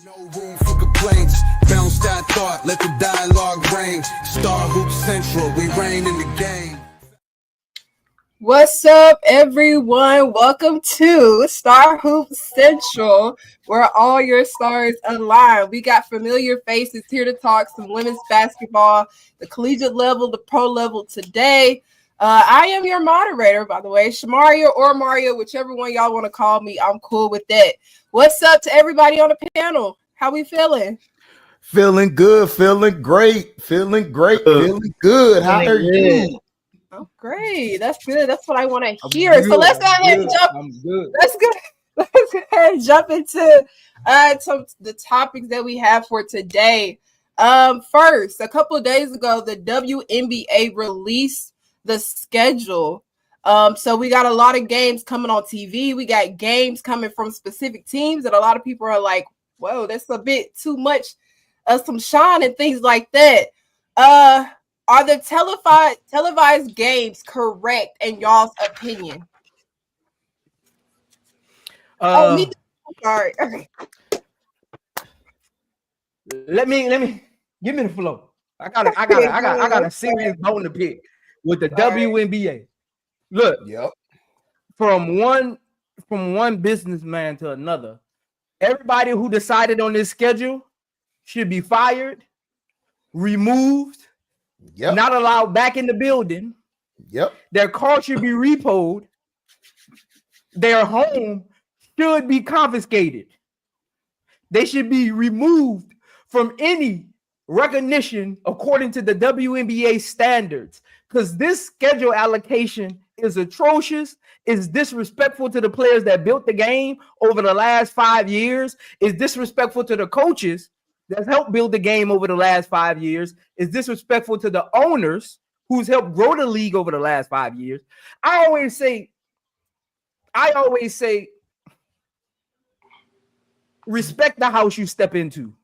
No room for complaints. Bounce that thought, let the dialogue reign. Star Hoop Central, we reign in the game. What's up, everyone? Welcome to Star Hoop Central, where all your stars align. We got familiar faces here to talk some women's basketball, the collegiate level, the pro level today. I am your moderator, by the way, Shamaria or Mario, whichever one y'all want to call me. I'm cool with that. What's up to everybody on the panel? How we feeling? Feeling good, feeling great, feeling good. How are you? Oh, great. That's good. That's what I want to hear. So let's go ahead and jump. Let's go ahead and jump into the topics that we have for today. First, a couple of days ago, the WNBA released the schedule. So we got a lot of games coming on TV. We got games coming from specific teams that a lot of people are like, whoa, that's a bit too much of some shine and things like that. Are the televised games correct in y'all's opinion? Sorry. Let me give me the flow. I got a serious bone to pick with the WNBA. Look, from one businessman to another, everybody who decided on this schedule should be fired, removed, not allowed back in the building. Their car should be repoed. Their home should be confiscated. They should be removed from any recognition according to the WNBA standards, because this schedule allocation is atrocious, is disrespectful to the players that built the game over the last 5 years, is disrespectful to the coaches that helped build the game over the last 5 years, is disrespectful to the owners who's helped grow the league over the last 5 years. I always say, respect the house you step into.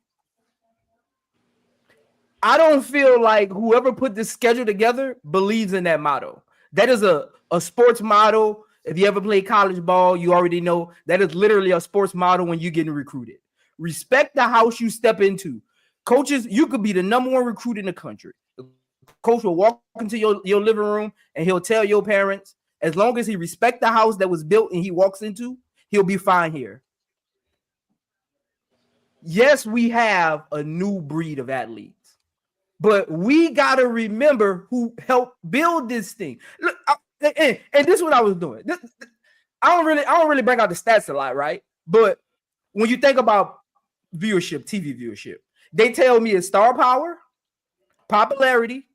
I don't feel like whoever put this schedule together believes in that motto. That is a sports motto. If you ever play college ball, you already know that is literally a sports motto when you're getting recruited. Respect the house you step into. Coaches, you could be the number one recruit in the country. The coach will walk into your living room and he'll tell your parents, as long as he respects the house that was built and he walks into, he'll be fine here. Yes, we have a new breed of athletes, but we got to remember who helped build this thing. Look, and this is what I was doing. I don't really bring out the stats a lot, right? But when you think about viewership, TV viewership, they tell me it's star power, popularity.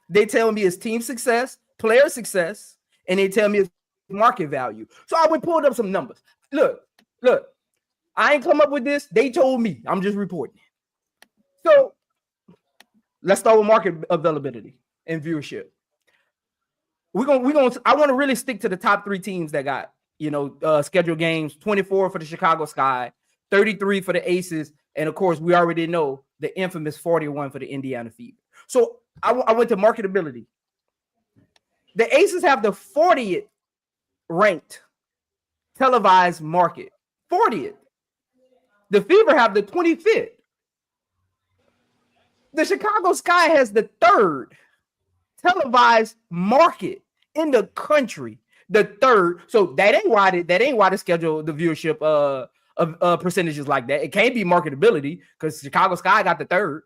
They tell me it's team success, player success, and they tell me it's market value. So I went pulled up some numbers. Look. I ain't come up with this. They told me. I'm just reporting. So let's start with market availability and viewership. I want to really stick to the top 3 teams that got, scheduled games. 24 for the Chicago Sky, 33 for the Aces, and of course, we already know the infamous 41 for the Indiana Fever. So I went to marketability. The Aces have the 40th ranked televised market. 40th. The Fever have the 25th. The Chicago Sky has the 3rd televised market in the country. The 3rd. So that ain't why the schedule, the viewership of percentages like that. It can't be marketability because Chicago Sky got the 3rd,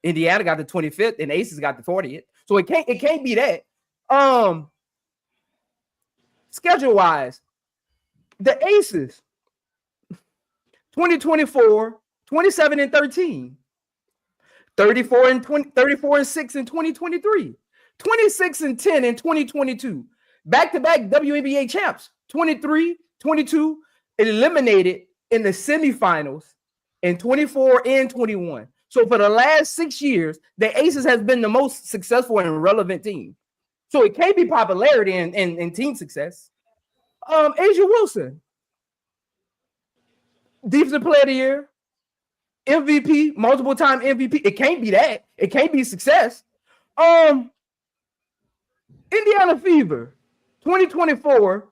Indiana got the 25th, and Aces got the 40th. So it can't be that. Schedule wise, the Aces 2024, 27 and 13, 34 and 6 in 2023, 26 and 10 in 2022, back-to-back WNBA champs, 23, 22, eliminated in the semifinals in 24 and 21. So for the last 6 years, the Aces has been the most successful and relevant team. So it can't be popularity and team success. Asia Wilson, Defensive Player of the Year, MVP, multiple time MVP. It can't be that. It can't be success. Indiana Fever, 2024,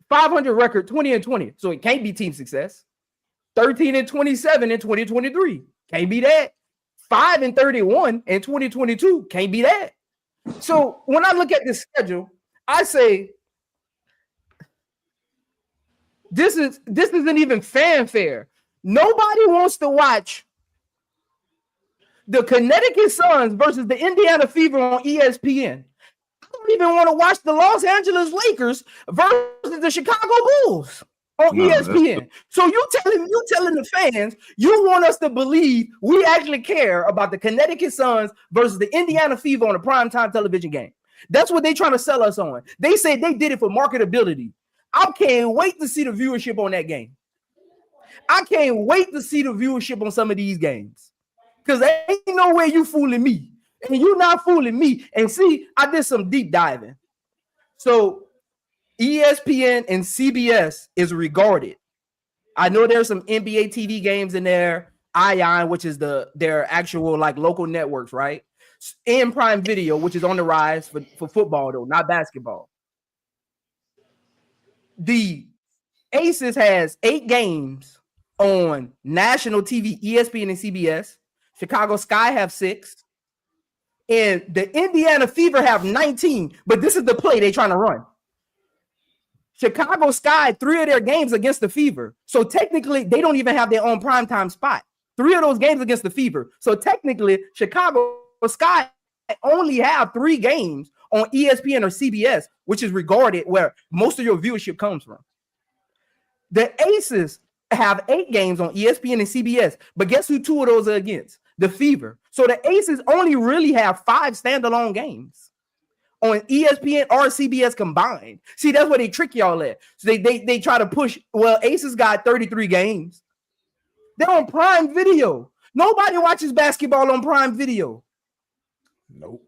500 record, 20 and 20. So it can't be team success. 13-27 in 2023. Can't be that. 5-31 in 2022. Can't be that. So when I look at this schedule, I say this isn't even fanfare. Nobody wants to watch the Connecticut Suns versus the Indiana Fever on ESPN. I don't even want to watch the Los Angeles Lakers versus the Chicago Bulls on ESPN. So you telling the fans you want us to believe we actually care about the Connecticut Suns versus the Indiana Fever on a primetime television game. That's what they're trying to sell us on. They say they did it for marketability. I can't wait to see the viewership on that game. I can't wait to see the viewership on some of these games. Because there ain't no way you fooling me. And you not fooling me. And see, I did some deep diving. So ESPN and CBS is regarded. I know there's some NBA TV games in there. ION, which is their actual like local networks, right? And Prime Video, which is on the rise for football, though, not basketball. The Aces has 8 games on national TV, ESPN and CBS. Chicago Sky have 6. And the Indiana Fever have 19. But this is the play they're trying to run. Chicago Sky, 3 of their games against the Fever. So technically, they don't even have their own primetime spot. 3 of those games against the Fever. So technically, Chicago Sky only have 3 games on ESPN or CBS, which is regarded where most of your viewership comes from. The Aces have 8 games on ESPN and CBS, but guess who 2 of those are against? The Fever. So the Aces only really have 5 standalone games on ESPN or CBS combined. See, that's where they trick y'all at. So they try to push. Well, Aces got 33 games. They're on Prime Video. Nobody watches basketball on Prime Video. Nope.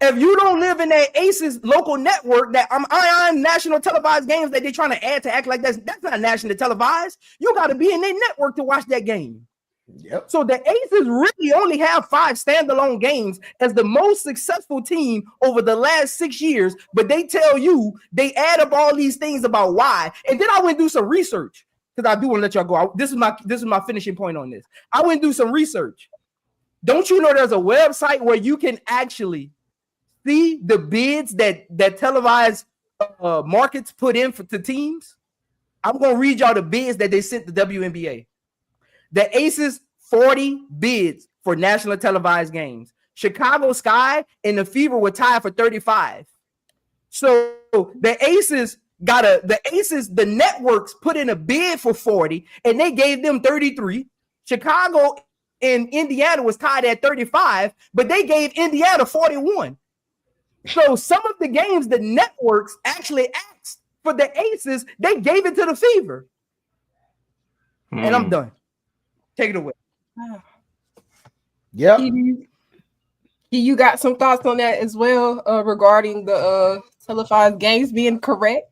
If you don't live in that Aces local network, that I'm national televised games that they're trying to add to act like that's not national televised. You got to be in their network to watch that game. Yep. So the Aces really only have 5 standalone games as the most successful team over the last 6 years, but they tell you they add up all these things about why. And then I went and do some research because I do want to let y'all go. This is my finishing point on this. I went and do some research. Don't you know there's a website where you can actually see the bids that televised markets put in to teams? I'm going to read y'all the bids that they sent the WNBA. The Aces, 40 bids for national televised games. Chicago Sky and the Fever were tied for 35. So the Aces the networks put in a bid for 40 and they gave them 33. Chicago and Indiana was tied at 35, but they gave Indiana 41. So some of the games the networks actually asked for the Aces, they gave it to the Fever. And I'm done. Take it away. Yep. You got some thoughts on that as well regarding the televised games being correct?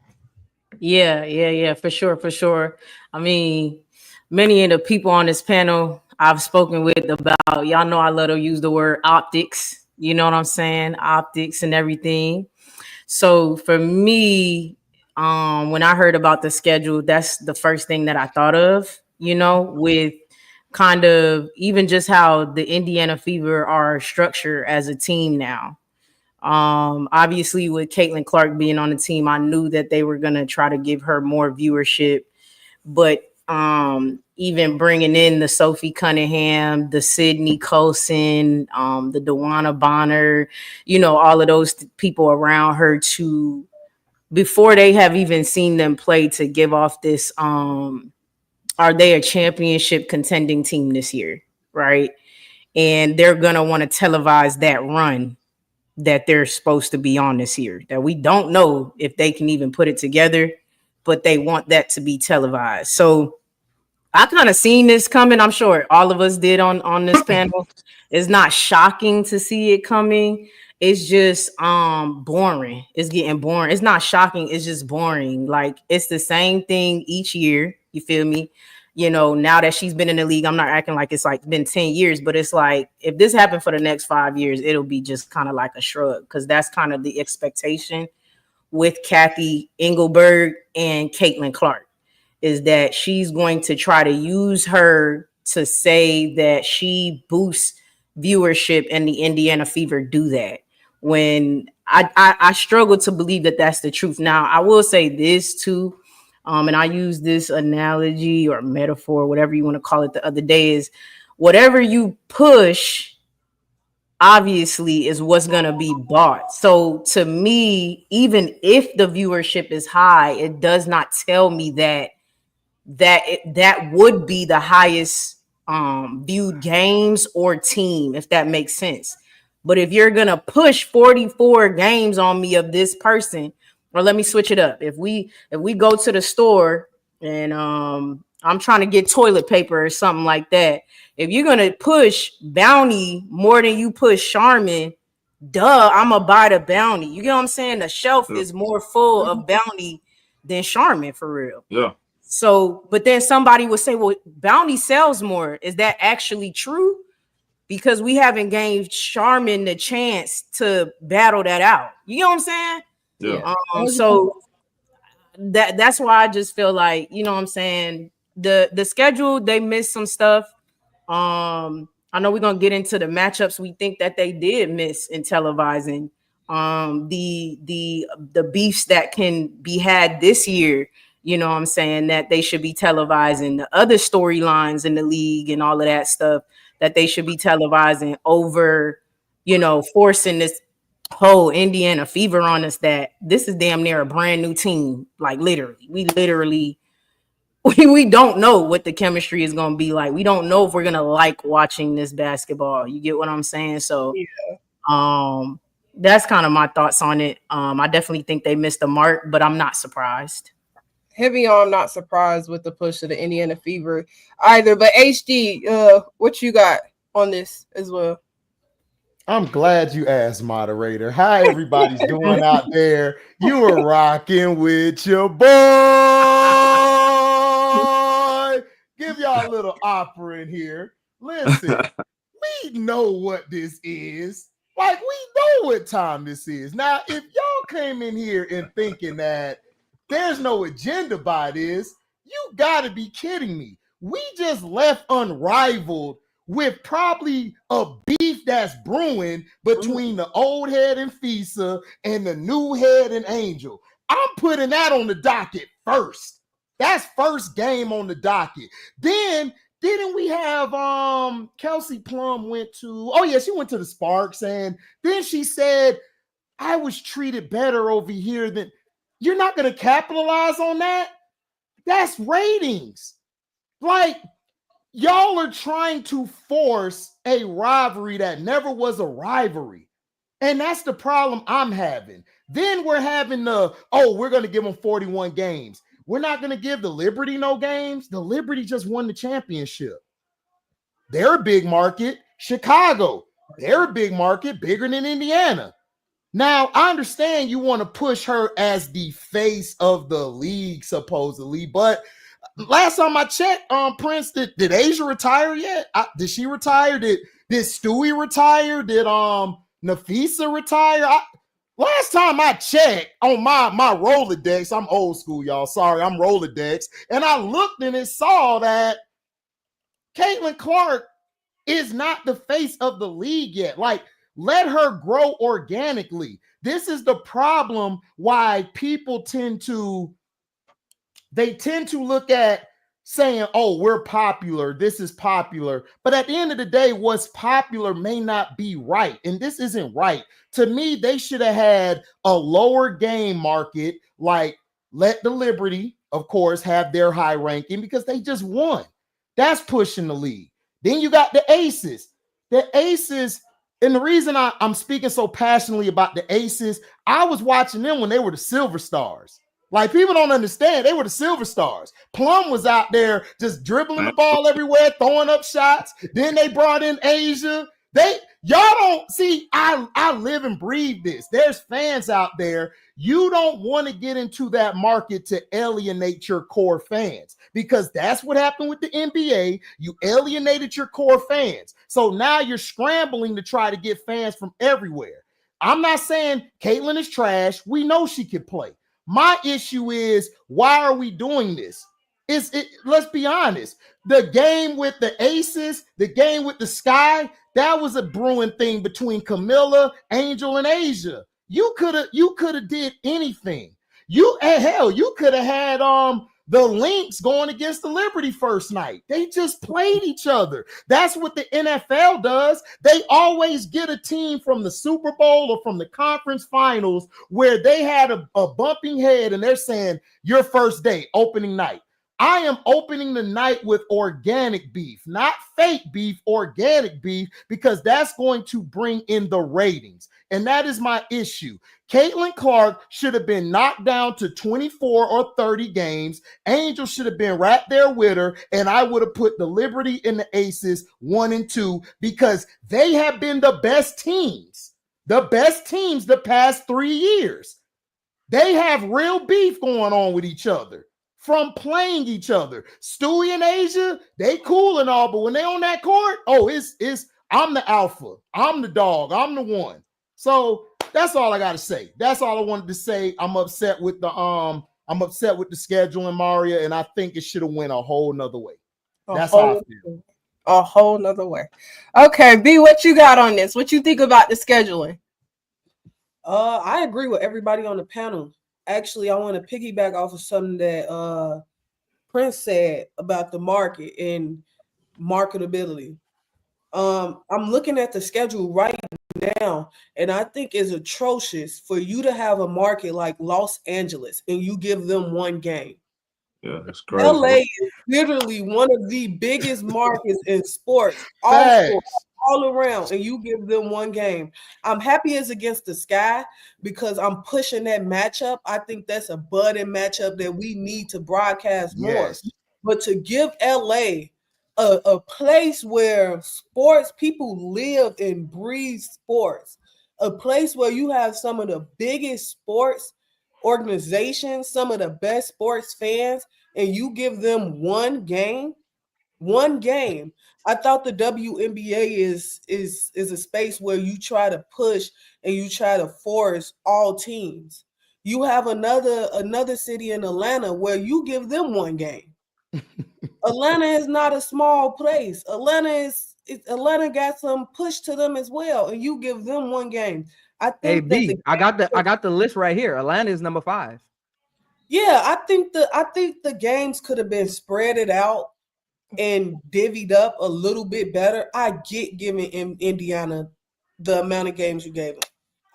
Yeah, for sure. I mean, many of the people on this panel I've spoken with about, y'all know I love to use the word optics. You know what I'm saying? Optics and everything. So for me, when I heard about the schedule, that's the first thing that I thought of, with kind of even just how the Indiana Fever are structured as a team now. Obviously with Caitlin Clark being on the team, I knew that they were going to try to give her more viewership, but even bringing in the Sophie Cunningham, the Sydney Colson, the Dewana Bonner, all of those people around her before they have even seen them play, to give off this, are they a championship contending team this year, right? And they're going to want to televise that run that they're supposed to be on this year, that we don't know if they can even put it together, but they want that to be televised. So I kind of seen this coming. I'm sure all of us did on this panel. It's not shocking to see it coming. It's just boring. It's getting boring. It's not shocking. It's just boring. Like, it's the same thing each year. You feel me? Now that she's been in the league, I'm not acting like it's like been 10 years, but it's like, if this happened for the next 5 years, it'll be just kind of like a shrug, because that's kind of the expectation with Kathy Engelberg and Caitlin Clark. is that she's going to try to use her to say that she boosts viewership and the Indiana Fever do that. When I struggle to believe that that's the truth. Now, I will say this too, and I use this analogy or metaphor, whatever you want to call it, the other day, is whatever you push obviously is what's going to be bought. So to me, even if the viewership is high, it does not tell me that would be the highest viewed games or team, if that makes sense. But if you're going to push 44 games on me of this person, or let me switch it up. If we go to the store and I'm trying to get toilet paper or something like that, if you're going to push Bounty more than you push Charmin, duh, I'm going to buy the Bounty. You get what I'm saying? The shelf is more full of Bounty than Charmin, for real. Yeah. So, but then somebody would say, well, Bounty sells more. Is that actually true? Because we haven't gave Charmin the chance to battle that out. You know what I'm saying? Yeah. So that's why I just feel like, you know what I'm saying? The schedule, they missed some stuff. I know we're gonna get into the matchups we think that they did miss in televising. The beefs that can be had this year, you know what I'm saying, that they should be televising, the other storylines in the league and all of that stuff that they should be televising over, you know, forcing this whole Indiana Fever on us, that this is damn near a brand new team. Like literally we don't know what the chemistry is going to be like. We don't know if we're going to like watching this basketball. You get what I'm saying? So that's kind of my thoughts on it. I definitely think they missed the mark, but I'm not surprised. Heavy on, not surprised with the push of the Indiana Fever either. But HD, what you got on this as well? I'm glad you asked, moderator. How everybody's doing out there? You are rocking with your boy. Give y'all a little opera in here. Listen, we know what this is. Like, we know what time this is. Now, if y'all came in here and thinking that there's no agenda by this, you got to be kidding me. We just left unrivaled with probably a beef that's brewing between the old head and Fisa and the new head and Angel. I'm putting that on the docket first. That's first game on the docket. Then didn't we have Kelsey Plum went to, oh yeah, she went to the Sparks, and then she said, I was treated better over here than, you're not going to capitalize on that? That's ratings. Like, y'all are trying to force a rivalry that never was a rivalry. And that's the problem I'm having. Then we're having we're going to give them 41 games. We're not going to give the Liberty no games. The Liberty just won the championship. They're a big market. Chicago, they're a big market, bigger than Indiana. Now, I understand you want to push her as the face of the league, supposedly, but last time I checked, Prince, did Asia retire yet? Did she retire? Did Stewie retire? Did Nafisa retire? Last time I checked on my Rolodex, I'm old school, y'all. Sorry, I'm Rolodex, and I looked and it saw that Caitlin Clark is not the face of the league yet. Like, let her grow organically. This is the problem why people tend to look at saying, oh, we're popular, this is popular. But at the end of the day, what's popular may not be right. And this isn't right. To me, they should have had a lower game market, like let the Liberty, of course, have their high ranking because they just won. That's pushing the league. Then you got the Aces. The Aces, and the reason I'm speaking so passionately about the Aces, I was watching them when they were the Silver Stars. Like, people don't understand. They were the Silver Stars. Plum was out there just dribbling the ball everywhere, throwing up shots. Then they brought in Asia. Y'all don't see, I live and breathe this. There's fans out there. You don't want to get into that market to alienate your core fans, because that's what happened with the NBA. You alienated your core fans. So now you're scrambling to try to get fans from everywhere. I'm not saying Caitlin is trash. We know she can play. My issue is, why are we doing this? Let's be honest. The game with the Aces, the game with the Sky, that was a brewing thing between Camilla, Angel, and Asia. You could have did anything. You could have had the Lynx going against the Liberty first night. They just played each other. That's what the NFL does. They always get a team from the Super Bowl or from the conference finals where they had a bumping head and they're saying, your first day, opening night. I am opening the night with organic beef, not fake beef, organic beef, because that's going to bring in the ratings. And that is my issue. Caitlin Clark should have been knocked down to 24 or 30 games. Angel should have been right there with her. And I would have put the Liberty and the Aces 1 and 2 because they have been the best teams the past 3 years. They have real beef going on with each other from playing each other. Stewie and Asia, they cool and all, but when they on that court, it's I'm the alpha, I'm the dog, I'm the one. So that's all I got to say. That's all I wanted to say. I'm upset with the scheduling, Maria, and I think it should have went a whole nother way. That's how I feel. A whole nother way. Okay, B, what you got on this? What you think about the scheduling? I agree with everybody on the panel. Actually, I want to piggyback off of something that Prince said about the market and marketability. I'm looking at the schedule right now, and I think it's atrocious for you to have a market like Los Angeles and you give them one game. Yeah, that's crazy. LA is literally one of the biggest markets in sports, all around, and you give them one game. I'm happy it's against the Sky because I'm pushing that matchup. I think that's a budding matchup that we need to broadcast more. Yes. But to give LA a place where sports people live and breathe sports, a place where you have some of the biggest sports organizations, some of the best sports fans, and you give them one game. I thought the WNBA is a space where you try to push and you try to force all teams. You have another city in Atlanta where you give them one game. Atlanta is not a small place. Atlanta got some push to them as well, and you give them one game. I think I got the list right here. Atlanta is number 5. Yeah, I think the games could have been spread it out and divvied up a little bit better. I get giving Indiana the amount of games you gave them.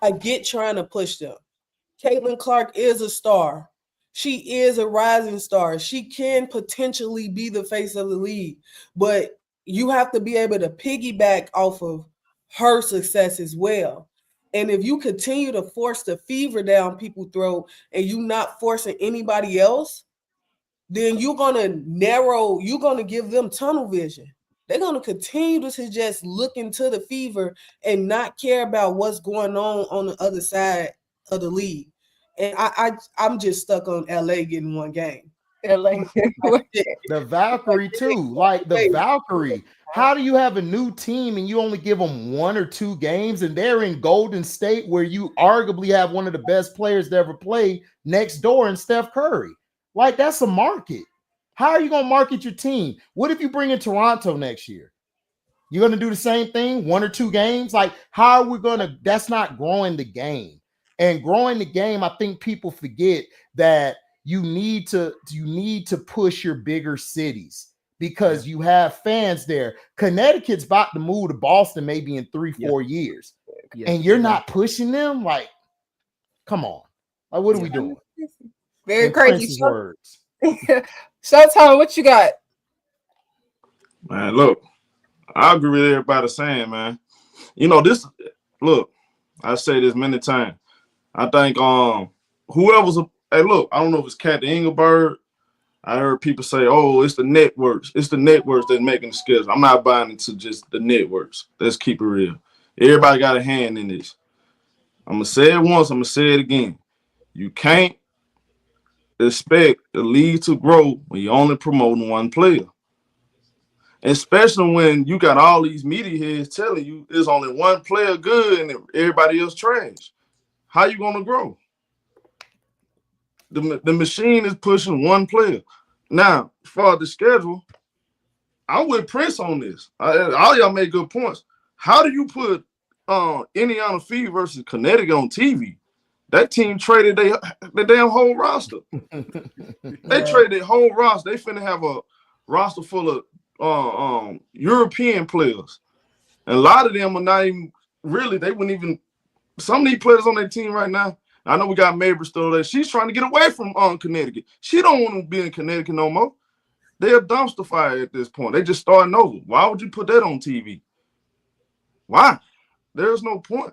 I get trying to push them. Caitlin Clark is a star. She is a rising star. She can potentially be the face of the league, but you have to be able to piggyback off of her success as well. And if you continue to force the fever down people's throat and you not forcing anybody else, then you're going to give them tunnel vision. They're going to continue to just look into the fever and not care about what's going on the other side of the league. And I'm just stuck on LA getting one game. LA. The Valkyrie too. Like the Valkyrie. How do you have a new team and you only give them 1 or 2 games and they're in Golden State where you arguably have one of the best players to ever play next door in Steph Curry? Like that's a market. How are you going to market your team? What if you bring in Toronto next year? You're going to do the same thing, 1 or 2 games? Like how are we going to, that's not growing the game. And growing the game, I think people forget that you need to push your bigger cities because you have fans there. Connecticut's about to move to Boston maybe in 3-4 years. And you're not pushing them? Like, come on. Like, what are we doing? Very in crazy. Words. Showtime, what you got? Man, look, I agree with everybody saying, man. You know, I say this many times. I think whoever's hey, look, I don't know if it's Cat Engelberg. I heard people say, oh, it's the networks. It's the networks that's making the schedule. I'm not buying into just the networks. Let's keep it real. Everybody got a hand in this. I'm going to say it once. I'm going to say it again. You can't expect the league to grow when you're only promoting one player. Especially when you got all these media heads telling you there's only one player good and everybody else trash. How you going to grow? The machine is pushing one player. Now, far as the schedule, I'm with Prince on this. All y'all make good points. How do you put Indiana Fever versus Connecticut on TV? That team traded their damn whole roster. They traded their whole roster. They finna have a roster full of European players. And a lot of them are not even really, they wouldn't even, some of these players on their team right now, I know we got Mabry still there. She's trying to get away from Connecticut. She don't want to be in Connecticut no more. They're a dumpster fire at this point. They just starting over. Why would you put that on TV? Why? There's no point.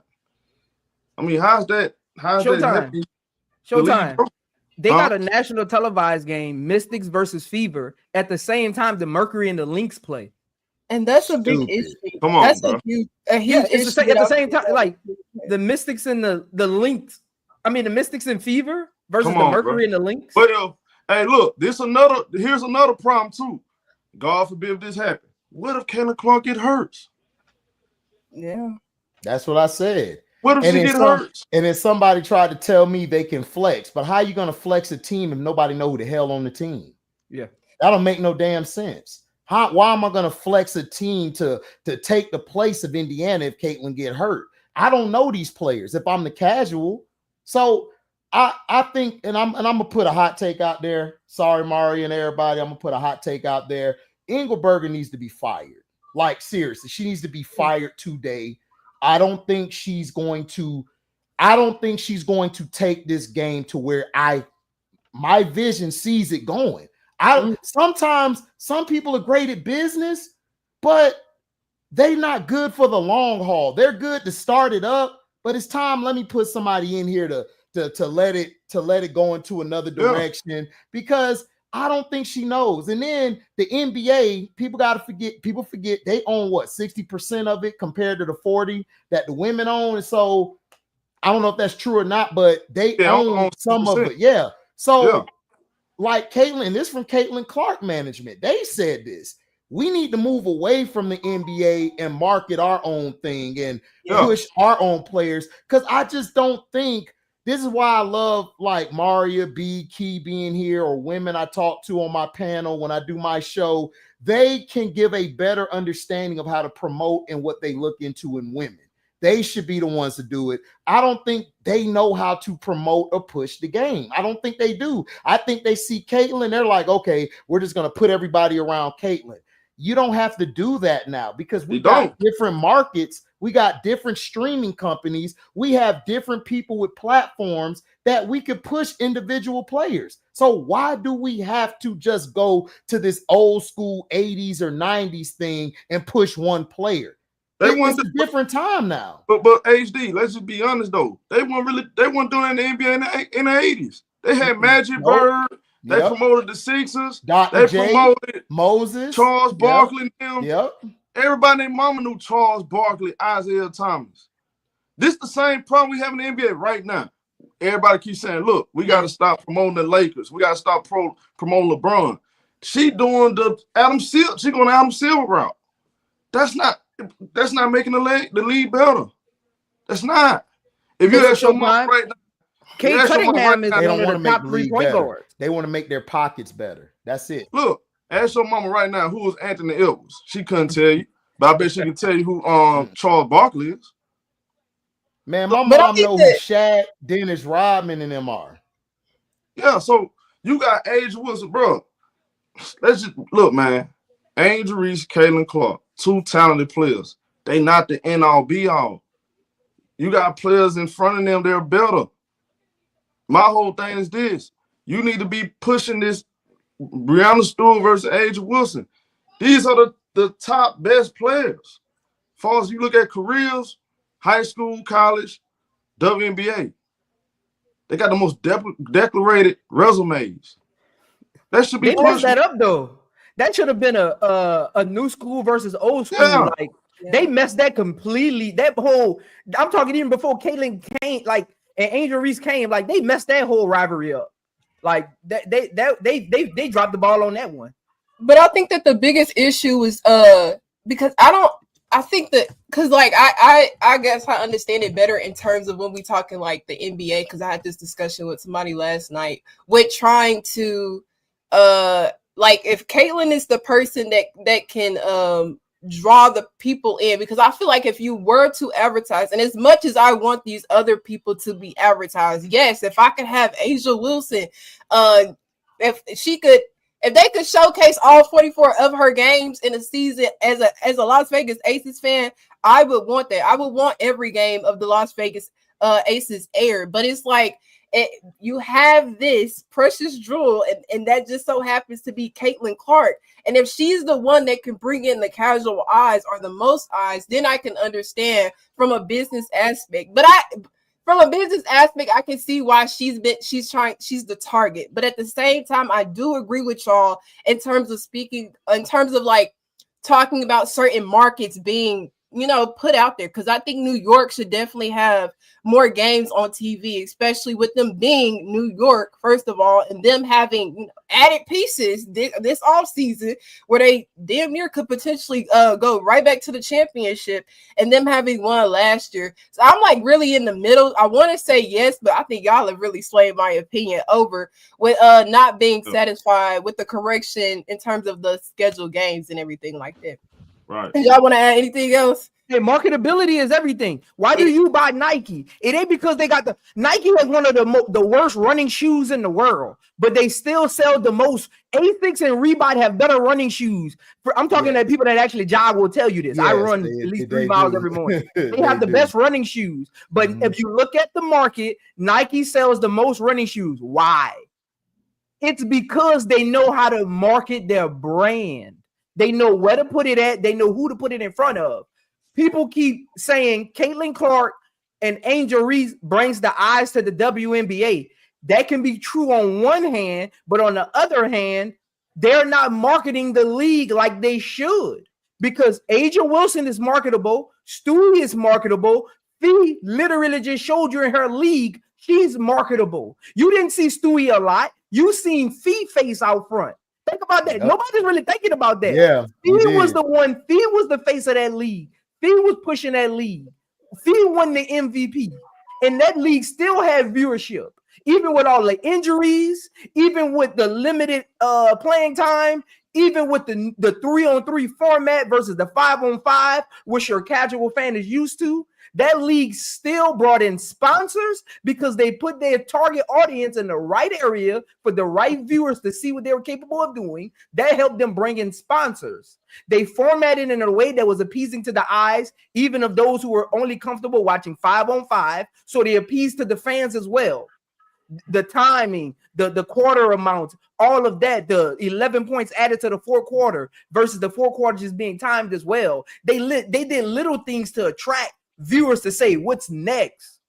I mean, how's that? Showtime. Showtime. They got a national televised game, Mystics versus Fever, at the same time the Mercury and the Lynx play. And that's a big issue. Come on, that's bro. a huge issue. At the same time, like the Mystics and the Lynx. I mean, the Mystics and Fever versus the Mercury and the Lynx. But hey, look, here's another problem too. God forbid if this happens. What if Caitlin Clark get hurt? Yeah. That's what I said. What if she get hurt? And then somebody tried to tell me they can flex, but how are you going to flex a team if nobody know who the hell on the team? Yeah. That don't make no damn sense. Why am I going to flex a team to take the place of Indiana if Caitlin get hurt? I don't know these players if I'm the casual. So I think, and I'm gonna put a hot take out there. Sorry, Mari and everybody, I'm gonna put a hot take out there. Engelberger needs to be fired. Like seriously, she needs to be fired today. I don't think she's going to take this game to where my vision sees it going. Sometimes some people are great at business, but they're not good for the long haul. They're good to start it up, but it's time. Let me put somebody in here to let it go into another direction because I don't think she knows. And then the NBA, people forget they own what 60% of it compared to the 40 that the women own. And so I don't know if that's true or not, but they own some of it. Yeah. So like Caitlin, this from Caitlin Clark management. They said this. We need to move away from the NBA and market our own thing and push our own players. Because I just don't think this is why I love like Maria B, Key being here, or women I talk to on my panel when I do my show. They can give a better understanding of how to promote and what they look into in women. They should be the ones to do it. I don't think they know how to promote or push the game. I don't think they do. I think they see Caitlin. They're like, okay, we're just going to put everybody around Caitlin. You don't have to do that now because we got different markets. We got different streaming companies. We have different people with platforms that we could push individual players. So why do we have to just go to this old school 80s or 90s thing and push one player? It's a different time now. But HD, let's just be honest though. They weren't doing it in the NBA in the 80s. They had Magic Bird. They promoted the Sixers. Dr. They J, promoted Moses, Charles Barkley. Them. Everybody named mama knew Charles Barkley, Isaiah Thomas. This is the same problem we have in the NBA right now. Everybody keeps saying, look, we got to stop promoting the Lakers. We got to stop promoting LeBron. She doing the Adam Silver. She going the Adam Silver route. That's not making the league better. That's not. If you have some money right now, Kate Cunningham is one of the top 3 point guards. They want to make their pockets better. That's it. Look, ask your mama right now who is Anthony Edwards. She couldn't tell you, but I bet she can tell you who Charles Barkley is. Man, my mom knows who Shaq, Dennis Rodman, and them are. Yeah, so you got Angel Wilson, bro. Let's just look, man. Angel Reese, Caitlin Clark, 2 talented players. They not the end-all, be-all. You got players in front of them, they're better. My whole thing is this. You need to be pushing this Breanna Stewart versus Angel Wilson. These are the top best players. As far as you look at careers, high school, college, WNBA. They got the most declarated resumes. That should be pushed. They messed that up, though. That should have been a new school versus old school. Yeah. Like they messed that completely. That whole, I'm talking even before Caitlin came, like, and Angel Reese came, like they messed that whole rivalry up. Like they dropped the ball on that one. But I think that the biggest issue is because I think that because like I guess I understand it better in terms of when we talking like the NBA, because I had this discussion with somebody last night with trying to like if Caitlyn is the person that can draw the people in, because I feel like if you were to advertise, and as much as I want these other people to be advertised, yes, if I could have Asia Wilson, if they could showcase all 44 of her games in a season as a Las Vegas Aces fan, I would want that. I would want every game of the Las Vegas Aces aired. But it's like you have this precious jewel, and that just so happens to be Caitlin Clark. And if she's the one that can bring in the casual eyes or the most eyes, then I can understand from a business aspect. But from a business aspect, I can see why she's the target. But at the same time, I do agree with y'all in terms of like talking about certain markets being, put out there, because I think New York should definitely have more games on TV, especially with them being New York, first of all, and them having added pieces this off season where they damn near could potentially go right back to the championship, and them having won last year. So I'm like really in the middle. I want to say yes, but I think y'all have really swayed my opinion over with not being satisfied with the correction in terms of the scheduled games and everything like that. Right. Y'all want to add anything else? Hey, marketability is everything. Why do you buy Nike? It ain't because they got Nike has one of the worst running shoes in the world, but they still sell the most. Asics and Reebok have better running shoes. I'm talking to people that actually jog will tell you this. Yes, I run at least 3 miles every morning. They have the best running shoes. But if you look at the market, Nike sells the most running shoes. Why? It's because they know how to market their brand. They know where to put it at. They know who to put it in front of. People keep saying Caitlin Clark and Angel Reese brings the eyes to the WNBA. That can be true on one hand, but on the other hand, they're not marketing the league like they should, because Asia Wilson is marketable. Stewie is marketable. Fee literally just showed you in her league. She's marketable. You didn't see Stewie a lot. You seen Fee face out front. Think about that. Nobody's really thinking about that. Yeah, Fee was the one. Fee was the face of that league. Fee was pushing that league. Fee won the MVP. And that league still had viewership. Even with all the injuries, even with the limited playing time, even with the 3-on-3 format versus the 5-on-5, which your casual fan is used to, that league still brought in sponsors because they put their target audience in the right area for the right viewers to see what they were capable of doing. That helped them bring in sponsors. They formatted in a way that was appeasing to the eyes, even of those who were only comfortable watching 5-on-5. So they appeased to the fans as well. The timing, the quarter amounts, all of that, the 11 points added to the fourth quarter versus the fourth quarter just being timed as well. They did little things to attract viewers to say, what's next?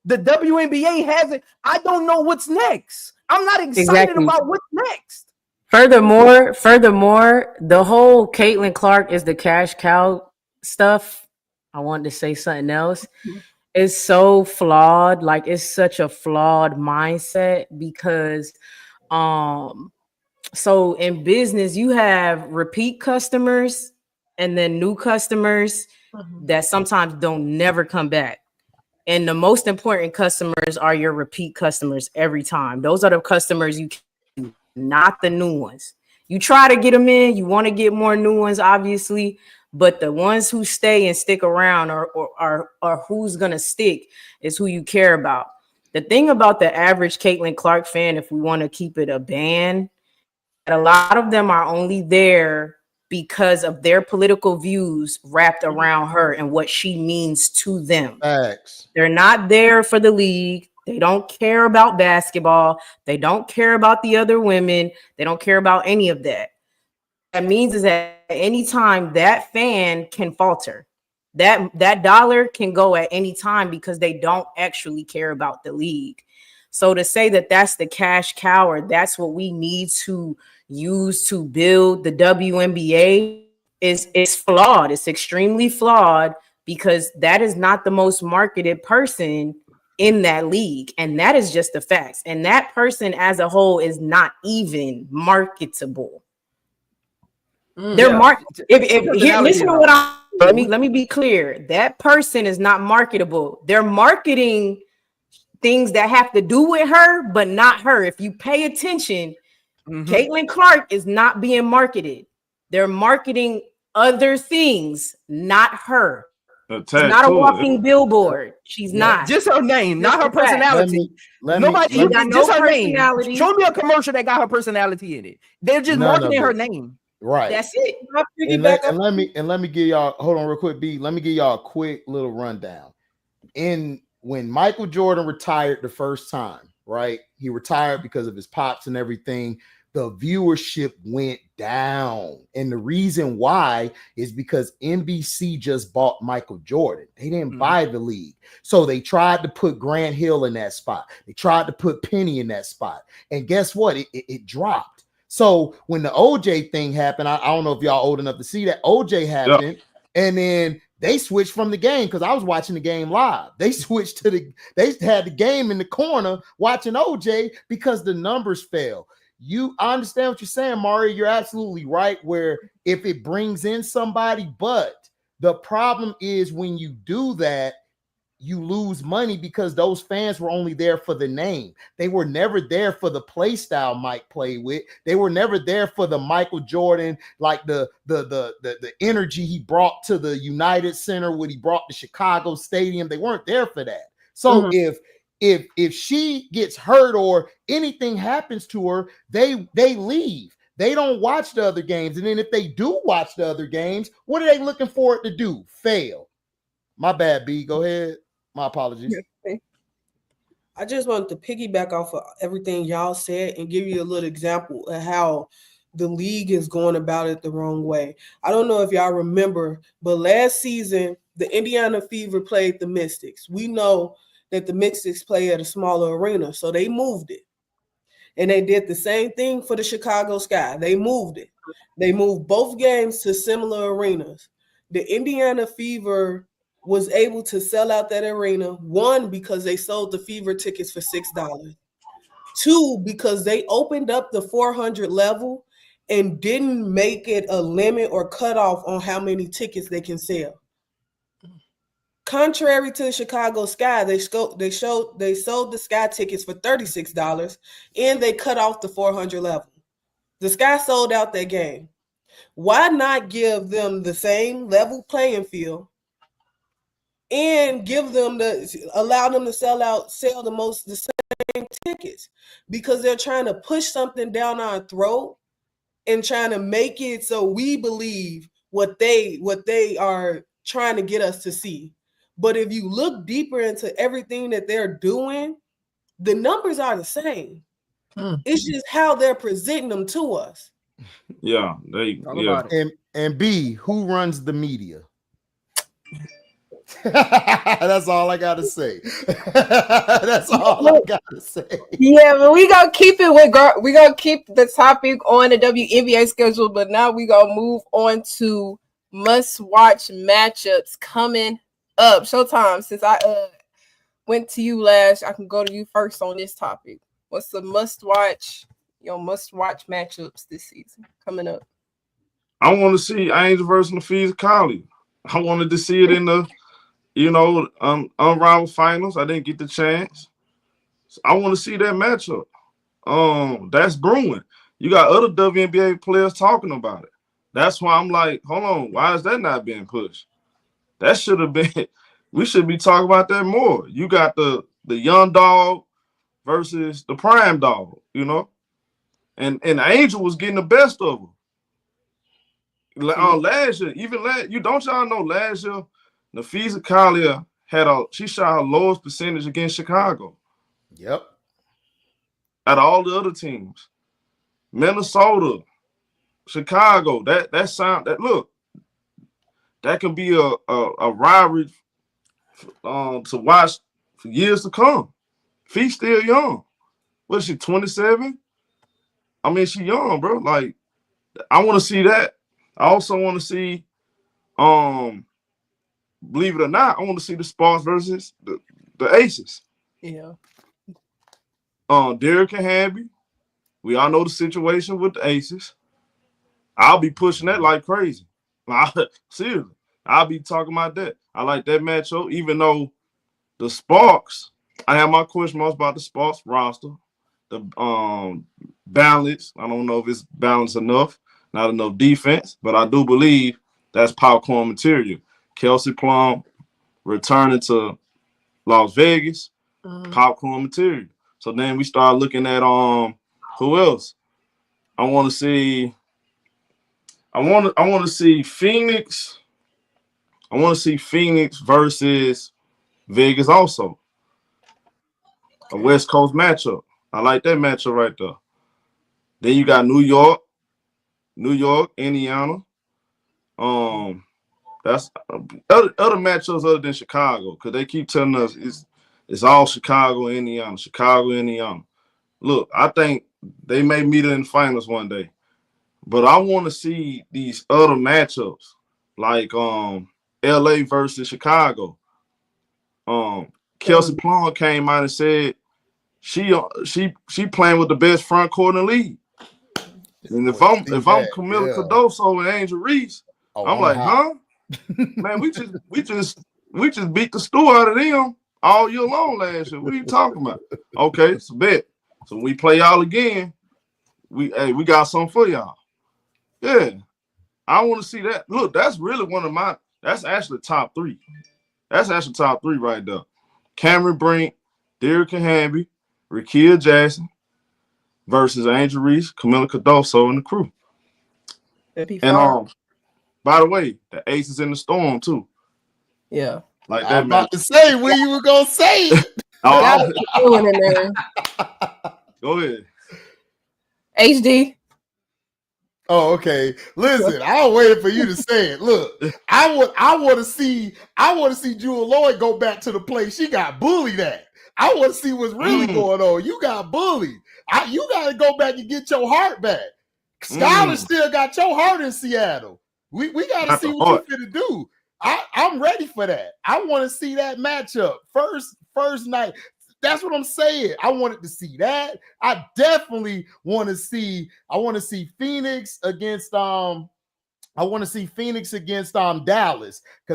The WNBA hasn't. I don't know what's next. I'm not excited about what's next. Furthermore, the whole Caitlin Clark is the cash cow stuff. I wanted to say something else. It's so flawed. Like, it's such a flawed mindset because so in business you have repeat customers and then new customers that sometimes don't never come back. And the most important customers are your repeat customers every time. Those are the customers you keep, not the new ones. You try to get them in, you want to get more new ones, obviously, but the ones who stay and stick around or who's going to stick is who you care about. The thing about the average Caitlin Clark fan, if we want to keep it a band, a lot of them are only there because of their political views wrapped around her and what she means to them. Facts. They're not there for the league. They don't care about basketball. They don't care about the other women. They don't care about any of that. That means is that at any time that fan can falter. That dollar can go at any time because they don't actually care about the league. So to say that that's the cash cow or that's what we need to use to build the WNBA is flawed. It's extremely flawed because that is not the most marketed person in that league. And that is just the facts. And that person as a whole is not even marketable. They're listen to what I'm let me be clear. That person is not marketable. They're marketing things that have to do with her, but not her. If you pay attention, Caitlin Clark is not being marketed. They're marketing other things, not her. She's not a walking billboard. She's not. Just her name, not her personality. She got no just her personality. Name. Show me a commercial that got her personality in it. They're just marketing her name. Right. That's it. And let me give y'all, hold on real quick, B. Let me give y'all a quick little rundown. When Michael Jordan retired the first time, right? He retired because of his pops and everything. The viewership went down. And the reason why is because NBC just bought Michael Jordan. They didn't buy the league. So they tried to put Grant Hill in that spot. They tried to put Penny in that spot. And guess what? It dropped. So when the OJ thing happened, I don't know if y'all old enough to see that OJ happened. And then they switched from the game because I was watching the game live. They switched to they had the game in the corner watching OJ because the numbers fell. I understand what you're saying, Mario. You're absolutely right. Where if it brings in somebody, but the problem is when you do that, you lose money because those fans were only there for the name. They were never there for the play style Mike played with. They were never there for the Michael Jordan, like the energy he brought to the United Center, what he brought to Chicago Stadium. They weren't there for that. So if she gets hurt or anything happens to her, they leave. They don't watch the other games. And then if they do watch the other games, what are they looking for it to do? Fail. My bad, B. Go ahead. My apologies. I just wanted to piggyback off of everything y'all said and give you a little example of how the league is going about it the wrong way. I don't know if y'all remember, but last season, the Indiana Fever played the Mystics. We know that the Mystics play at a smaller arena, so they moved it. And they did the same thing for the Chicago Sky. They moved it. They moved both games to similar arenas. The Indiana Fever was able to sell out that arena, one, because they sold the Fever tickets for $6. Two, because they opened up the 400 level and didn't make it a limit or cut off on how many tickets they can sell. Contrary to the Chicago Sky, they sold the Sky tickets for $36 and they cut off the 400 level. The Sky sold out that game. Why not give them the same level playing field and allow them to sell the same tickets? Because they're trying to push something down our throat and trying to make it so we believe what they are trying to get us to see. But if you look deeper into everything that they're doing, the numbers are the same. It's just how they're presenting them to us. Yeah. And B, who runs the media? That's all I gotta say. That's all I gotta say. Yeah, but we gonna keep the topic on the WNBA schedule, but now we gonna move on to must-watch matchups coming up. Showtime, since I went to you last, I can go to you first on this topic. What's the must-watch matchups this season coming up? I want to see Angel versus Nafisa Colley. I wanted to see it in the unrivaled finals. I didn't get the chance. So I want to see that matchup. That's brewing. You got other WNBA players talking about it. That's why I'm like, hold on, why is that not being pushed? That should have been. We should be talking about that more. You got the young dog versus the prime dog, and Angel was getting the best of them. Last year, y'all know last year, Nafisa Colley she shot her lowest percentage against Chicago. Yep. Out of all the other teams, Minnesota, Chicago, that can be a rivalry to watch for years to come. Fee's still young. What is she, 27? I mean, she young, bro. Like, I want to see that. I also want to see, believe it or not, I want to see the Sparks versus the Aces. Yeah. Derrick and Hamby. We all know the situation with the Aces. I'll be pushing that like crazy. Seriously. I'll be talking about that. I like that matchup, even though the Sparks, I have my question marks about the Sparks roster. the balance. I don't know if it's balanced enough, not enough defense, but I do believe that's popcorn material. Kelsey Plum returning to Las Vegas, popcorn material. So then we start looking at who else? I want to see Phoenix. I want to see Phoenix versus Vegas also. A West Coast matchup. I like that matchup right there. Then you got New York, Indiana. That's other matchups other than Chicago, because they keep telling us it's all Chicago, Indiana. Look, I think they may meet in the finals one day, but I want to see these other matchups like LA versus Chicago. Kelsey Plum came out and said she playing with the best front court in the league. And if I'm Camila Cardoso and Angel Reese, I'm like, huh? Man, we just beat the stew out of them all year long last year. What are you talking about? Okay, it's a bet. So when we play y'all again, we got something for y'all. Yeah. I want to see that. Look, that's really that's actually top three. That's actually top three right there. Cameron Brink, Derrick Hamby, Rickea Jackson versus Angel Reese, Camila Cardoso, and the crew. And by the way, the Ace is in the storm too. Yeah. Like that. I'm about to say where you were gonna say it. Go ahead. HD. Oh, okay. Listen, I was waiting for you to say it. Look, I want to see Jewel Lloyd go back to the place she got bullied at. I want to see what's really going on. You got bullied. You got to go back and get your heart back. Skylar still got your heart in Seattle. We got to see what you finna do. I'm ready for that. I want to see that matchup first night. That's what I'm saying. I wanted to see that. I definitely want to see. I want to see Phoenix against Dallas, because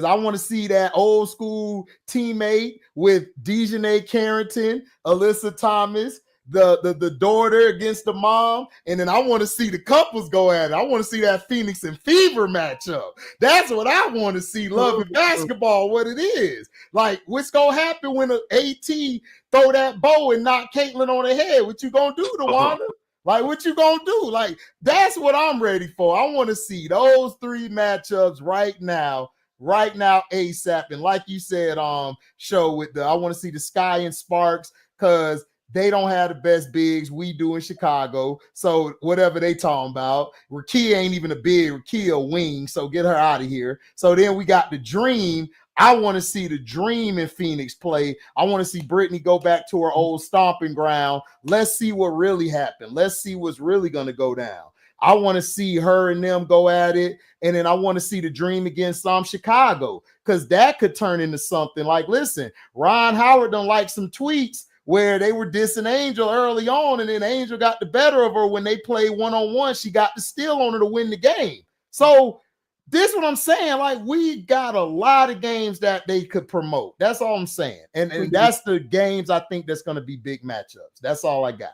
I want to see that old school teammate with Dejanay Carrington, Alyssa Thomas, the daughter against the mom, and then I want to see the couples go at it. I want to see that Phoenix and Fever matchup. That's what I want to see. Love and basketball, what it is. Like, what's gonna happen when an AT throw that bow and knock Caitlin on the head? What you gonna do, DeWanda? Like, what you gonna do? Like, that's what I'm ready for. I want to see those three matchups right now, ASAP. And like you said, show with I want to see the Sky and Sparks, because they don't have the best bigs. We do in Chicago. So whatever they talking about, Rickea ain't even a big, Rickea a wing. So get her out of here. So then we got the Dream. I want to see the Dream in Phoenix play. I want to see Brittany go back to her old stomping ground. Let's see what really happened. Let's see what's really going to go down. I want to see her and them go at it. And then I want to see the Dream against Chicago, because that could turn into something. Like, listen, Ron Howard done like some tweets where they were dissing Angel early on, and then Angel got the better of her when they played one-on-one. She got the steal on her to win the game. So this is what I'm saying. Like, we got a lot of games that they could promote. That's all I'm saying. And that's the games I think that's going to be big matchups. That's all I got.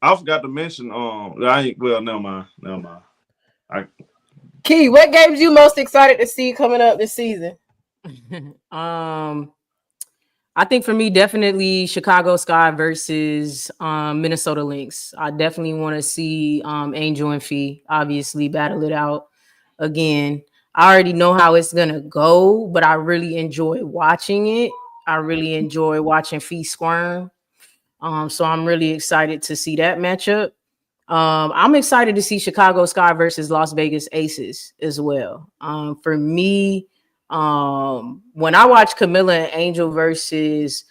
I forgot to mention, never mind. Key, what games you most excited to see coming up this season? I think for me, definitely Chicago Sky versus Minnesota Lynx. I definitely want to see Angel and Fee obviously battle it out again. I already know how it's going to go, but I really enjoy watching it. I really enjoy watching Fee squirm. So I'm really excited to see that matchup. I'm excited to see Chicago Sky versus Las Vegas Aces as well. For me, when I watch Camilla and Angel versus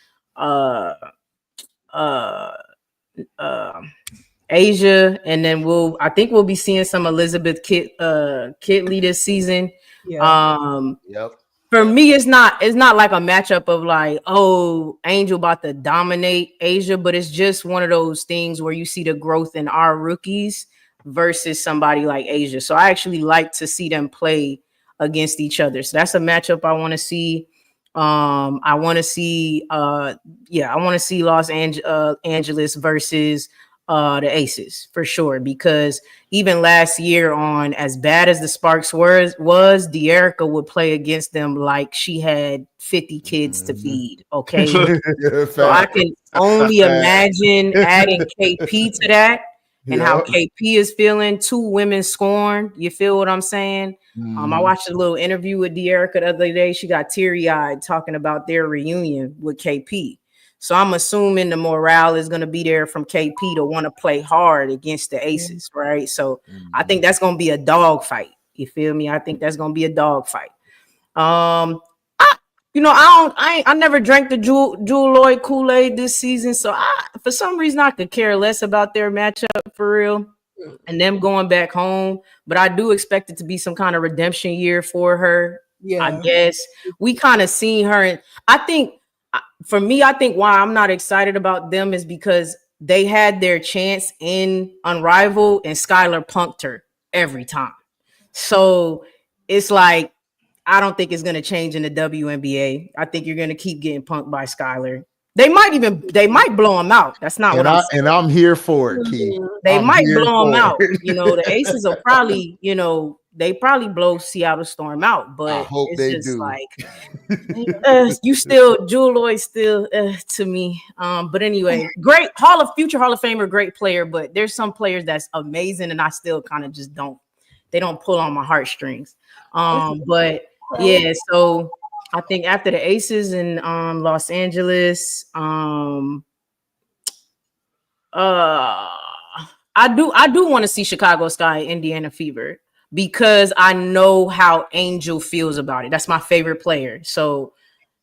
Asia, and then I think we'll be seeing some Elizabeth Kitley this season. Yeah. Yep. For me, it's not like a matchup of like, oh, Angel about to dominate Asia, but it's just one of those things where you see the growth in our rookies versus somebody like Asia. So I actually like to see them play against each other. So that's a matchup I want to see. I want to see Los Angeles versus the Aces for sure, because even last year, on as bad as the Sparks was De'Erica would play against them like she had 50 kids to feed. Okay. So I can only imagine adding KP to that and how KP is feeling. 2 women scorned. You feel what I'm saying? I watched a little interview with De'Erica the other day. She got teary-eyed talking about their reunion with KP. So I'm assuming the morale is going to be there from KP to want to play hard against the Aces, right? So I think that's going to be a dog fight. You feel me? I think that's going to be a dog fight. I never drank the Jewel Lloyd Kool-Aid this season, so for some reason I could care less about their matchup for real and them going back home. But I do expect it to be some kind of redemption year for her. Yeah, I guess we kind of seen her, and I think why I'm not excited about them is because they had their chance in Unrivaled and Skylar punked her every time. So it's like, I don't think it's going to change in the WNBA. I think you're going to keep getting punked by Skylar. They might blow them out. That's not what I'm saying. And I'm here for it, Keith. They might blow them out. The Aces will probably, they probably blow Seattle Storm out, but I hope it's they just do. like you still Jewel Lloyd still to me. But anyway, great future Hall of Famer, great player, but there's some players that's amazing and I still kind of just don't pull on my heartstrings. But yeah, so I think after the Aces in Los Angeles, I do want to see Chicago Sky, Indiana Fever, because I know how Angel feels about it. That's my favorite player. So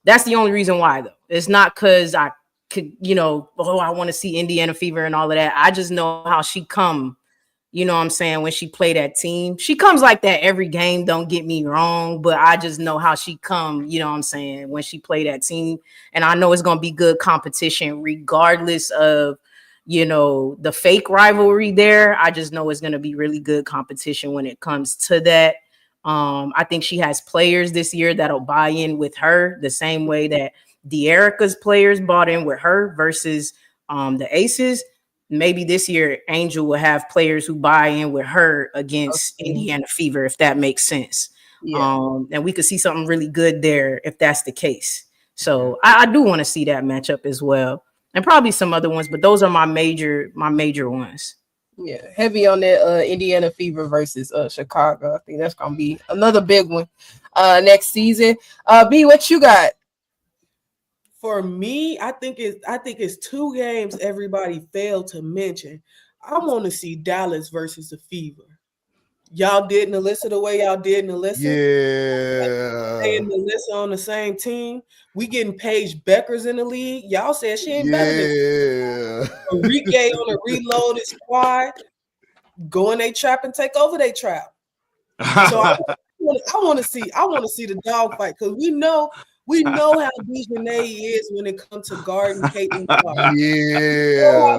that's the only reason why, though. It's not because I could, I want to see Indiana Fever and all of that. I just know how she come, what I'm saying, when she play that team. She comes like that every game, don't get me wrong, but I just know how she come, what I'm saying, when she play that team. And I know it's going to be good competition regardless of, the fake rivalry there. I just know it's going to be really good competition when it comes to that. I think she has players this year that'll buy in with her the same way that De'Erica's players bought in with her versus the Aces. Maybe this year Angel will have players who buy in with her against Indiana Fever, if that makes sense. Yeah. And we could see something really good there if that's the case. So I do want to see that matchup as well. And probably some other ones, but those are my major ones. Yeah, heavy on that Indiana Fever versus Chicago. I think that's gonna be another big one next season. B, what you got? For me, I think it's 2 games everybody failed to mention. I want to see Dallas versus the Fever. Y'all did Alyssa the way y'all did Alyssa. Yeah. They and Alyssa on the same team. We getting Paige Beckers in the league. Y'all said she ain't better than Enrique on a reloaded squad. Go in they trap and take over they trap. So I want to see the dog fight, because we know how Dejanay is when it comes to guarding Caitlin Clark. Yeah.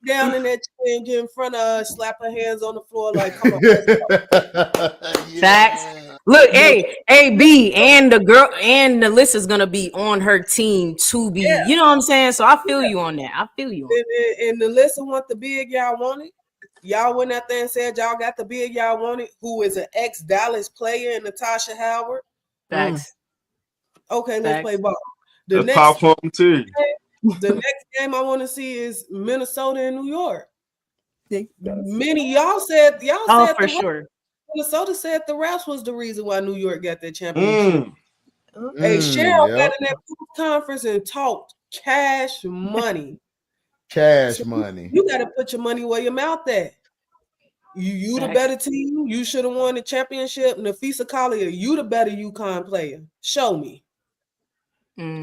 Down in that chair and get in front of her, slap her hands on the floor like, come on. Facts. Look, hey, B, and the girl and Alyssa's gonna be on her team to be, you know what I'm saying? So I feel you on that. And Alyssa want the big y'all want it. Y'all went out there and said y'all got the big y'all want it, who is an ex-Dallas player, and Natasha Howard. Facts. Okay, let's play ball. The next game I want to see is Minnesota and New York. Many y'all said for sure. Minnesota said the refs was the reason why New York got their championship. Hey, Cheryl got in that conference and talked cash money. Cash money. You got to put your money where your mouth at. You the better team. You should have won the championship. Nafisa Collier, you the better UConn player. Show me.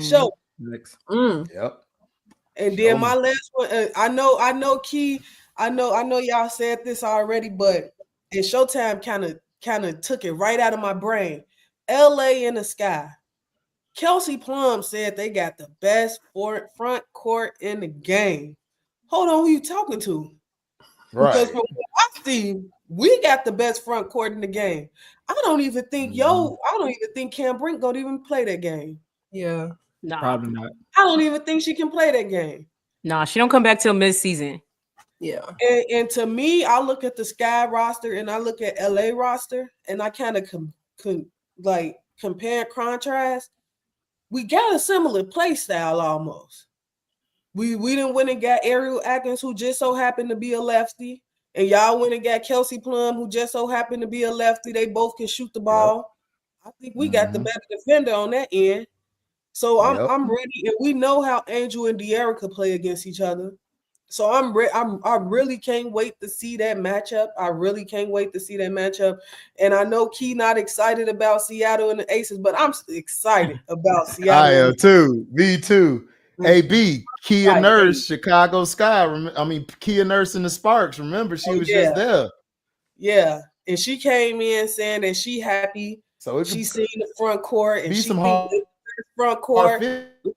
Show. Yep. And then my last one, I know Key, I know y'all said this already, but in Showtime kind of took it right out of my brain. LA in the sky. Kelsey Plum said they got the best front court in the game. Hold on, who you talking to? Right. Because from what I see, we got the best front court in the game. I don't even think Cam Brink gonna even play that game. Yeah. Nah. Probably not. I don't even think she can play that game. Nah, she don't come back till mid-season. Yeah. And to me, I look at the Sky roster and I look at LA roster, and I kind of like compare and contrast. We got a similar play style almost. We didn't win and got Ariel Atkins, who just so happened to be a lefty, and y'all went and got Kelsey Plum, who just so happened to be a lefty. They both can shoot the ball. Yep. I think we got the better defender on that end. So I'm ready, and we know how Angel and De'Erica play against each other. So I really can't wait to see that matchup. I really can't wait to see that matchup. And I know Key not excited about Seattle and the Aces, but I'm excited about Seattle. I am too. Me too. AB, Kia Nurse, Chicago Sky. Kia Nurse and the Sparks. Remember, she was just there. Yeah. And she came in saying that she happy. So she's seen the front court and she the front court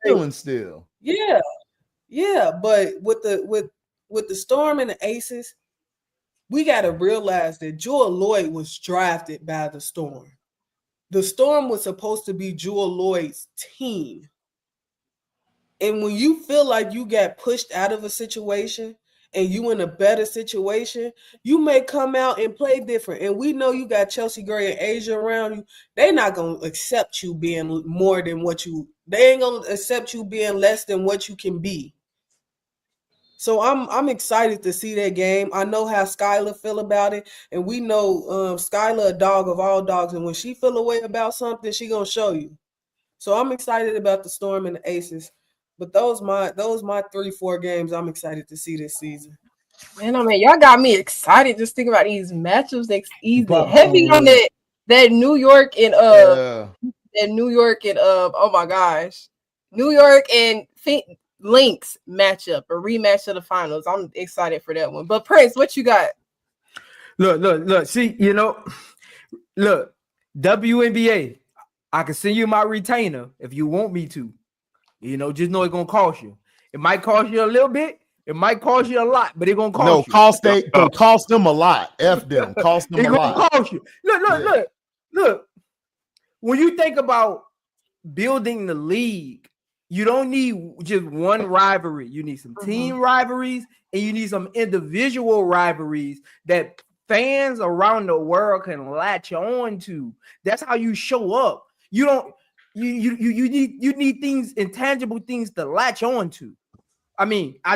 feeling still. Yeah. Yeah, but with the Storm and the Aces, we got to realize that Jewel Lloyd was drafted by the Storm. The Storm was supposed to be Jewel Lloyd's team. And when you feel like you got pushed out of a situation and you in a better situation, you may come out and play different. And we know you got Chelsea Gray and Asia around you. They're not going to accept you being more than what they ain't going to accept you being less than what you can be. So I'm excited to see that game. I know how Skylar feel about it, and we know Skylar a dog of all dogs, and when she feel a way about something, she gonna show you. So I'm excited about the Storm and the Aces, but those my 3-4 games I'm excited to see this season. Man, y'all got me excited just thinking about these matchups next season. Heavy on that New York and oh my gosh, New York and Lynx matchup, a rematch of the finals. I'm excited for that one. But Prince, what you got? Look. See, look, WNBA. I can send you my retainer if you want me to. Just know it's gonna cost you. It might cost you a little bit. It might cost you a lot, but it's gonna cost you. Cost them a lot. F them. Cost them a lot. Cost you. Look. When you think about building the league, you don't need just one rivalry. You need some team rivalries, and you need some individual rivalries that fans around the world can latch on to. That's how you show up. You need things, intangible things to latch on to. I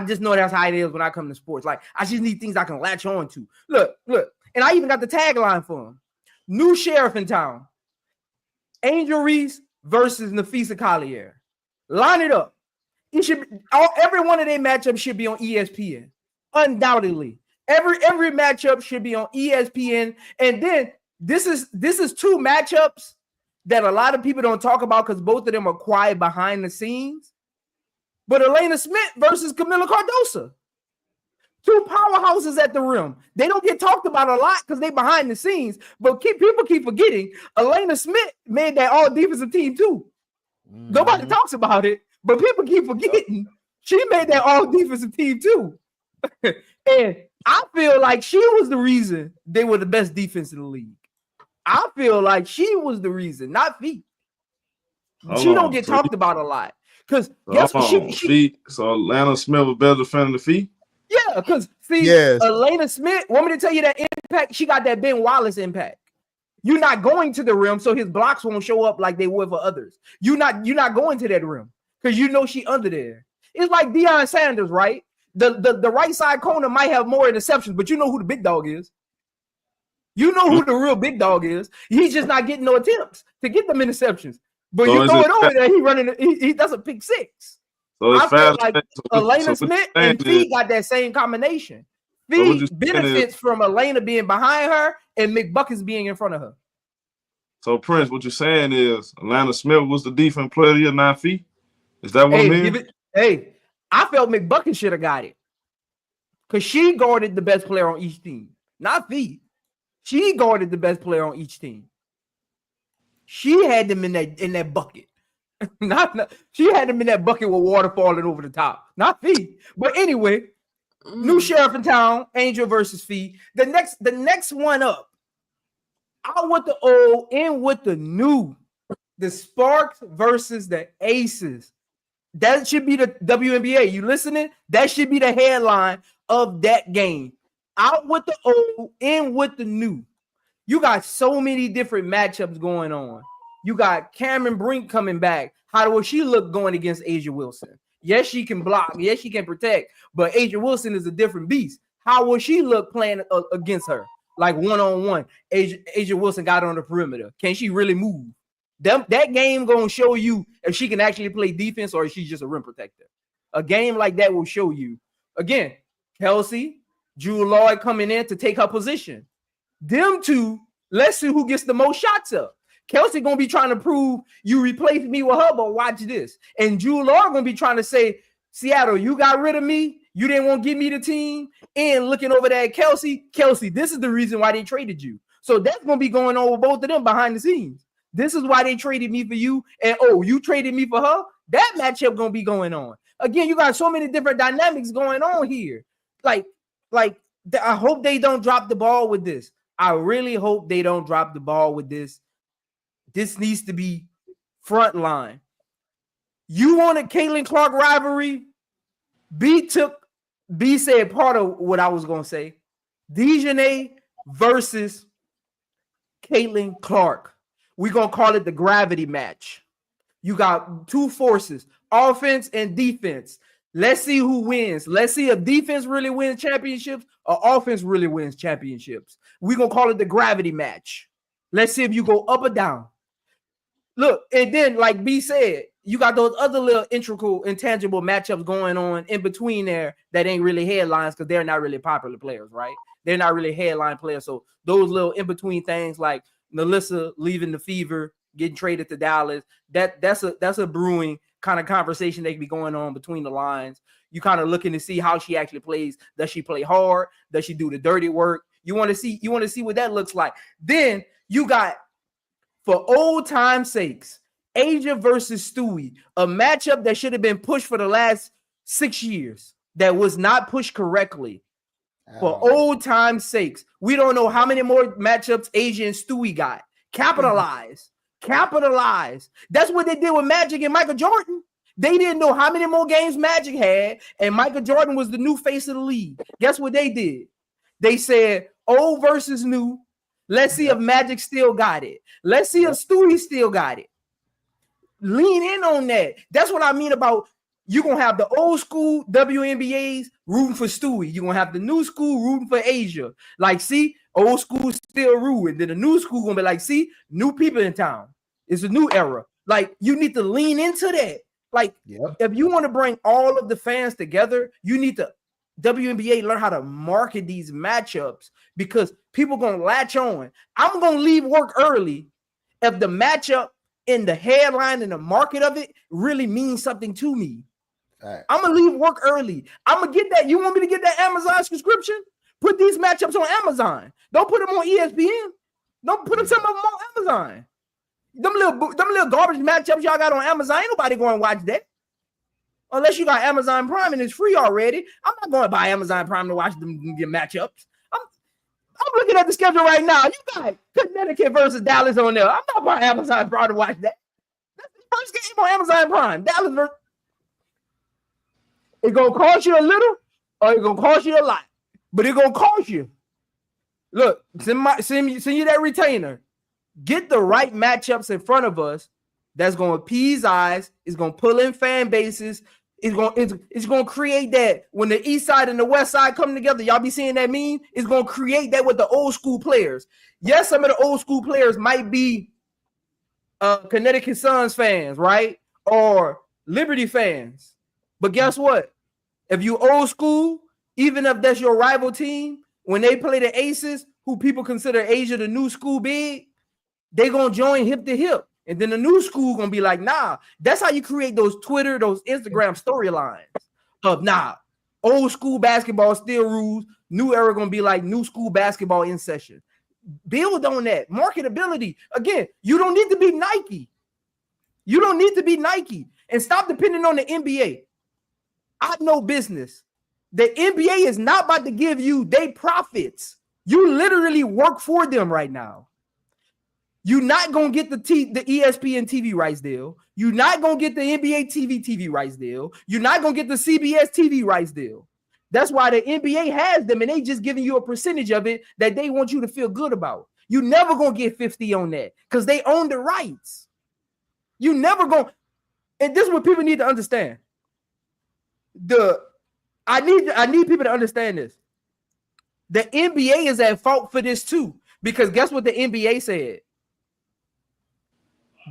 just know that's how it is when I come to sports. Like, I just need things I can latch on to. Look, and I even got the tagline for him. New sheriff in town. Angel Reese versus Nafisa Collier. Line it up. It should every one of their matchups should be on ESPN. Undoubtedly. Every matchup should be on ESPN. And then this is two matchups that a lot of people don't talk about because both of them are quiet behind the scenes. But Elena Smith versus Camila Cardoso. Two powerhouses at the rim. They don't get talked about a lot because they behind the scenes. But people keep forgetting Elena Smith made that all defensive team too. Nobody talks about it, but people keep forgetting she made that all defensive team too. And I feel like she was the reason they were the best defense in the league. I feel like she was the reason, not Fee. She don't get talked about a lot. Because guess what? So Elena Smith was better defending the Fee? Yeah, because Elena Smith, want me to tell you that impact? She got that Ben Wallace impact. You're not going to the rim, so his blocks won't show up like they would for others. You're not going to that rim because you know she under there. It's like Deion Sanders, right? The right side corner might have more interceptions, but you know who the big dog is. You know who the real big dog is. He's just not getting no attempts to get them interceptions. But you throw it over there, he does a pick six. So I feel like Elena Smith and Fee got that same combination. Fee benefits from Elena being behind her and McBuckets being in front of her. So Prince, what you're saying is Elena Smith was the defense player of the year, not Fee? Is that what it means? I felt McBuckets should have got it because she guarded the best player on each team, not Fee. She guarded the best player on each team. She had them in that bucket. She had them in that bucket with water falling over the top. Not Fee. But anyway, new sheriff in town, Angel versus Fee. The next one up. Out with the old, in with the new. The Sparks versus the Aces. That should be the WNBA. You listening? That should be the headline of that game. Out with the old, in with the new. You got so many different matchups going on. You got Cameron Brink coming back. How will she look going against Asia Wilson? Yes, she can block. Yes, she can protect. But Asia Wilson is a different beast. How will she look playing against her? Like one-on-one. Asia Wilson got on the perimeter. Can she really move? That game going to show you if she can actually play defense or if she's just a rim protector. A game like that will show you. Again, Kelsey, Drew Lloyd coming in to take her position. Them two, let's see who gets the most shots up. Kelsey going to be trying to prove you replaced me with her, but watch this. And Drew Lloyd going to be trying to say, Seattle, you got rid of me. You didn't want to give me the team. And looking over there at Kelsey, this is the reason why they traded you. So that's going to be going on with both of them behind the scenes. This is why they traded me for you. And, you traded me for her. That matchup going to be going on. Again, you got so many different dynamics going on here. Like, I hope they don't drop the ball with this. I really hope they don't drop the ball with this. This needs to be front line. You want a Caitlin Clark rivalry? B said part of what I was going to say. Dejanay versus Caitlin Clark. We're going to call it the gravity match. You got two forces, offense and defense. Let's see who wins. Let's see if defense really wins championships or offense really wins championships. We're going to call it the gravity match. Let's see if you go up or down. Look, and then like B said, you got those other little integral, intangible matchups going on in between there that ain't really headlines because they're not really popular players, right? They're not really headline players. So those little in-between things like Melissa leaving the Fever, getting traded to Dallas, that's a brewing kind of conversation that can be going on between the lines. You kind of looking to see how she actually plays. Does she play hard? Does she do the dirty work? You want to see what that looks like. Then you got, for old time's sakes, Asia versus Stewie, a matchup that should have been pushed for the last 6 years that was not pushed correctly. For old time's sakes, we don't know how many more matchups Asia and Stewie got. Capitalize. That's what they did with Magic and Michael Jordan. They didn't know how many more games Magic had, and Michael Jordan was the new face of the league. Guess what they did? They said old versus new. Let's see if Magic still got it. Let's see if Stewie still got it. Lean in on that. That's what I mean about you're going to have the old school WNBAs rooting for Stewie. You're going to have the new school rooting for Asia. Like, see, old school still rooting. Then the new school going to be like, see, new people in town. It's a new era. Like, you need to lean into that. Like, if you want to bring all of the fans together, you need to WNBA learn how to market these matchups because people going to latch on. I'm going to leave work early if the matchup in the headline and the market of it really means something to me. Right. I'm going to leave work early. I'm going to get that. You want me to get that Amazon subscription? Put these matchups on Amazon. Don't put them on ESPN. Don't put them some of them on Amazon. Them little garbage matchups y'all got on Amazon, ain't nobody going to watch that. Unless you got Amazon Prime and it's free already. I'm not going to buy Amazon Prime to watch them get matchups. I'm looking at the schedule right now. You got Connecticut versus Dallas on there. I'm not buying Amazon Prime to watch that. That's the first game on Amazon Prime. Dallas versus. It's going to cost you a little or it's going to cost you a lot. But it's going to cost you. Look, send you that retainer. Get the right matchups in front of us that's going to appease eyes. It's going to pull in fan bases. It's going to create that when the east side and the west side come together. Y'all be seeing that meme? It's going to create that with the old school players. Yes, some of the old school players might be Connecticut Suns fans, right? Or Liberty fans. But guess what? If you old school, even if that's your rival team, when they play the Aces, who people consider Asia the new school big, they going to join hip to hip. And then the new school going to be like, nah. That's how you create those Twitter, those Instagram storylines of, nah, old school basketball still rules. New era going to be like new school basketball in session. Build on that. Marketability. Again, you don't need to be Nike. You don't need to be Nike. And stop depending on the NBA. I know business. The NBA is not about to give you their profits. You literally work for them right now. You're not gonna get the ESPN TV rights deal. You're not gonna get the NBA TV rights deal. You're not gonna get the CBS TV rights deal. That's why the NBA has them, and they just giving you a percentage of it that they want you to feel good about. You never gonna get 50 on that because they own the rights. You never gonna, and this is what people need to understand. I need people to understand this. The NBA is at fault for this too, because guess what the NBA said?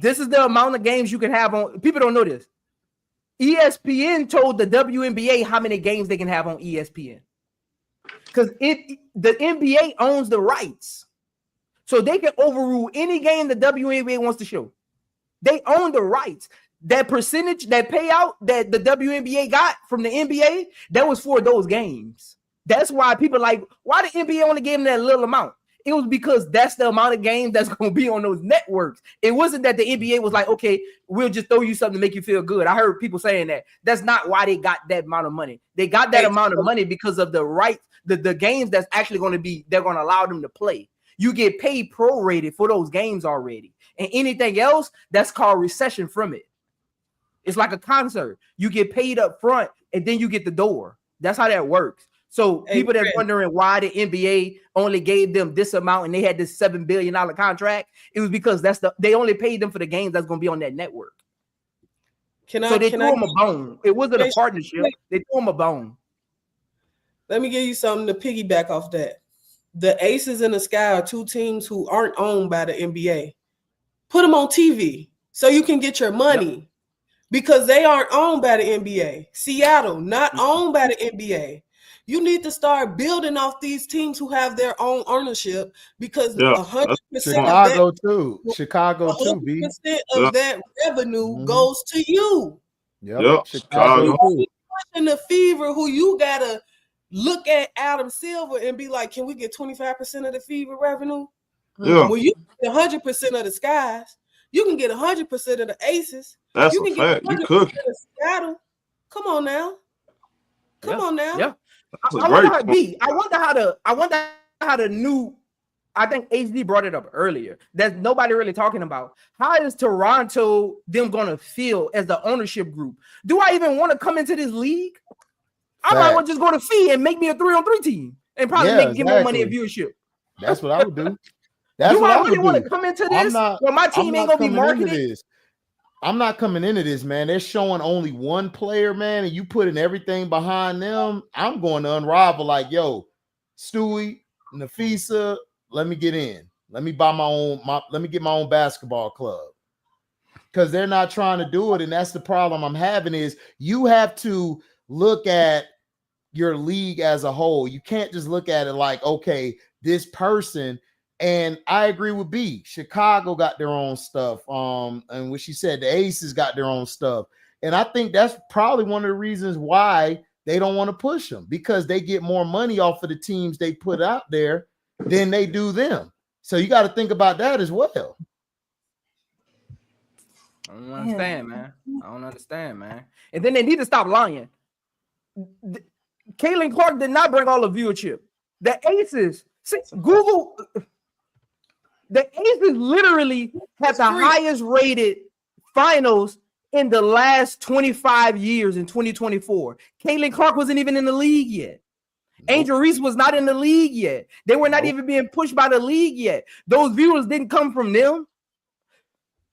This is the amount of games you can have on. People don't know this. ESPN told the WNBA how many games they can have on ESPN, because the NBA owns the rights, so they can overrule any game the WNBA wants to show. They own the rights. That percentage, that payout that the WNBA got from the NBA, that was for those games. That's why people like, why the NBA only gave them that little amount? It was because that's the amount of games that's going to be on those networks. It wasn't that the NBA was like, okay, we'll just throw you something to make you feel good. I heard people saying that. That's not why they got that amount of money. They got that amount of money because of the rights, the games that's actually going to be, they're going to allow them to play. You get paid prorated for those games already. And anything else, that's called recession from it. It's like a concert. You get paid up front and then you get the door. That's how that works. So people that's wondering why the NBA only gave them this amount and they had this $7 billion contract, it was because they only paid them for the games that's going to be on that network. They threw them a bone. It wasn't a partnership. They threw them a bone. Let me give you something to piggyback off that. The Aces in the Sky are two teams who aren't owned by the NBA. Put them on TV so you can get your money. Yep. Because they aren't owned by the NBA. Seattle, not owned by the NBA. You need to start building off these teams who have their own ownership, because 100% Chicago too. Chicago too. 100% of that revenue goes to you. Yep. Chicago. In the Fever, who you gotta look at Adam Silver and be like, can we get 25% of the Fever revenue? Yeah. When you get 100% of the Skies, you can get 100% of the Aces. That's a fact. You could. Come on now. Come on now. Yeah. I wonder how the new. I think HD brought it up earlier. That's nobody really talking about. How is Toronto them gonna feel as the ownership group? Do I even want to come into this league? I might well just go to fee and make me a 3-on-3 team and probably get more money in viewership. That's what I would do. That's what I really want to come into this. My team ain't gonna be marketed. I'm not coming into this, man. They're showing only one player, man, and you putting everything behind them. I'm going to unravel like, yo, Stewie, Nafisa, let me get in. Let me buy let me get my own basketball club. Because they're not trying to do it. And that's the problem I'm having is you have to look at your league as a whole. You can't just look at it like, okay, this person. And I agree with B. Chicago got their own stuff. And what she said, the Aces got their own stuff. And I think that's probably one of the reasons why they don't want to push them, because they get more money off of the teams they put out there than they do them. So you got to think about that as well. I don't understand, man. I don't understand, man. And then they need to stop lying. Caitlin Clark did not bring all the viewership. The Aces, Google. The Aces literally had the highest rated finals in the last 25 years in 2024. Caitlin Clark wasn't even in the league yet. Angel Reese was not in the league yet. They were not even being pushed by the league yet. Those viewers didn't come from them.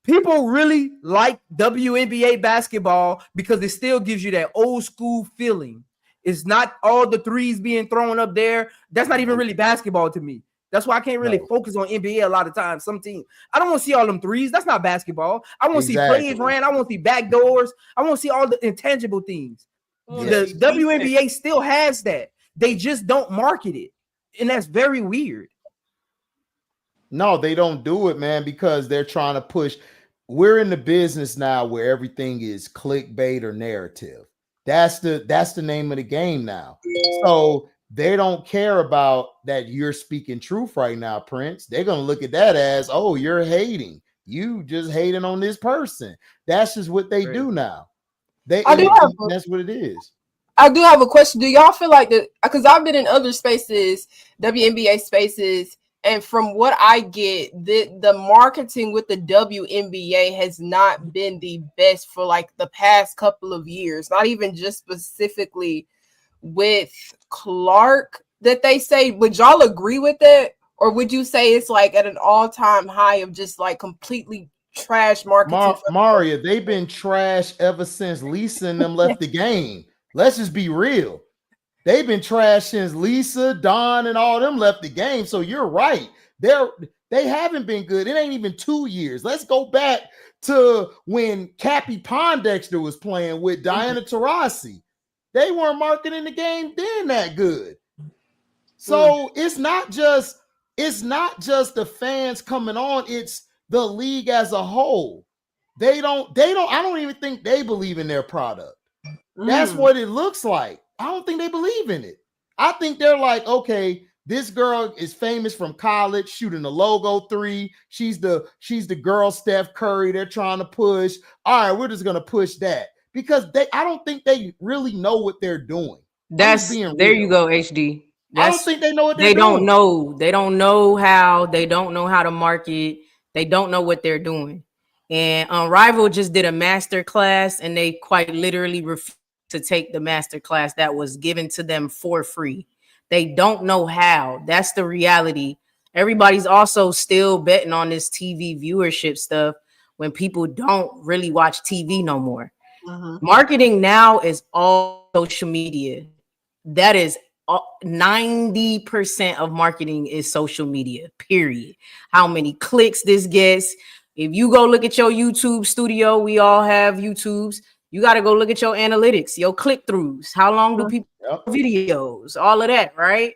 People really like WNBA basketball because it still gives you that old school feeling. It's not all the threes being thrown up there. That's not even really basketball to me. That's why I can't really focus on NBA a lot of times. Some teams, I don't want to see all them threes. That's not basketball. I want to see plays ran. I want to see backdoors. I want to see all the intangible things. The WNBA still has that. They just don't market it. And that's very weird. No, they don't do it, man, because they're trying to push. We're in the business now where everything is clickbait or narrative. That's the name of the game now. So they don't care about that you're speaking truth right now, Prince. They're going to look at that as, oh, you're hating. You just hating on this person. That's just what they do now. That's what it is. I do have a question. Do y'all feel like that? Because I've been in other spaces, WNBA spaces, And from what I get, the marketing with the WNBA has not been the best for like the past couple of years. Not even just specifically with Clark that they say. Would y'all agree with that? Or would you say it's like at an all-time high of just like completely trash marketing? Maria, they've been trash ever since Lisa and them left the game. Let's just be real. They've been trash since Lisa, Dawn, and all them left the game. So you're right. They haven't been good. It ain't even 2 years. Let's go back to when Cappy Pondexter was playing with Diana Taurasi. They weren't marketing the game then that good. So it's not just the fans coming on, it's the league as a whole. I don't even think they believe in their product. That's what it looks like. I don't think they believe in it. I think they're like, okay, this girl is famous from college, shooting the logo three. She's the girl Steph Curry they're trying to push. All right, we're just gonna push that because I don't think they really know what they're doing. There you go, HD. I don't think they know what they're doing. They don't know how to market. They don't know what they're doing. And Unrivaled just did a master class, and they quite literally refused to take the master class that was given to them for free. They don't know how. That's the reality. Everybody's also still betting on this TV viewership stuff when people don't really watch TV no more. Marketing now is all social media. That is 90% of marketing is social media, period. How many clicks this gets. If you go look at your YouTube studio, we all have YouTubes. You got to go look at your analytics, your click-throughs. How long do people videos? All of that, right?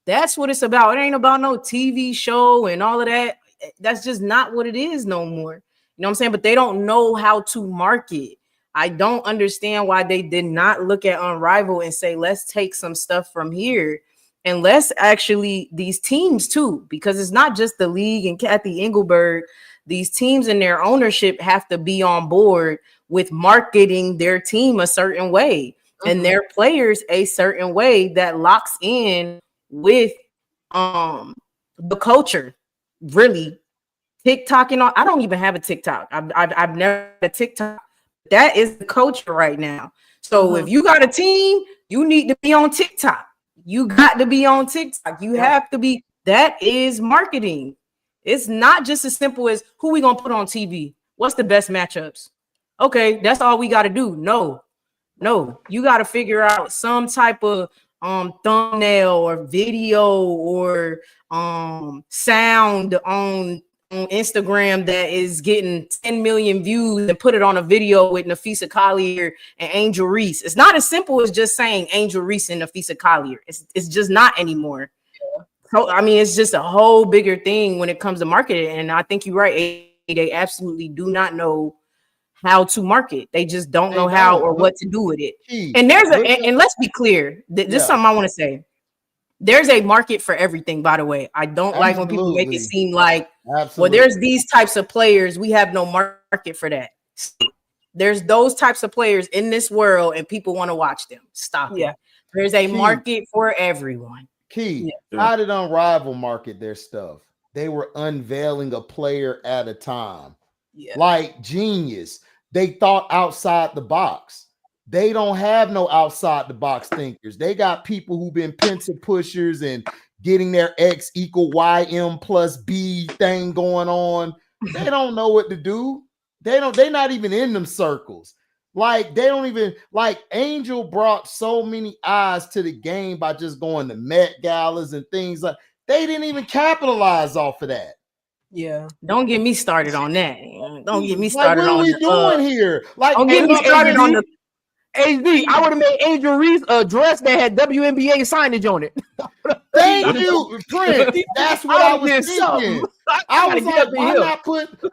That's what it's about. It ain't about no TV show and all of that. That's just not what it is no more. You know what I'm saying? But they don't know how to market. I don't understand why they did not look at Unrivaled and say, let's take some stuff from here. And let's actually, these teams too, because it's not just the league and Kathy Engelberg. These teams and their ownership have to be on board with marketing their team a certain way and their players a certain way that locks in with the culture. Really, TikTok and all. I don't even have a TikTok. I've never had a TikTok. That is the culture right now. So if you got a team, you need to be on TikTok. You got to be on TikTok. You have to be. That is marketing. It's not just as simple as who we gonna put on TV. What's the best matchups? Okay, that's all we got to do. No, you got to figure out some type of thumbnail or video or sound on Instagram that is getting 10 million views and put it on a video with Nafisa Collier and Angel Reese. It's not as simple as just saying Angel Reese and Nafisa Collier. It's just not anymore. So, I mean, it's just a whole bigger thing when it comes to marketing. And I think you're right. They absolutely do not know how to market. They just don't know how or what to do with it. And and let's be clear. This is something I want to say. There's a market for everything, by the way. I don't like when people make it seem like, well, there's these types of players. We have no market for that. There's those types of players in this world and people want to watch them. Stop it. There's a market for everyone. How did Unrivaled market their stuff? They were unveiling a player at a time. Like genius. They thought outside the box. They don't have no outside the box thinkers. They got people who've been pencil pushers and getting their X equal YM plus B thing going on. They don't know what to do. They're not even in them circles. Like they don't even like Angel brought so many eyes to the game by just going to Met Galas and things like they didn't even capitalize off of that. Yeah. Don't get me started on that. Don't get me started on what are we doing here? Like don't get me started on the HD. I would have made Angel Reese a dress that had WNBA signage on it. Thank you, Prince. That's what I was thinking. I was like,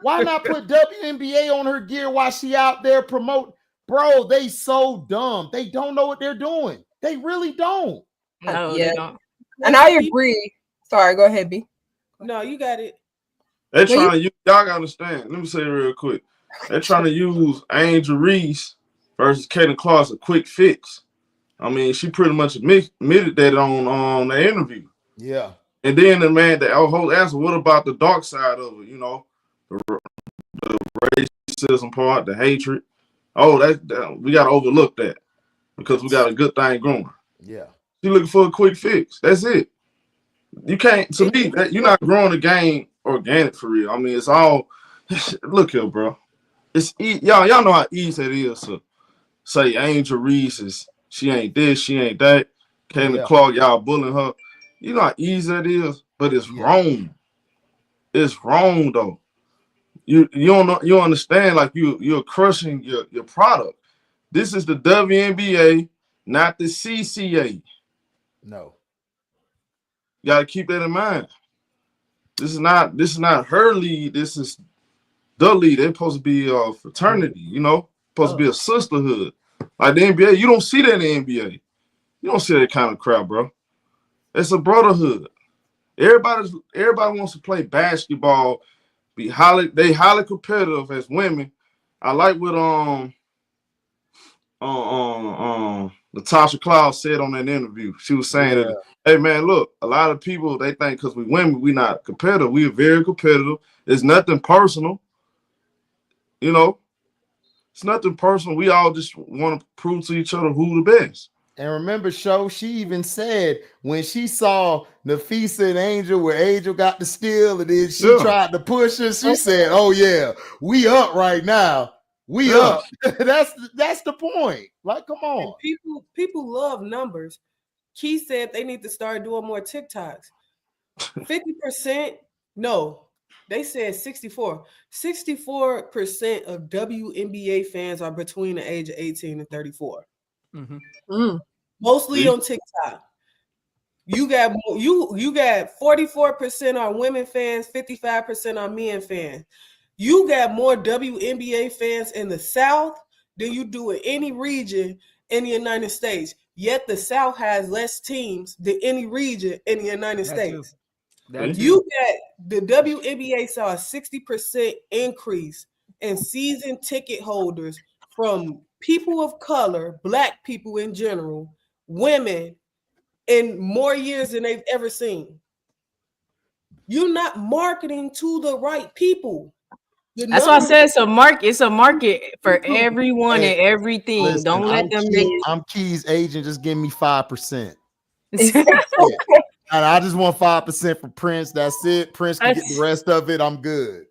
why not put WNBA on her gear while she out there promoting? Bro, they so dumb. They don't know what they're doing. They really don't. No, they don't. And I agree. Sorry, go ahead, B. No, you got it. They're trying to use, y'all gotta understand. Let me say it real quick. They're trying to use Angel Reese versus Kaden Clark as a quick fix. I mean, she pretty much admitted that on the interview. Yeah. And then the whole answer, what about the dark side of it? You know, the racism part, the hatred. Oh, that we got to overlook that because we got a good thing going. Yeah. You're looking for a quick fix. That's it. You can't, to me, you're not growing the game organic for real. I mean, it's all, look here, bro. It's y'all know how easy it is to say Angel Reese she ain't this, she ain't that. Kaylin Clark, y'all bullying her. You know how easy it is, but it's wrong. It's wrong though. You don't know, you understand, like you're crushing your product. This is the WNBA, not the CCA. No. You gotta keep that in mind. This is not her league. This is the league. They're supposed to be a fraternity, you know, supposed to be a sisterhood. Like the NBA, you don't see that in the NBA. You don't see that kind of crap, bro. It's a brotherhood. Everybody wants to play basketball, they highly competitive as women. I like what Natasha Cloud said on that interview. She was saying that, hey man, look, a lot of people, they think because we women, we not competitive. We are very competitive. It's nothing personal. You know, it's nothing personal. We all just want to prove to each other who the best. And remember, she even said when she saw Nafisa and Angel, where Angel got the steal, and then she tried to push her, she said, oh yeah, we up right now. We up. That's the point. Like, come on. And people love numbers. Key said they need to start doing more TikToks. 50%, no, they said 64. 64% of WNBA fans are between the age of 18 and 34. Mm-hmm. Mostly on TikTok. You got 44% are women fans, 55% are men fans. You got more WNBA fans in the South than you do in any region in the United States. Yet the South has less teams than any region in the United States. You got the WNBA saw a 60% increase in season ticket holders from people of color, Black people in general, women, in more years than they've ever seen. You're not marketing to the right people. That's why I said it's a market for everyone and everything. Listen, Don't let them I'm Key's agent, just give me 5%. And I just want 5% for Prince. That's it. Prince can get the rest of it. I'm good.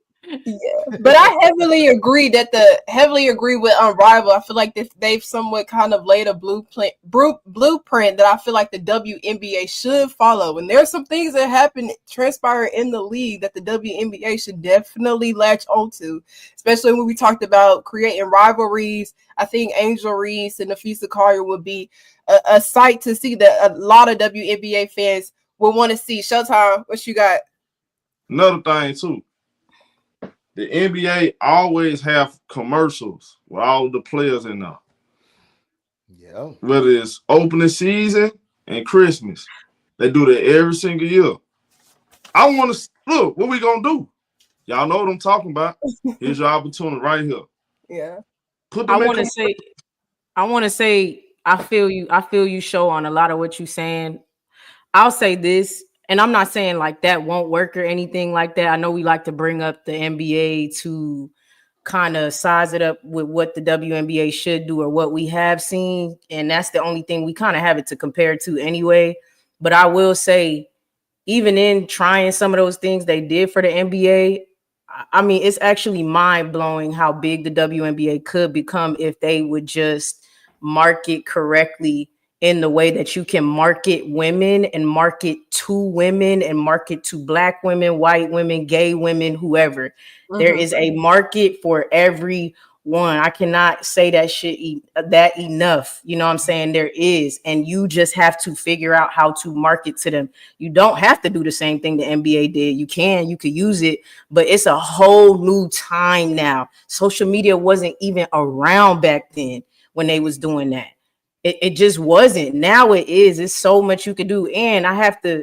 Yeah, but I heavily agree with Unrivaled. I feel like they've somewhat kind of laid a blueprint that I feel like the WNBA should follow. And there's some things that transpire in the league that the WNBA should definitely latch onto, especially when we talked about creating rivalries. I think Angel Reese and Nafisa Collier would be a sight to see that a lot of WNBA fans will want to see. Showtime, what you got? Another thing too. The NBA always have commercials with all the players in there. Yeah. Whether it's opening season and Christmas. They do that every single year. I want to look, what we gonna do? Y'all know what I'm talking about. Here's your opportunity right here. Yeah. I want to say, I feel you, show on a lot of what you're saying. I'll say this. And I'm not saying like that won't work or anything like that. I know we like to bring up the NBA to kind of size it up with what the WNBA should do or what we have seen. And that's the only thing we kind of have it to compare to anyway. But I will say, even in trying some of those things they did for the NBA, I mean, it's actually mind blowing how big the WNBA could become if they would just market correctly in the way that you can market women and market to women and market to Black women, white women, gay women, whoever. Mm-hmm. There is a market for everyone. I cannot say that shit that enough. You know what I'm saying? There is. And you just have to figure out how to market to them. You don't have to do the same thing the NBA did. You could use it, but it's a whole new time now. Social media wasn't even around back then when they was doing that. It just wasn't. Now it is. It's so much you can do. And I have to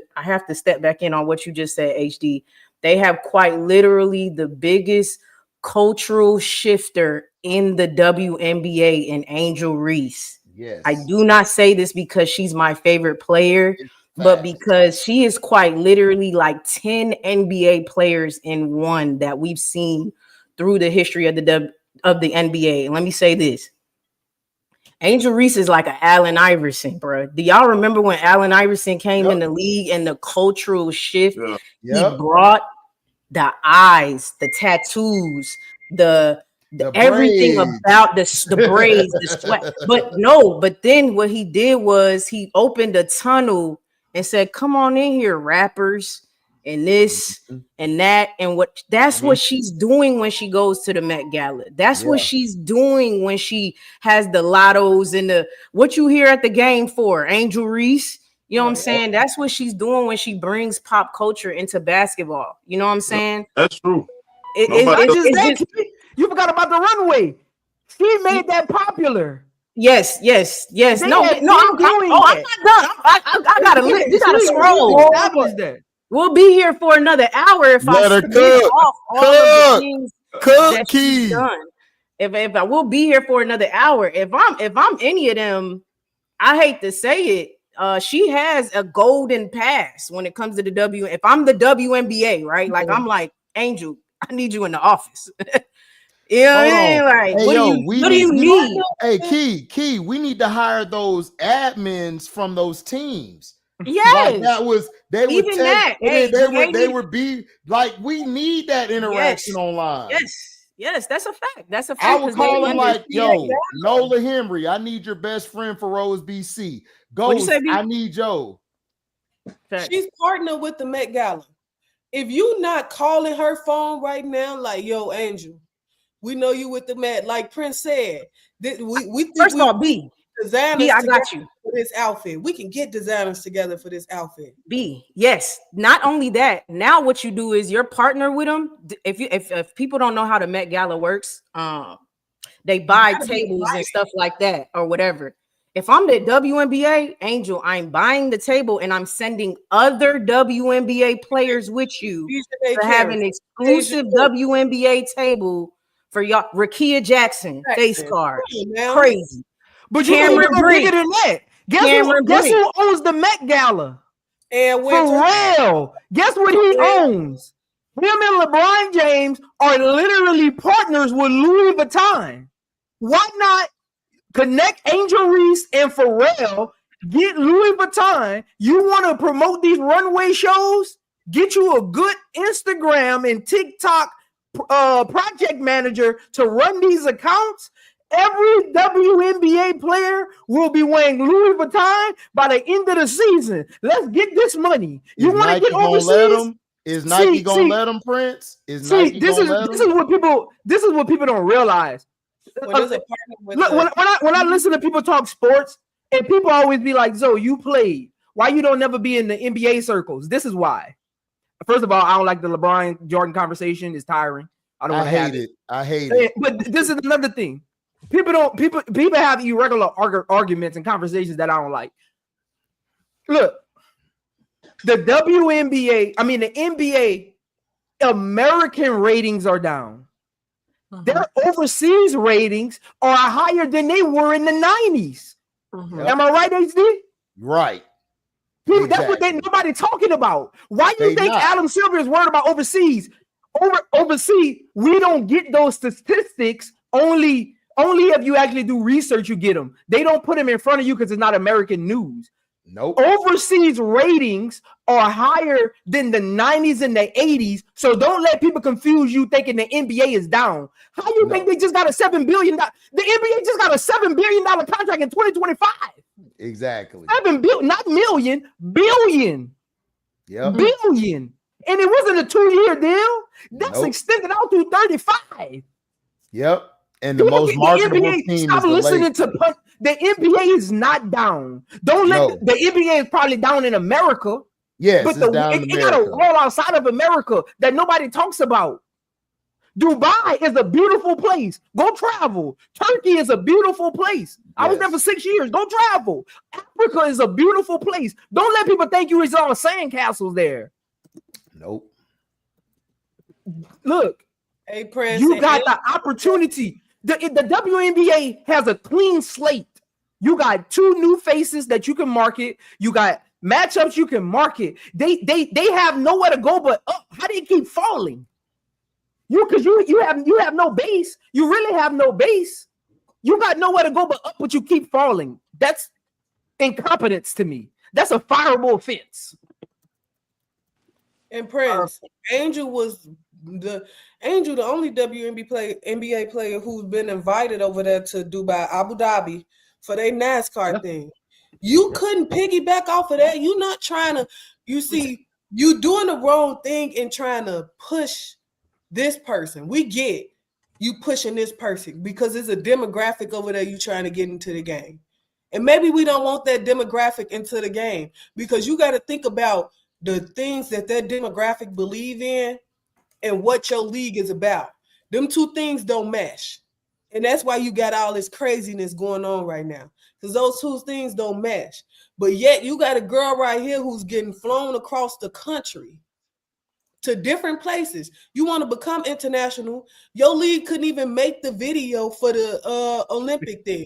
step back in on what you just said, HD. They have quite literally the biggest cultural shifter in the WNBA in Angel Reese. Yes. I do not say this because she's my favorite player. but because she is quite literally like 10 NBA players in one that we've seen through the history of the NBA. And let me say this. Angel Reese is like an Allen Iverson, bro. Do y'all remember when Allen Iverson came in the league and the cultural shift he brought? The eyes, the tattoos, the everything about the braids, the sweat. But then what he did was he opened a tunnel and said, "Come on in here, rappers." And this and that, and that's what she's doing when she goes to the Met Gala. That's what she's doing when she has the lottos and the what you hear at the game for Angel Reese. You know what I'm saying? That's what she's doing when she brings pop culture into basketball. You know what I'm saying? That's true. You forgot about the runway. She made that popular. Yes. No, I'm not done. I gotta live. You gotta scroll. We'll be here for another hour if I spit off all of the things that she's done. If I will be here for another hour. If I'm any of them, I hate to say it. She has a golden pass when it comes to the If I'm the WNBA, right? Like I'm like, Angel, I need you in the office. You know what I mean? Like, what do you need? Hey, Key, we need to hire those admins from those teams. Yes, like they would be like, we need that interaction online. Yes, that's a fact. That's a fact. I would call them like, yo, Nola Henry, I need your best friend for Rose BC. Ghost, I need Joe. She's partnered with the Met Gala. If you not calling her phone right now, like, yo, Angel, we know you with the Met. Like Prince said, we first of all, B. Designers I got you for this outfit. We can get designers together for this outfit. Yes. Not only that, now what you do is you're partner with them. If people don't know how the Met Gala works, they buy tables and stuff like that or whatever. If I'm the WNBA, Angel, I'm buying the table and I'm sending other WNBA players with you to have an exclusive WNBA table for y'all. Rakia Jackson, face card, crazy. But you can go bigger than that. Guess who owns the Met Gala? And for real. Guess what he owns? Him and LeBron James are literally partners with Louis Vuitton. Why not connect Angel Reese and Pharrell? Get Louis Vuitton. You want to promote these runway shows? Get you a good Instagram and TikTok project manager to run these accounts. Every WNBA player will be wearing Louis Vuitton by the end of the season. Let's get this money. You want to get overseas? Is Nike gonna let them, Prince? This is what people don't realize. When I listen to people talk sports, and people always be like, "Zoe, you played. Why you don't never be in the NBA circles?" This is why. First of all, I don't like the LeBron Jordan conversation. It's tiring. I don't want to have it. I hate it. But this is another thing. People have irregular arguments and conversations that I don't like. Look, the WNBA, the NBA American ratings are down. Their overseas ratings are higher than they were in the 90s. Am I right, HD? Right. People, that's what nobody talking about. Why do you think Adam Silver is worried about overseas? Overseas, we don't get those statistics. Only if you actually do research, you get them. They don't put them in front of you because it's not American news. Nope. Overseas ratings are higher than the 90s and the 80s. So don't let people confuse you thinking the NBA is down. How you think they just got a $7 billion? The NBA just got a $7 billion contract in 2025. Exactly. 7 billion, not million, billion. Yeah. Billion. And it wasn't a 2-year deal. That's extended out to 35. Yep. And the most marketable team stop listening to the NBA is not down. Don't let the NBA is probably down in America. Yes, but it got a roll outside of America that nobody talks about. Dubai is a beautiful place. Go travel. Turkey is a beautiful place. Yes. I was there for 6 years. Go travel. Africa is a beautiful place. Don't let people think you is on sandcastles there. Nope. Look, hey, Prince, you got the opportunity. The WNBA has a clean slate. You got 2 new faces that you can market. You got matchups you can market. They have nowhere to go but up. How do you keep falling? You have no base. You really have no base. You got nowhere to go but up, but you keep falling. That's incompetence to me. That's a fireable offense. And Prince, Angel was the only WNBA player who's been invited over there to Dubai, Abu Dhabi for their NASCAR thing. You couldn't piggyback off of that. You're not trying to, you see, you doing the wrong thing and trying to push this person. We get you pushing this person because it's a demographic over there you trying to get into the game. And maybe we don't want that demographic into the game because you got to think about the things that demographic believe in and what your league is about. Them two things don't mesh. And that's why you got all this craziness going on right now because those two things don't mesh. But yet you got a girl right here who's getting flown across the country to different places. You want to become international. Your league couldn't even make the video for the Olympic thing.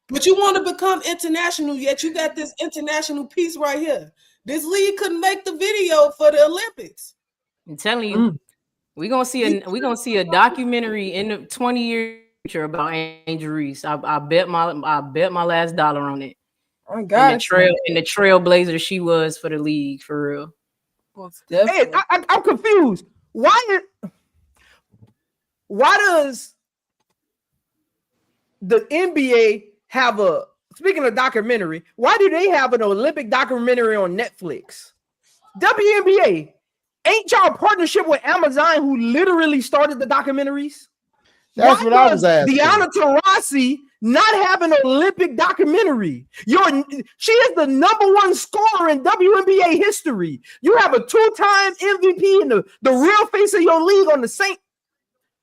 But you want to become international, yet you got this international piece right here. This league couldn't make the video for the Olympics. I'm telling you, we're gonna see a documentary in the 20-year future about Angel Reese. I bet my last dollar on it. Oh my God, in the trailblazer she was for the league, for real. Hey, I'm confused. Why does the NBA have a, speaking of documentary, why do they have an Olympic documentary on Netflix? WNBA, ain't y'all partnership with Amazon who literally started the documentaries? That's what I was asking. Deanna Taurasi not have an Olympic documentary. She is the #1 scorer in WNBA history. You have a 2-time MVP and the real face of your league on the same.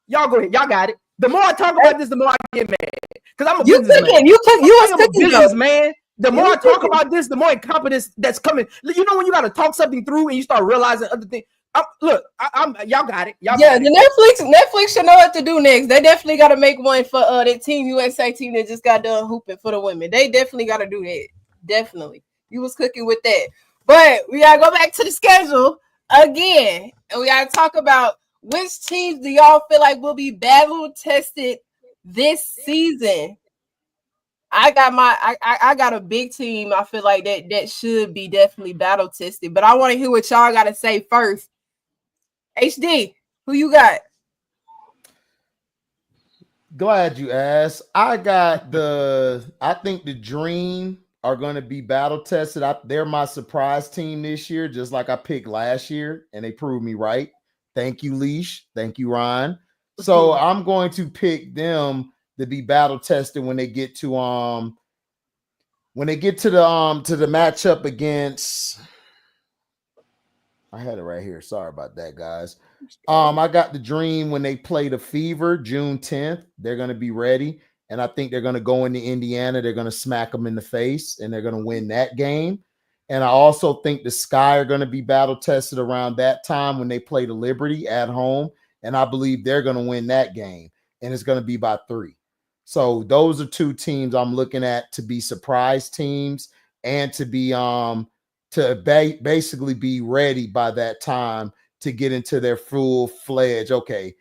Y'all go ahead. Y'all got it. The more I talk about this, the more I get mad. Because I'm a businessman. You was businessman. The more I talk about this, the more incompetence that's coming. You know when you got to talk something through and you start realizing other things. Y'all got it. Netflix should know what to do next. They definitely got to make one for that Team USA team that just got done hooping for the women. They definitely got to do that. Definitely. You was cooking with that. But we got to go back to the schedule again. And we got to talk about which teams do y'all feel like will be battle tested this season. I got a big team. I feel like that should be definitely battle tested. But I want to hear what y'all got to say first. HD, who you got? Glad you asked. I think the Dream are going to be battle tested. They're my surprise team this year, just like I picked last year, and they proved me right. Thank you, Leash. Thank you, Ryan. So I'm going to pick them to be battle tested when they get to the matchup against. I had it right here. Sorry about that, guys. I got the Dream when they play the Fever June 10th. They're going to be ready, and I think they're going to go into Indiana. They're going to smack them in the face, and they're going to win that game. And I also think the Sky are going to be battle tested around that time when they play the Liberty at home, and I believe they're going to win that game, and it's going to be by 3. So those are two teams I'm looking at to be surprise teams and to be basically be ready by that time to get into their full-fledged, okay,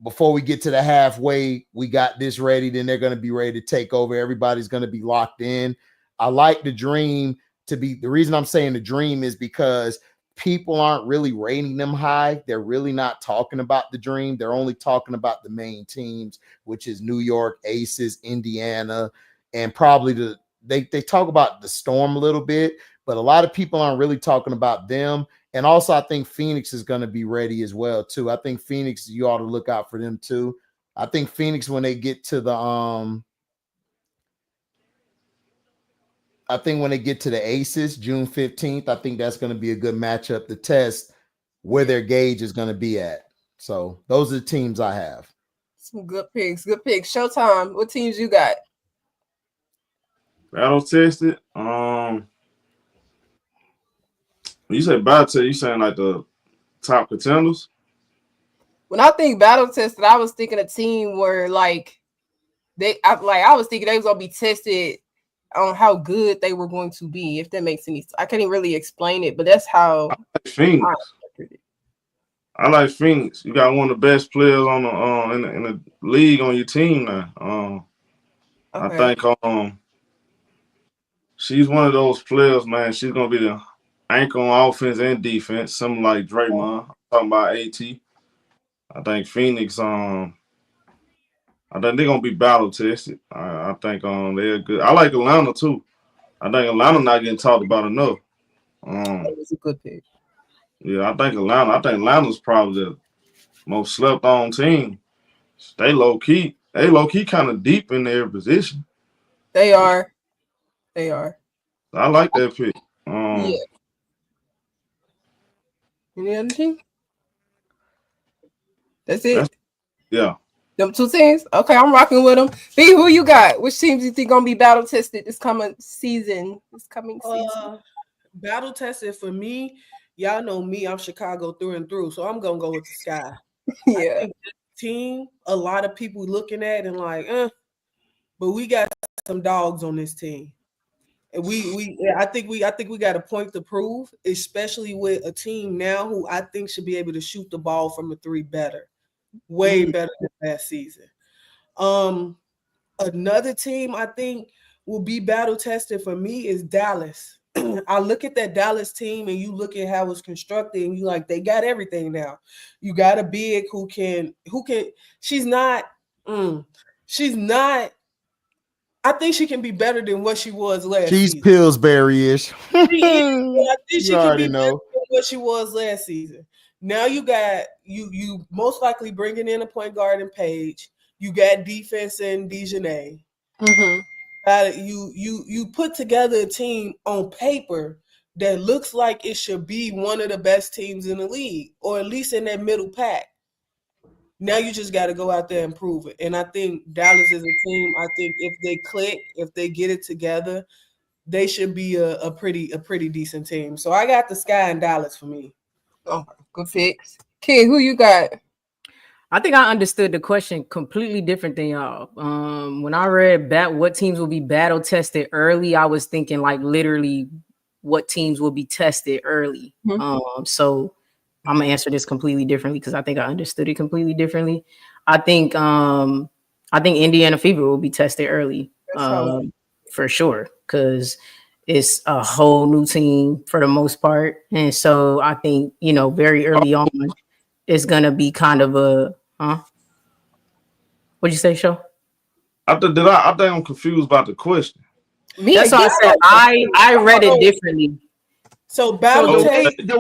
before we get to the halfway, we got this ready, then they're going to be ready to take over. Everybody's going to be locked in. I like the Dream to be, the reason I'm saying the Dream is because people aren't really rating them high. They're really not talking about the Dream. They're only talking about the main teams, which is New York, Aces, Indiana, and probably they talk about the Storm a little bit, but a lot of people aren't really talking about them. And also I think Phoenix is going to be ready as well too. I think Phoenix, you ought to look out for them too. I think Phoenix, when they get to the Aces, June 15th, I think that's going to be a good matchup to test where their gauge is going to be at. So those are the teams I have. Some good picks. Showtime, what teams you got? Battle tested. When you say battle tested, you saying like the top contenders? When I think battle tested, I was thinking a team where I was thinking they was gonna be tested on how good they were going to be, if that makes any sense. I can't even really explain it, but that's how Phoenix. I like Phoenix. You got one of the best players on the in the league on your team now. Okay. I think she's one of those players, man. She's gonna be the anchor on offense and defense, something like Draymond. I'm talking about AT. I think Phoenix. I think they're gonna be battle tested. I think they're good. I like Atlanta too. I think Atlanta not getting talked about enough. That was a good pick. Yeah, I think Atlanta's probably the most slept on team. They low key kind of deep in their position. They are. I like that pick. Yeah. Any other team? That's it. Yeah. Them two teams? Okay, I'm rocking with them. B, who you got? Which teams do you think gonna be battle tested this coming season? Battle tested for me. Y'all know me. I'm Chicago through and through, so I'm gonna go with the Sky. Yeah. I think this team, a lot of people looking at and like, but we got some dogs on this team. And I think we got a point to prove, especially with a team now who I think should be able to shoot the ball from the three better, way better than last season. Another team I think will be battle tested for me is Dallas. I look at that Dallas team and you look at how it's constructed and you like, they got everything now. You got a big who can, she's not, I think she can be better than what she was last season. She's Pillsbury-ish. I think she can be better than what she was last season. Now you got, you most likely bringing in a point guard in Paige. You got defense in Dejanay. You put together a team on paper that looks like it should be one of the best teams in the league, or at least in that middle pack. Now you just got to go out there and prove it. And I think Dallas is a team. I think if they click, if they get it together, they should be a pretty decent team. So I got the Sky and Dallas for me. Oh, good picks. Kid, who you got? I think I understood the question completely different than y'all. When I read what teams will be battle tested early, I was thinking like literally what teams will be tested early. So I'm gonna answer this completely differently because I think I understood it completely differently. I think Indiana Fever will be tested early, for sure, because it's a whole new team for the most part, and so I think very early on it's gonna be kind of a What'd you say, Show? I think I'm confused about the question. That's why I said I read it differently. So the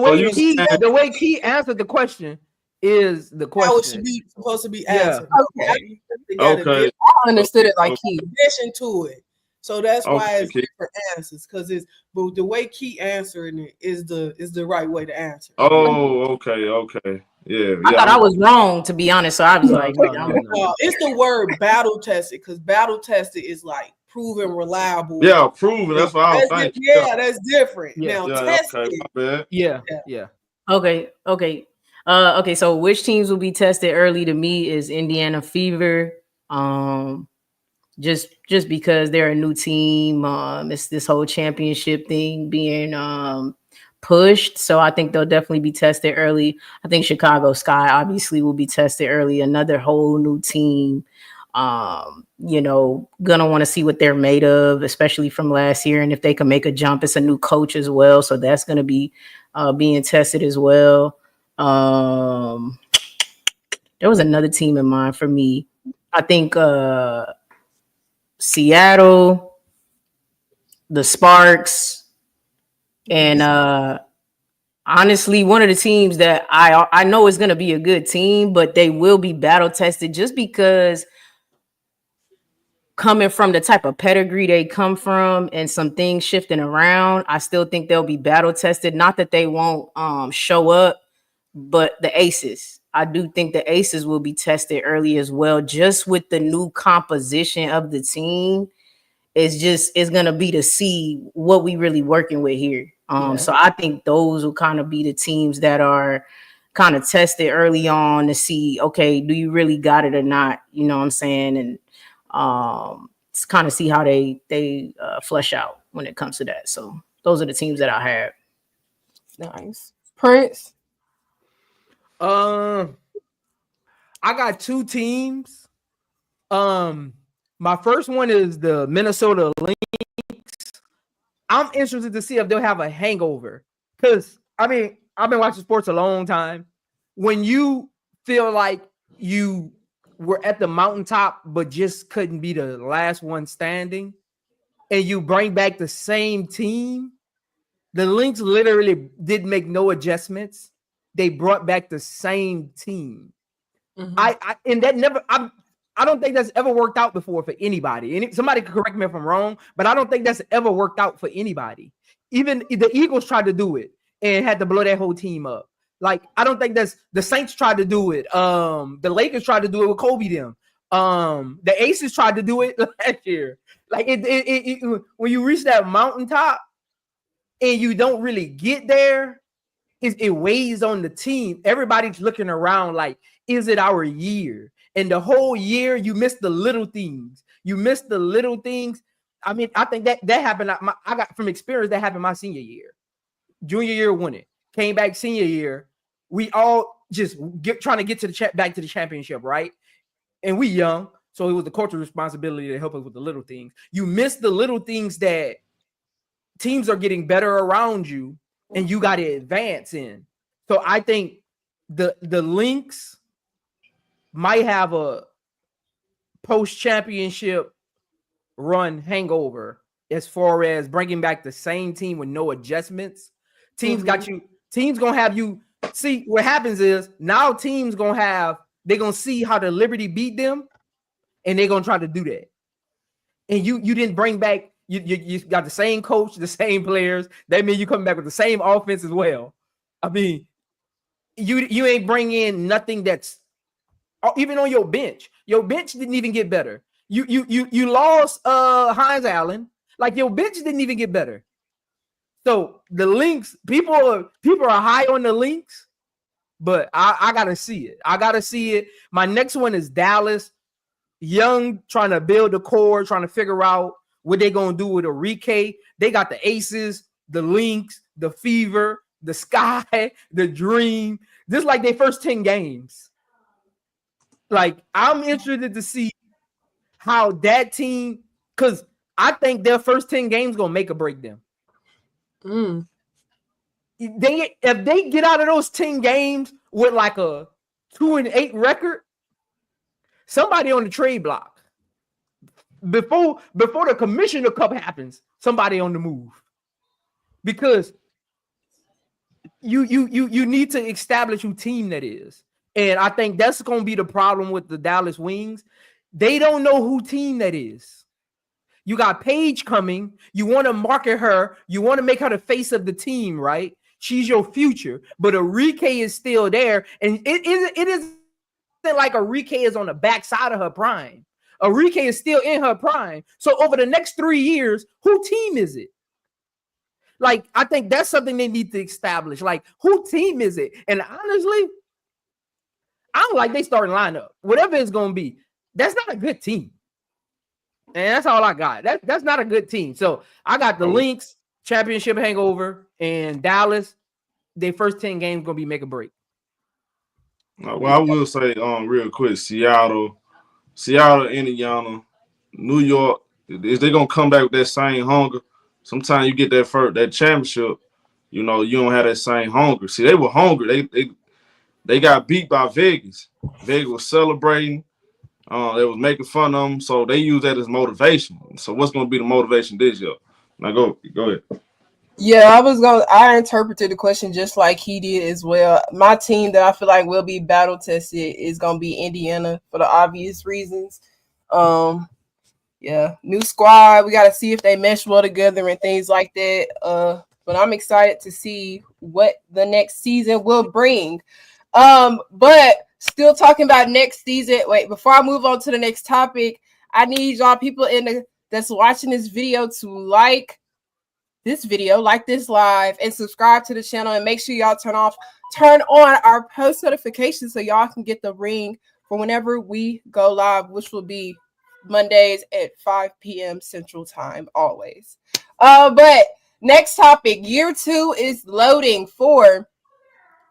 way Key answered the question is the question. How it should be supposed to be answered. Okay. I understood it like Key. Addition to it. So that's why it's different answers, because but the way Key answering it is the right way to answer. Oh, okay. Yeah. I thought I was wrong, to be honest. So I was like, it's the word battle tested, because battle tested is like proven reliable. Yeah, proven. That's what I was thinking. Yeah, that's different. Yeah. Now tested. Okay, my bad. Yeah. Okay. So which teams will be tested early to me is Indiana Fever. Just because they're a new team. It's this whole championship thing being pushed. So I think they'll definitely be tested early. I think Chicago Sky obviously will be tested early. Another whole new team. Gonna want to see what they're made of, especially from last year. And if they can make a jump, it's a new coach as well. So that's gonna be being tested as well. There was another team in mind for me. I think Seattle, the Sparks, and honestly, one of the teams that I know is going to be a good team, but they will be battle tested just because coming from the type of pedigree they come from and some things shifting around, I still think they'll be battle tested. Not that they won't show up, but the Aces. I do think the Aces will be tested early as well, just with the new composition of the team. It's gonna be to see what we really working with here. So I think those will kind of be the teams that are kind of tested early on to see, okay, do you really got it or not? You know what I'm saying? And kind of see how they flesh out when it comes to that. So those are the teams that I had. Nice. Prince. I got two teams. My first one is the Minnesota Lynx. I'm interested to see if they'll have a hangover. Because, I mean, I've been watching sports a long time. When you feel like you were at the mountaintop but just couldn't be the last one standing, and you bring back the same team, the Lynx literally did make no adjustments. They brought back the same team. Mm-hmm. I don't think that's ever worked out before for anybody. And somebody could correct me if I'm wrong, but I don't think that's ever worked out for anybody. Even the Eagles tried to do it and had to blow that whole team up. Like, I don't think that's the Saints tried to do it. The Lakers tried to do it with Kobe them. The Aces tried to do it last year. Like when you reach that mountaintop and you don't really get there, it weighs on the team. Everybody's looking around like, is it our year? And the whole year, you miss the little things. You miss the little things. I mean, I think that happened. I got from experience that happened my senior year. Junior year won it. Came back senior year. We all just trying to get to back to the championship, right? And we young, so it was the cultural responsibility to help us with the little things. You miss the little things that teams are getting better around you, and you got to advance in. So I think the Lynx might have a post-championship run hangover as far as bringing back the same team with no adjustments. Teams gonna have you see what happens is now teams they're gonna see how the Liberty beat them, and they're gonna try to do that. And you didn't bring back, you got the same coach, the same players. That means you coming back with the same offense as well. I mean, you ain't bring in nothing that's even on your bench. Your bench didn't even get better. You lost Hines Allen. Like, your bench didn't even get better. So the Lynx, people are high on the Lynx, but I gotta see it. My next one is Dallas. Young, trying to build a core, trying to figure out what they're gonna do with Enrique. They got the Aces, the Lynx, the Fever, the Sky, the Dream. This is like their first 10 games. Like, I'm interested to see how that team, because I think their first 10 games gonna make or break them. If they get out of those 10 games with like a 2-8 record, somebody on the trade block before the Commissioner Cup happens, somebody on the move, because you need to establish who team that is. And I think that's going to be the problem with the Dallas Wings. They don't know who team that is. You got Paige coming. You want to market her. You want to make her the face of the team, right? She's your future. But Enrique is still there. And it isn't like Enrique is on the backside of her prime. Enrique is still in her prime. So over the next 3 years, who team is it? Like, I think that's something they need to establish. Like, who team is it? And honestly, I don't like they starting lineup. Whatever it's going to be, that's not a good team. And that's all I got. That's not a good team. So I got the Lynx championship hangover, and Dallas, their first 10 games going to be make or break. Well, I will say real quick, Seattle, Indiana, New York, is they going to come back with that same hunger? Sometimes you get that championship, you don't have that same hunger. See, they were hungry. They got beat by Vegas. Vegas was celebrating. They was making fun of them, so they use that as motivation. So what's going to be the motivation this year? Now go ahead. Yeah, I interpreted the question just like he did as well. My team that I feel like will be battle tested is going to be Indiana for the obvious reasons. Yeah, new squad. We got to see if they mesh well together and things like that. But I'm excited to see what the next season will bring. But still talking about next season. Wait, before I move on to the next topic, I need y'all people that's watching this video to like this video, like this live, and subscribe to the channel, and make sure y'all turn on our post notifications so y'all can get the ring for whenever we go live, which will be Mondays at 5 p.m. Central Time, always. But next topic, year 2 is loading for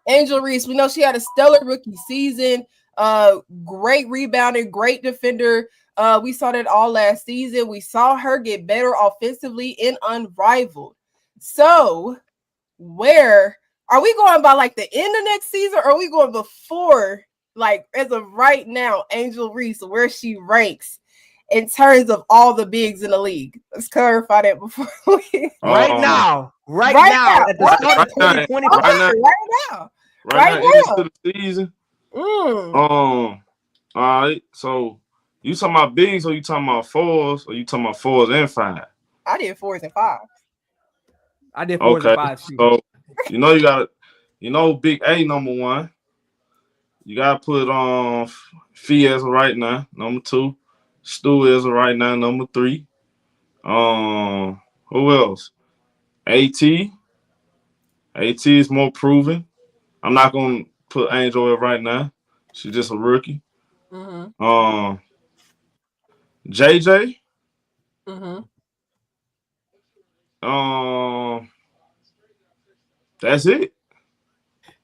Angel Reese. We know she had a stellar rookie season. Great rebounder, great defender. We saw that all last season. We saw her get better offensively and unrivaled. So, where are we going by like the end of next season, or are we going before, like as of right now, Angel Reese, where she ranks in terms of all the bigs in the league? Let's clarify that before we right now, at the start of 2020, right now. Into the season. All right. So you talking about bigs, or you talking about fours, or you talking about fours and five? I did fours and fives. I did fours and fives. So you know you got Big A number 1. You gotta put Fee as of right now, number 2. Stu as of right now, number 3. Who else? AT. AT is more proven. I'm not gonna put Angel in right now. She's just a rookie. JJ. That's it.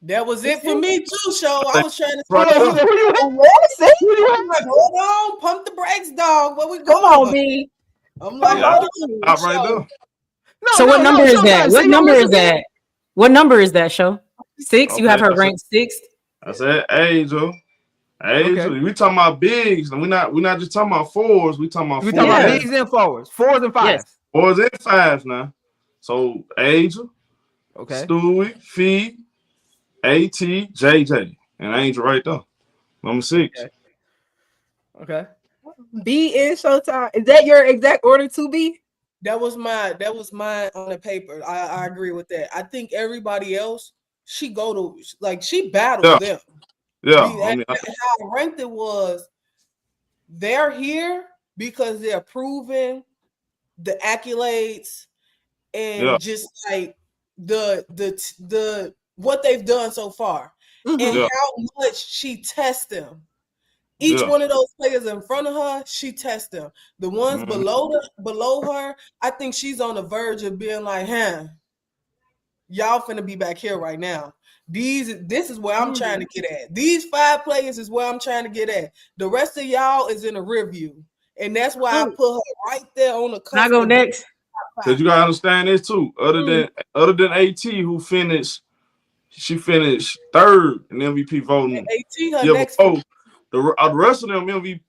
That was it for me too, Show. I was trying to hold on, pump the brakes, dog. Where we going? Come on, B. I'm like, hold on. Stop right there. So what number is that? What number is that? What number is that, Show? 6? You have her ranked 6th? I said Angel. Okay. We talking about bigs, and we're not just talking about fours. We talking about bigs and forwards, 4s and 5s. Yes. 4s and 5s now. So Angel, Stewie, Fee, AT, JJ, and Angel right there. Number 6. Okay. B in Showtime. Is that your exact order to B? That was mine on the paper. I agree with that. I think everybody else, she battles them. Yeah. How I ranked it was they're here because they're proven the accolades and just like the what they've done so far and how much she tests them. Each one of those players in front of her, she tests them. The ones below her, I think she's on the verge of being like, y'all finna be back here right now. This is where I'm trying to get at. These 5 players is where I'm trying to get at. The rest of y'all is in a review. And that's why I put her right there on the Can I go next? Because you gotta understand this too. Other than AT, who finished, she finished 3rd in MVP voting. AT, her next the rest of them MVP,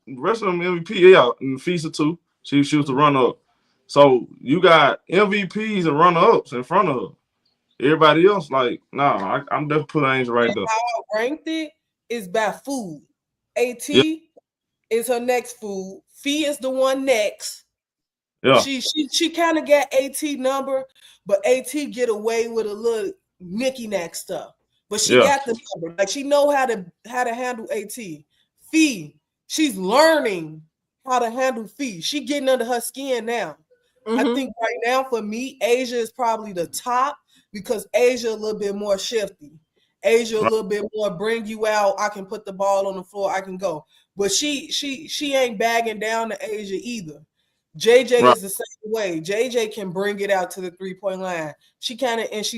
and FISA too. She was the runner-up. So you got MVPs and runner-ups in front of her. Everybody else, I'm definitely putting Angel right there. How I ranked it is by food. AT is her next food. Fee is the one next. Yeah. She kind of got AT number, but AT get away with a little knicky-knack stuff. But she got the number. Like she know how to handle AT. Fee, she's learning how to handle Fee. She getting under her skin now. I think right now for me, Asia is probably the top because Asia a little bit more shifty. Asia a little bit more bring you out. I can put the ball on the floor. I can go. But she ain't bagging down to Asia either. JJ is the same way. JJ can bring it out to the 3-point line. She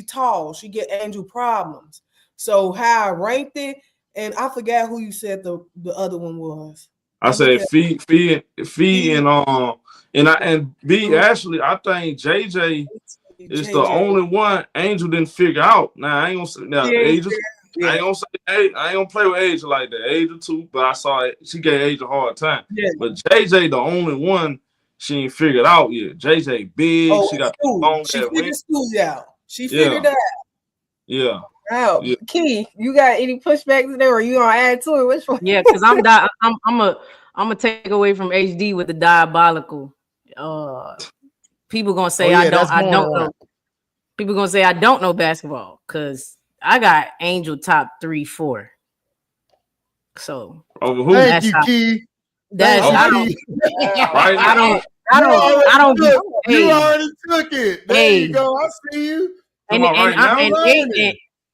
tall. She get Angel problems. So how I ranked it, and I forgot who you said the other one was. I said Fee and B. Actually, I think JJ is the only one Angel didn't figure out. Now I ain't gonna say Angel. I ain't gonna play with Angel like that. Angel too, but I saw it. She gave Angel a hard time. Yeah. But JJ the only one she ain't figured out yet. JJ big. She got she figured Stewie out. She figured that out. Yeah. Wow. Yeah. Key, you got any pushbacks there, or you gonna add to it? Which one? Yeah, because I'm gonna take away from HD with the diabolical. People gonna say I don't know. People gonna say I don't know basketball because I got Angel top 3, 4. So over who? Thank you, Key. That's I don't. You already took it. There you go. I see you. And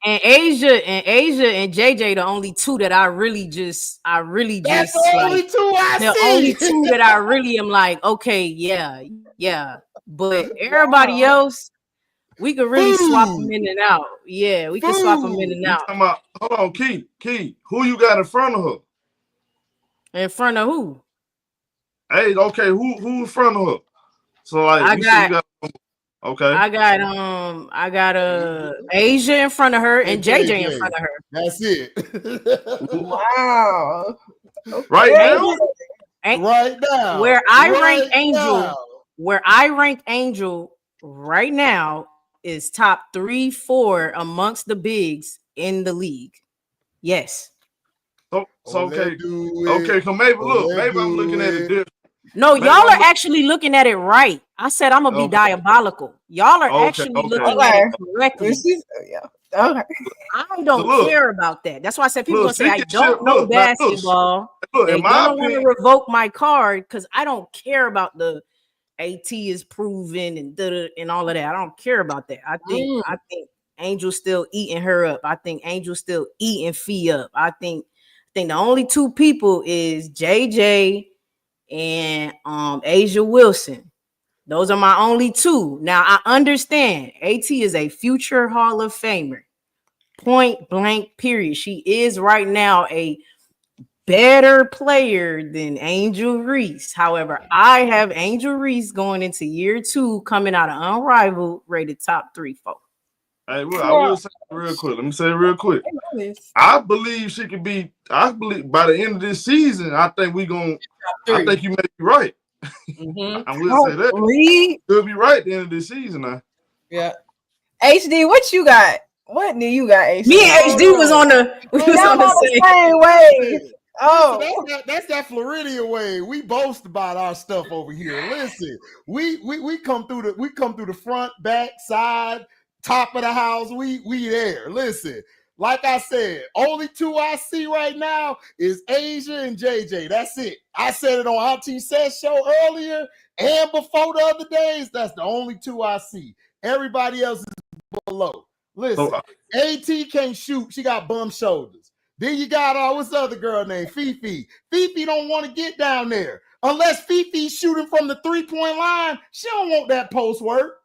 And Asia and JJ the only two that I really just That's the only like, two I the see. only two that I really am like, okay, yeah. But everybody else, we could really swap them in and out. Yeah, we can swap them in and You out. talking about, hold on, Key, who you got in front of her? In front of who? Hey, okay, who in front of her? So like I you got, got okay. I got Asia in front of her and JJ in front of her. That's it. Wow. Okay. Right now? Right now. Where I rank Angel right now is top 3-4 amongst the bigs in the league. Yes. So okay. Okay, so maybe I'm looking at it different. No, y'all are actually looking at it right. I said I'm gonna be diabolical. Y'all are actually looking at it correctly. Okay. I don't care about that. That's why I said people gonna say I don't know basketball. They're gonna want to revoke my card because I don't care about the AT is proven and all of that. I don't care about that. I think Angel's still eating her up. I think Angel's still eating Fee up. I think the only two people is JJ and Asia Wilson. Those are my only two. Now I understand AT is a future Hall of Famer. Point blank, period. She is right now a better player than Angel Reese. However, I have Angel Reese going into year 2, coming out of Unrivaled, rated top 3-4. Hey, well, I will say it real quick. Let me say it real quick. I believe she could be. I believe by the end of this season, I think we gonna. I think you may be right. I will say that. You'll be right at the end of this season now. Yeah. HD, what you got? What do you got, HD? Me and HD was on the same wave. Oh, that's that Floridian way. We boast about our stuff over here. Listen, we come through the front, back, side, top of the house. We there. Listen, like I said, only two I see right now is Asia and JJ. That's it. I said it on Auntie Seth's show earlier and before the other days. That's the only two I see. Everybody else is below. Listen, AT can't shoot. She got bum shoulders. Then you got what's the other girl named Fifi. Fifi don't want to get down there. Unless Fifi's shooting from the 3-point line, she don't want that post work.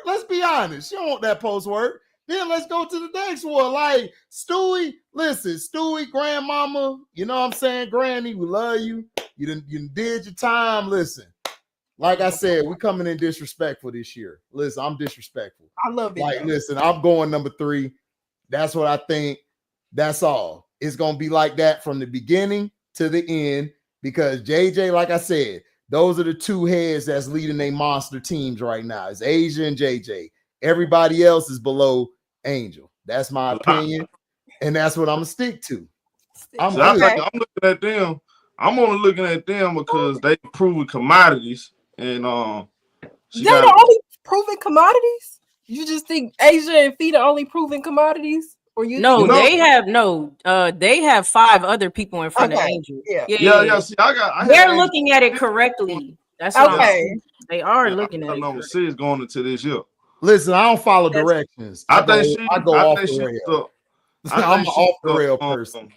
Let's be honest. She don't want that post work. Then let's go to the next one. Like Stewie, listen, Stewie, grandmama, you know what I'm saying? Granny, we love you. You did your time. Listen, like I said, we coming in disrespectful this year. Listen, I'm disrespectful. I love it. Like, listen, I'm going number 3. That's what I think. That's all. It's going to be like that from the beginning to the end because JJ, like I said, those are the two heads that's leading their monster teams right now. It's Asia and JJ. Everybody else is below Angel. That's my opinion, and that's what I'm going to stick to. I'm looking at them. I'm only looking at them because they proven commodities, and they're the only proven commodities. You just think Asia and Fee the only proven commodities? They have 5 other people in front of Angel. Yeah. See, they're looking at it correctly. That's okay. They are looking at it. Number 6 going into this year. Listen, I don't follow directions. I go off the rail. I'm an off the rail person.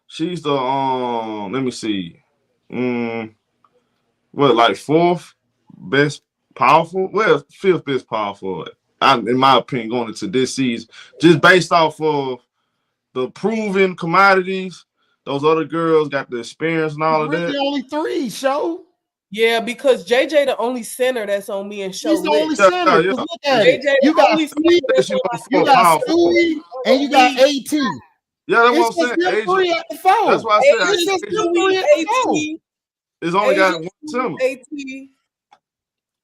She's the let me see. Like 4th best powerful? Well, 5th best powerful. In my opinion, going into this season, just based off of the proven commodities, those other girls got the experience and all of that. Only 3, show. Yeah, because JJ the only center that's on me and show. He's the only center. Yeah. Look at it. You got Stewie and you got AT. Yeah, that's what I'm saying. 3 at the 4. That's why I said it's only got 1 center.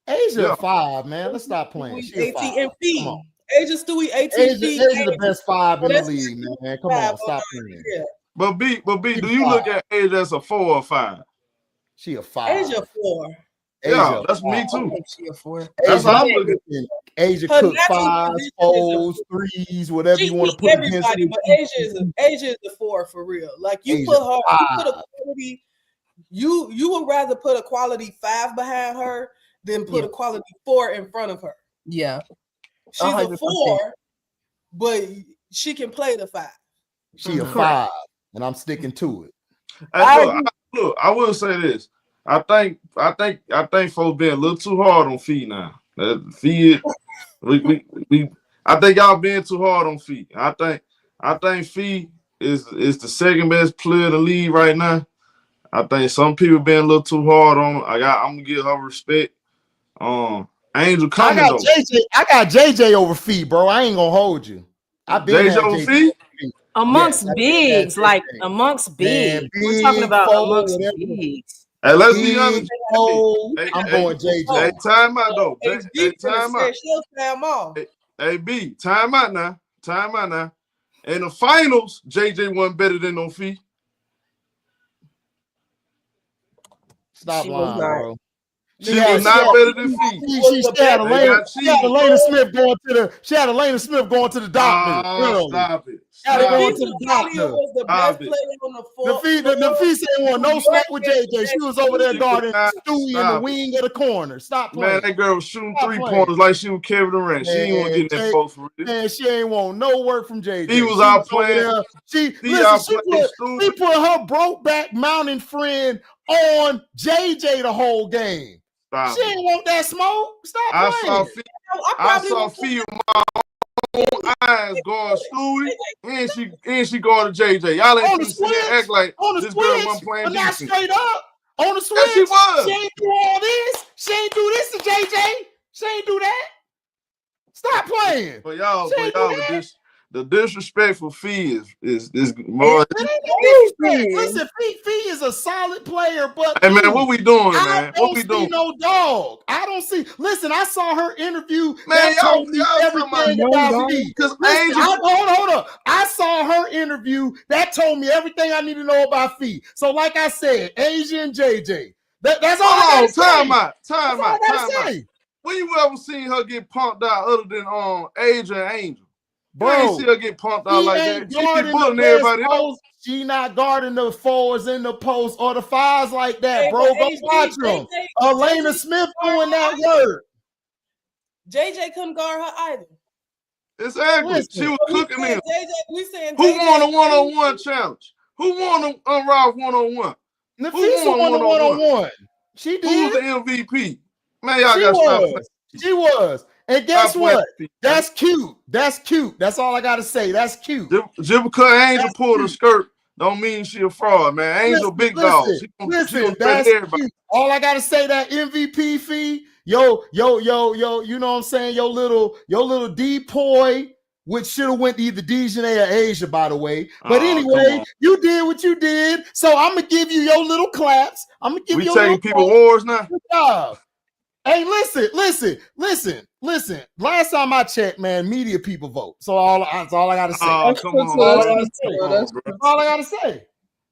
Asia 5, man. Let's stop playing. AT and Fee. Asia, Stewie, AT, Asia the best 5 in the league, man. Come on, stop playing. Yeah. But B, do you look at Asia as a 4 or 5? She a 5. Asia 4. Yeah, that's me too. She a 4. That's how I'm looking. Asia cook 5s, 4s, 3s, whatever you want to put everybody, but Asia is the 4 for real. Like you put her, you put a quality. You would rather put a quality 5 behind her than put a quality 4 in front of her. Yeah, she's 100%. A 4, but she can play the 5. She a 5, and I'm sticking to it. Hey, look, I will say this. I think folks being a little too hard on Fee now. Fee, I think y'all being too hard on Fee. I think Fee is the second best player in the league right now. I think some people being a little too hard on her. I'm gonna give her respect. Angel coming though. I got JJ over Fee, bro. I ain't gonna hold you. I've been JJ over Fee? Amongst bigs, like amongst bigs. We're talking about amongst bigs. Hey, let's be honest. I'm going JJ. Hey, time out though. Hey, time out. She'll stand off. Hey, B, time out now. Time out now. In the finals, JJ wasn't better than no Fee. Stop lying, bro. She was not better than Fee. She had Elena Smith going to the. She had Elena Smith going to the doctor. Oh, stop it! Was the best player on the floor. The Fee said want no smoke with JJ. She was over there guarding Stewie in the wing of the corner. Stop playing. Man, that girl was shooting 3-pointers like she was Kevin Durant. She ain't want to get that post for it. Man, she ain't want no work from JJ. He was out playing. She put her broke back mountain friend on JJ the whole game. Stop. She ain't want that smoke. Stop playing. I saw Fee with my own eyes going Stewie, and she going to JJ. Y'all ain't gonna see that act like this girl wasn't playing but not defense. straight up on the switch. Yes, she was. She ain't do all this. She ain't do this to JJ. She ain't do that. Stop playing. But the disrespect for Fee is more. Listen, Fee is a solid player, but hey man, what we doing, man? What we doing? No dog. I don't see. Listen, I saw her interview. Man, y'all everything about Fee. Because hold on. I saw her interview that told me everything I need to know about Fee. So, like I said, Asia and JJ. That's all I got to say. Time out. When you ever seen her get pumped out other than Asia and Angel? Bro, you ain't see her get pumped out like that. She keep bullying everybody else. She not guarding the 4s in the post or the 5s like that, bro. Go watch them. Elena Smith doing that work. JJ couldn't guard her either. Exactly. She was cooking them. Who won a one-on-one challenge? Who won a unround one-on-one? Nafisa won a one-on-one. She did. Who's the MVP? Man, y'all got to stop playing. She was. And guess what? That's cute. That's cute. That's all I gotta say. That's cute. Just because Angel pulled her skirt, don't mean she a fraud, man. Angel big dog. Listen, that's cute. All I gotta say, that MVP Fee, yo, you know what I'm saying? Your little depoy, which should have went to either Dejanay or Asia, by the way. But anyway, you did what you did. So I'm gonna give you your little claps. I'm gonna give you your taking people wars now. Good job. Hey, listen. Last time I checked, man, media people vote. So that's all I gotta say. Oh, come on. That's all I gotta say.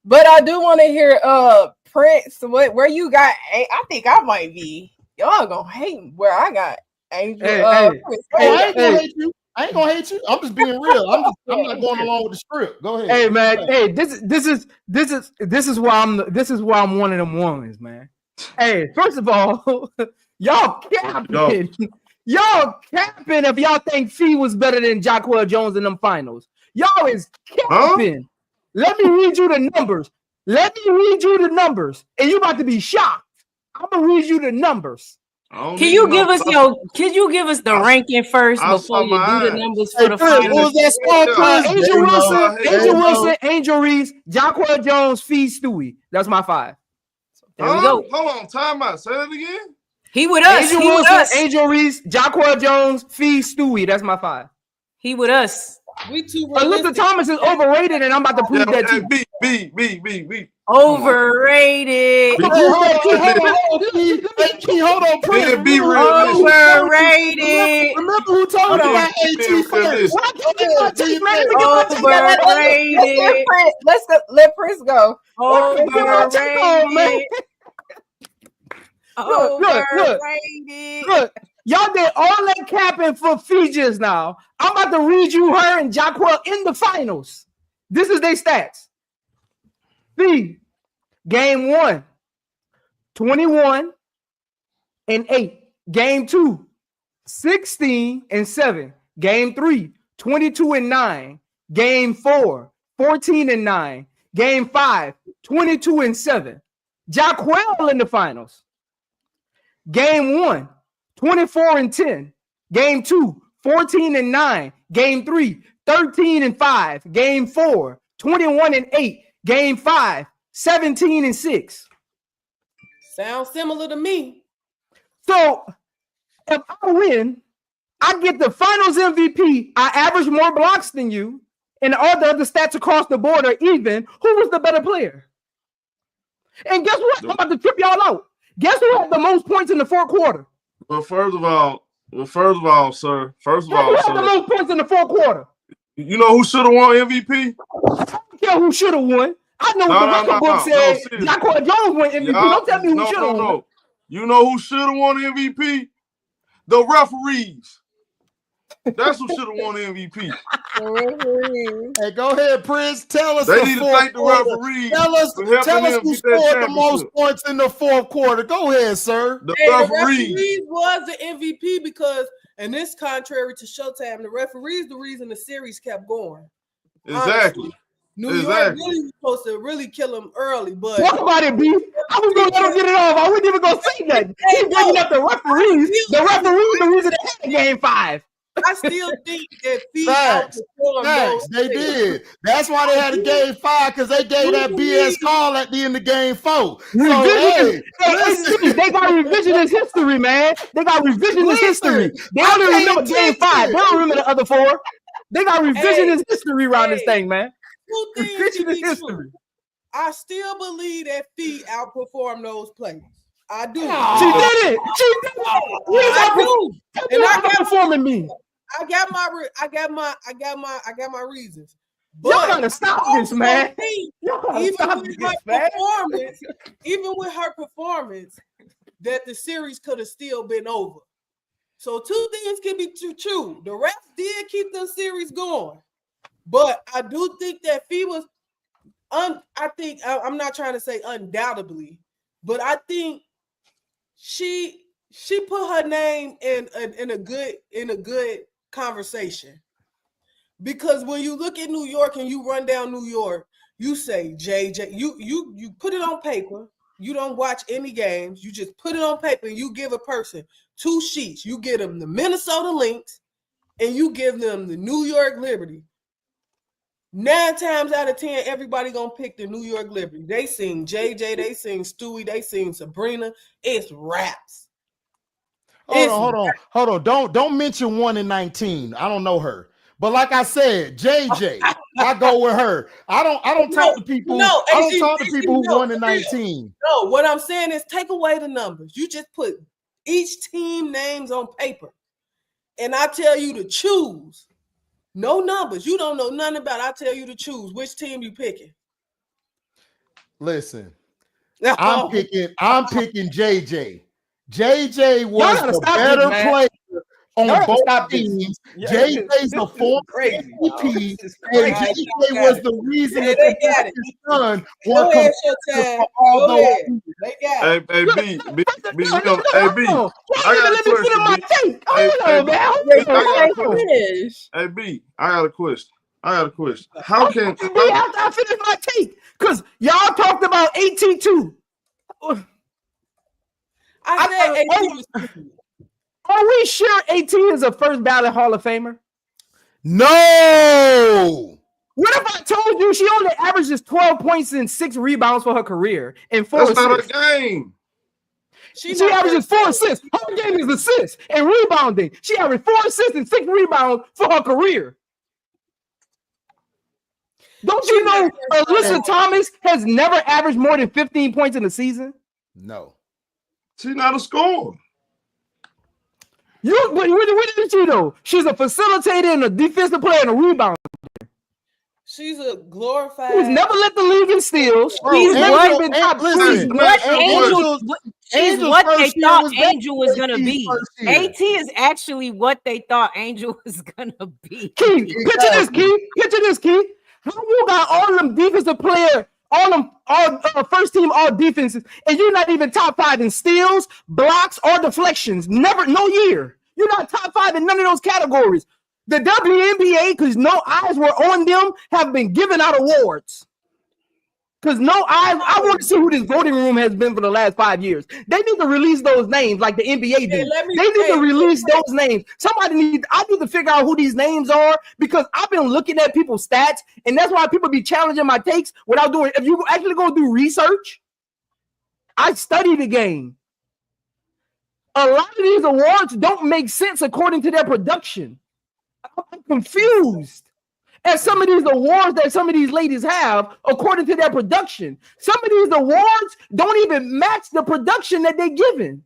But I do want to hear Prince. Where you got? I think I might be. Y'all gonna hate where I got Angel. I ain't gonna hate you. I'm just being real. I'm not going along with the script. Go ahead. Hey man. Hey, this is why I'm one of them ones, man. Hey, first of all, y'all capping. Y'all capping if y'all think Fee was better than Jacquel Jones in them finals. Y'all is capping. Let me read you the numbers. And you about to be shocked. I'm gonna read you the numbers. Can you give us the ranking first before you do the numbers for the finals? What was that score? Angel Wilson, Angel Reese, Jacquel Jones, Fee, Stewie. That's my 5. There we go. Hold on, time out. Say it again. He with us. Angel Wilson, Angel Reese, Jacquel Jones, Fee, Stewie. That's my 5. He with us. We too. Alyssa Thomas is overrated, and I'm about to prove that too. B. Overrated. Hold on, Prince. Overrated. Remember who talking about AT first. Overrated. Let's go. Let Prince go. Overrated. Look. Y'all did all that capping for Fee just now. I'm about to read you her and Jacquel in the finals. This is their stats. Fee, game 1, 21-8. Game 2, 16-7. Game 3, 22-9. Game 4, 14-9. Game 5, 22-7. Jaquel in the finals. Game 1, 24-10. Game 2, 14-9. Game 3, 13-5. Game 4, 21-8. Game 5, 17-6. Sounds similar to me. So if I win, I get the finals MVP. I average more blocks than you, and all the other stats across the board are even. Who was the better player? And guess what? I'm about to trip y'all out. Guess who had the most points in the fourth quarter? Well, first of all, sir. Who had the most points in the fourth quarter? You know who should have won MVP? I don't care who should have won. I know what the record book said. Jaquel Jones won MVP. Don't tell me who should have won. You know who should have won MVP? The referees. That's who should have won MVP. Hey, go ahead, Prince. Tell us. They need to thank the referees. Tell us who scored the most points in the fourth quarter. Go ahead, sir. The referees was the MVP because, and this contrary to Showtime, the referees the reason the series kept going. Exactly. Honestly. New York really was supposed to really kill him early, but talk about it, B. I was gonna let him get it off. I wasn't even gonna say that. He's bringing up the referees. The referees the reason they had game 5. I still think that outperformed those. They did. That's why they had a game 5 because they gave that BS call at the end of game 4. So, they got revisionist history, man. They got revisionist history. They only remember game 5. They don't remember the other 4. They got revisionist history around this thing, man. Revisionist history. I still believe that Fee outperformed those players. I do. She did it. She did it. I do. And I got performing me. I got my reasons. But y'all gotta stop this, man. Even with her performance, that the series could have still been over. So two things can be true. The refs did keep the series going, but I do think that Fee was. I'm not trying to say undoubtedly, but I think she put her name in a good conversation, because when you look at New York and you run down New York, you say JJ, you put it on paper. You don't watch any games. You just put it on paper and you give a person 2 sheets. You give them the Minnesota Lynx and you give them the New York Liberty. 9 times out of 10, everybody gonna pick the New York Liberty. They sing JJ, they sing Stewie, they sing Sabrina. It's raps. Hold on. Don't mention 1 in 19. I don't know her. But like I said, JJ, I go with her. I don't talk to people. No, I don't talk to people who 1 in 19. No, what I'm saying is take away the numbers. You just put each team names on paper. And I tell you to choose. No numbers. You don't know nothing about it. I tell you to choose which team you picking. Listen, I'm picking JJ. JJ was the better player on both teams. JJ's the former MVP, and JJ was the reason that his son won for all those. Hey, B, I got a question. Hey, B, I got a question. How can I finish my take? Because y'all talked about AT2. I said AT. Are we sure AT is a first ballot Hall of Famer? No. What if I told you she only averages 12 points and 6 rebounds for her career and 4 assists? That's not a game. She averages 4 assists. Her game is assists and rebounding. She averaged 4 assists and 6 rebounds for her career. Don't you know Alyssa Thomas has never averaged more than 15 points in a season? No. She's not a scorer. What is she though? She's a facilitator and a defensive player and a rebounder. She's a glorified. Who's never led the league in steals. She's what they thought Angel was gonna be. AT is actually what they thought Angel was gonna be. Picture this, Keith. How you got all them defensive players, all first team, all defenses, and you're not even top 5 in steals, blocks, or deflections. Never, no year. You're not top 5 in none of those categories. The WNBA, because no eyes were on them, have been giving out awards. Because no eyes, I want to see who this voting room has been for the last 5 years. They need to release those names like the NBA do. They need to release those names. I need to figure out who these names are because I've been looking at people's stats, and that's why people be challenging my takes without doing. If you actually go do research, I study the game. A lot of these awards don't make sense according to their production. I'm confused. And some of these awards that some of these ladies have, according to their production, some of these awards don't even match the production that they're giving.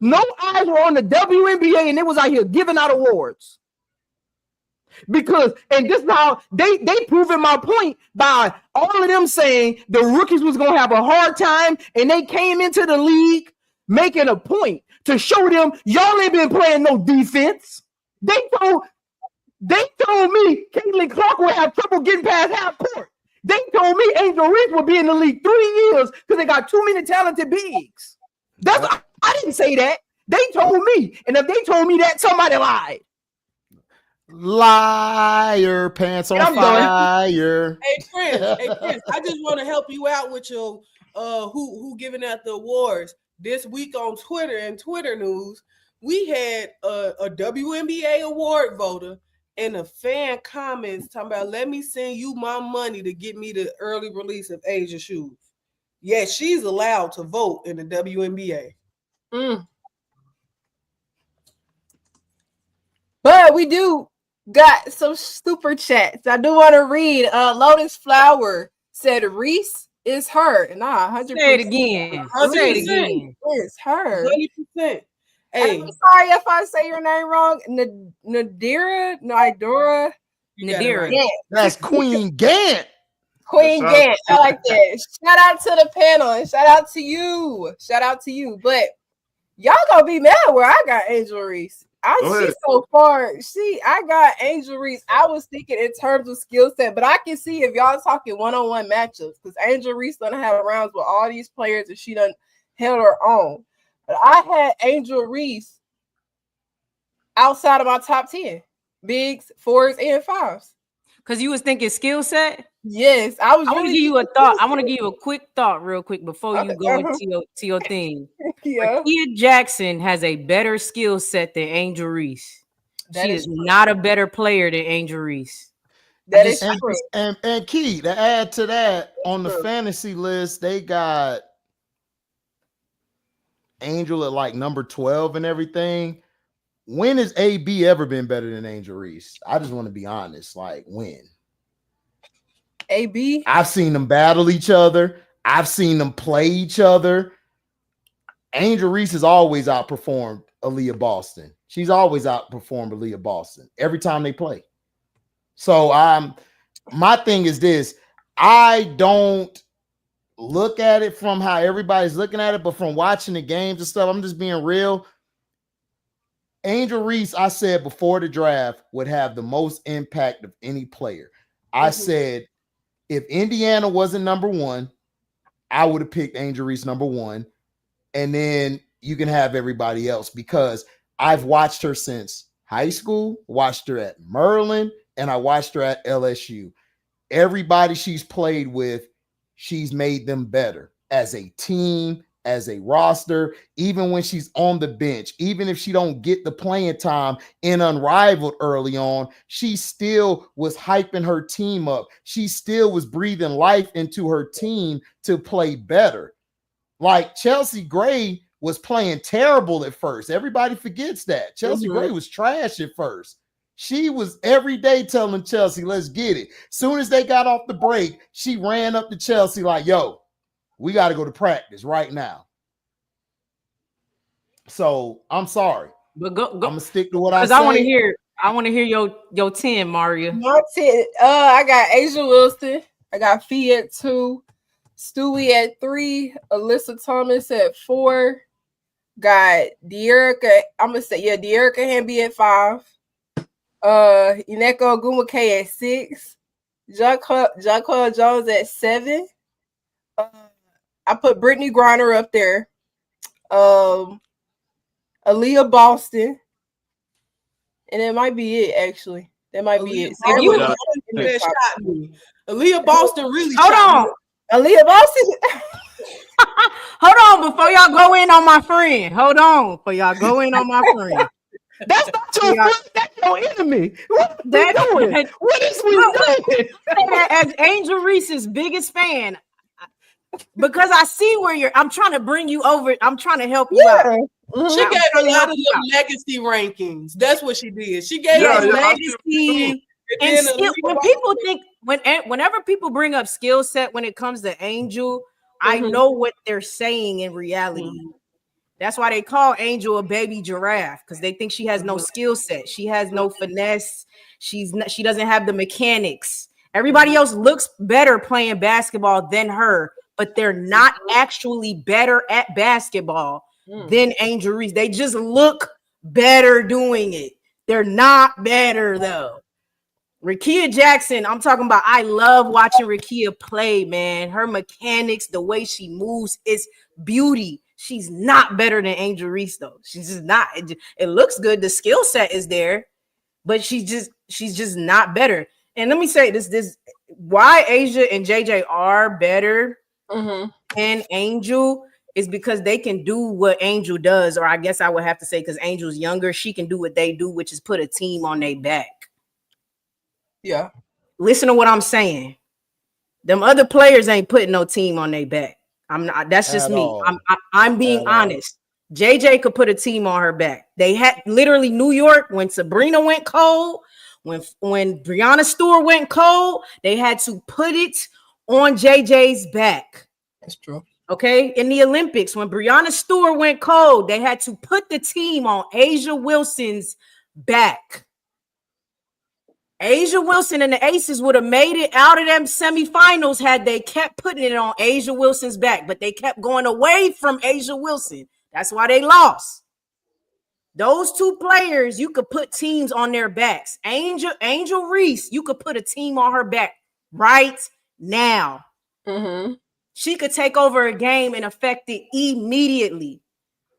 No eyes were on the WNBA, and it was out here giving out awards. Because, and this is how they proving my point by all of them saying the rookies was going to have a hard time, and they came into the league making a point to show them y'all ain't been playing no defense. They told me Caitlin Clark would have trouble getting past half court. They told me Angel Reese would be in the league 3 years because they got too many talented bigs. I didn't say that. They told me. And if they told me that, somebody lied. Liar, pants on fire. Hey, Prince, I just want to help you out with your who giving out the awards. This week on Twitter and Twitter news, we had a WNBA award voter and a fan comments talking about, let me send you my money to get me the early release of Asia shoes. Yeah, she's allowed to vote in the WNBA. But we do got some super chats. I do want to read. Lotus Flower said Reese is her. Nah, 100%. Say it again. Say it again. It's her. 100%. Hey, I'm sorry if I say your name wrong. Nadira. Nadira. That's Queen Gant. Queen Gant. I like that. Shout out to the panel and shout out to you. Shout out to you. But y'all gonna be mad where I got Angel Reese. She's so far. I got Angel Reese. I was thinking in terms of skill set, but I can see if y'all talking one-on-one matchups because Angel Reese done have rounds with all these players and she done held her own. But I had Angel Reese outside of my top 10 bigs, 4s, and 5s. Because you was thinking skill set? Yes, I was. I want to give you a thought. I want to give you a quick thought real quick before you go into your thing. Yeah. Kia Jackson has a better skill set than Angel Reese. She is not a better player than Angel Reese. That is true. And Key, to add to that, on the fantasy list, they got Angel at like number 12 and everything. When has AB ever been better than Angel Reese? I just want to be honest. Like, when? AB? I've seen them battle each other. I've seen them play each other. Angel Reese has always outperformed Aaliyah Boston. She's always outperformed Aaliyah Boston every time they play. So my thing is this. I don't look at it from how everybody's looking at it, but from watching the games and stuff, I'm just being real. Angel Reese, I said before the draft, would have the most impact of any player. I said if Indiana wasn't number 1, I would have picked Angel Reese number 1. And then you can have everybody else because I've watched her since high school, watched her at Maryland, and I watched her at LSU. Everybody she's played with, she's made them better as a team, as a roster, even when she's on the bench, even if she don't get the playing time in Unrivaled early on, she still was hyping her team up. She still was breathing life into her team to play better. Like Chelsea Gray was playing terrible at first. Everybody forgets that. Chelsea Gray was trash at first. She was every day telling Chelsea, let's get it. Soon as they got off the break, she ran up to Chelsea like, yo, we got to go to practice right now. So I'm sorry, but go. I'm gonna stick to what I say. I want to hear your 10, Maria. My 10. I got Asia Wilson. I got Fee at 2, Stewie at 3, Alyssa Thomas at 4. Got De'Erica. I'm gonna say De'Erica Hamby at 5. Ineko Ogumake at 6. Jaquel Jones at 7. I put Brittany Griner up there. Aaliyah Boston. And it might be it, actually. That might be it. If you shot me. Aaliyah Boston really shot me. Aaliyah Boston. Hold on before y'all go in on my friend. Hold on before y'all go in on my friend. That's not your friend. That's your enemy. What are we doing? What is we doing? As Angel Reese's biggest fan, because I see where you're. I'm trying to bring you over. I'm trying to help you out. Mm-hmm. She gave a lot of them legacy rankings. That's what she did. She gave legacy. And skill, when people think whenever people bring up skill set when it comes to Angel, I know what they're saying in reality. That's why they call Angel a baby giraffe, because they think she has no skill set. She has no finesse. She doesn't have the mechanics. Everybody else looks better playing basketball than her, but they're not actually better at basketball than Angel Reese. They just look better doing it. They're not better though. Rickea Jackson, I'm talking about. I love watching Rickea play, man. Her mechanics, the way she moves, is beauty. She's not better than Angel Reese, though. She's just not. It looks good. The skill set is there, but she's just not better. And let me say this why Asia and JJ are better than Angel is because they can do what Angel does, or I guess I would have to say because Angel's younger, she can do what they do, which is put a team on their back. Yeah. Listen to what I'm saying. Them other players ain't putting no team on their back. I'm not. That's just me. I'm being honest. JJ could put a team on her back. They had literally New York when Sabrina went cold, when Breonna Stewart went cold, they had to put it on JJ's back. That's true. Okay. In the Olympics, when Breonna Stewart went cold, they had to put the team on Asia Wilson's back. Asia Wilson and the Aces would have made it out of them semifinals had they kept putting it on Asia Wilson's back, but they kept going away from Asia Wilson. That's why they lost. Those two players, you could put teams on their backs. Angel Reese, you could put a team on her back right now. She could take over a game and affect it immediately.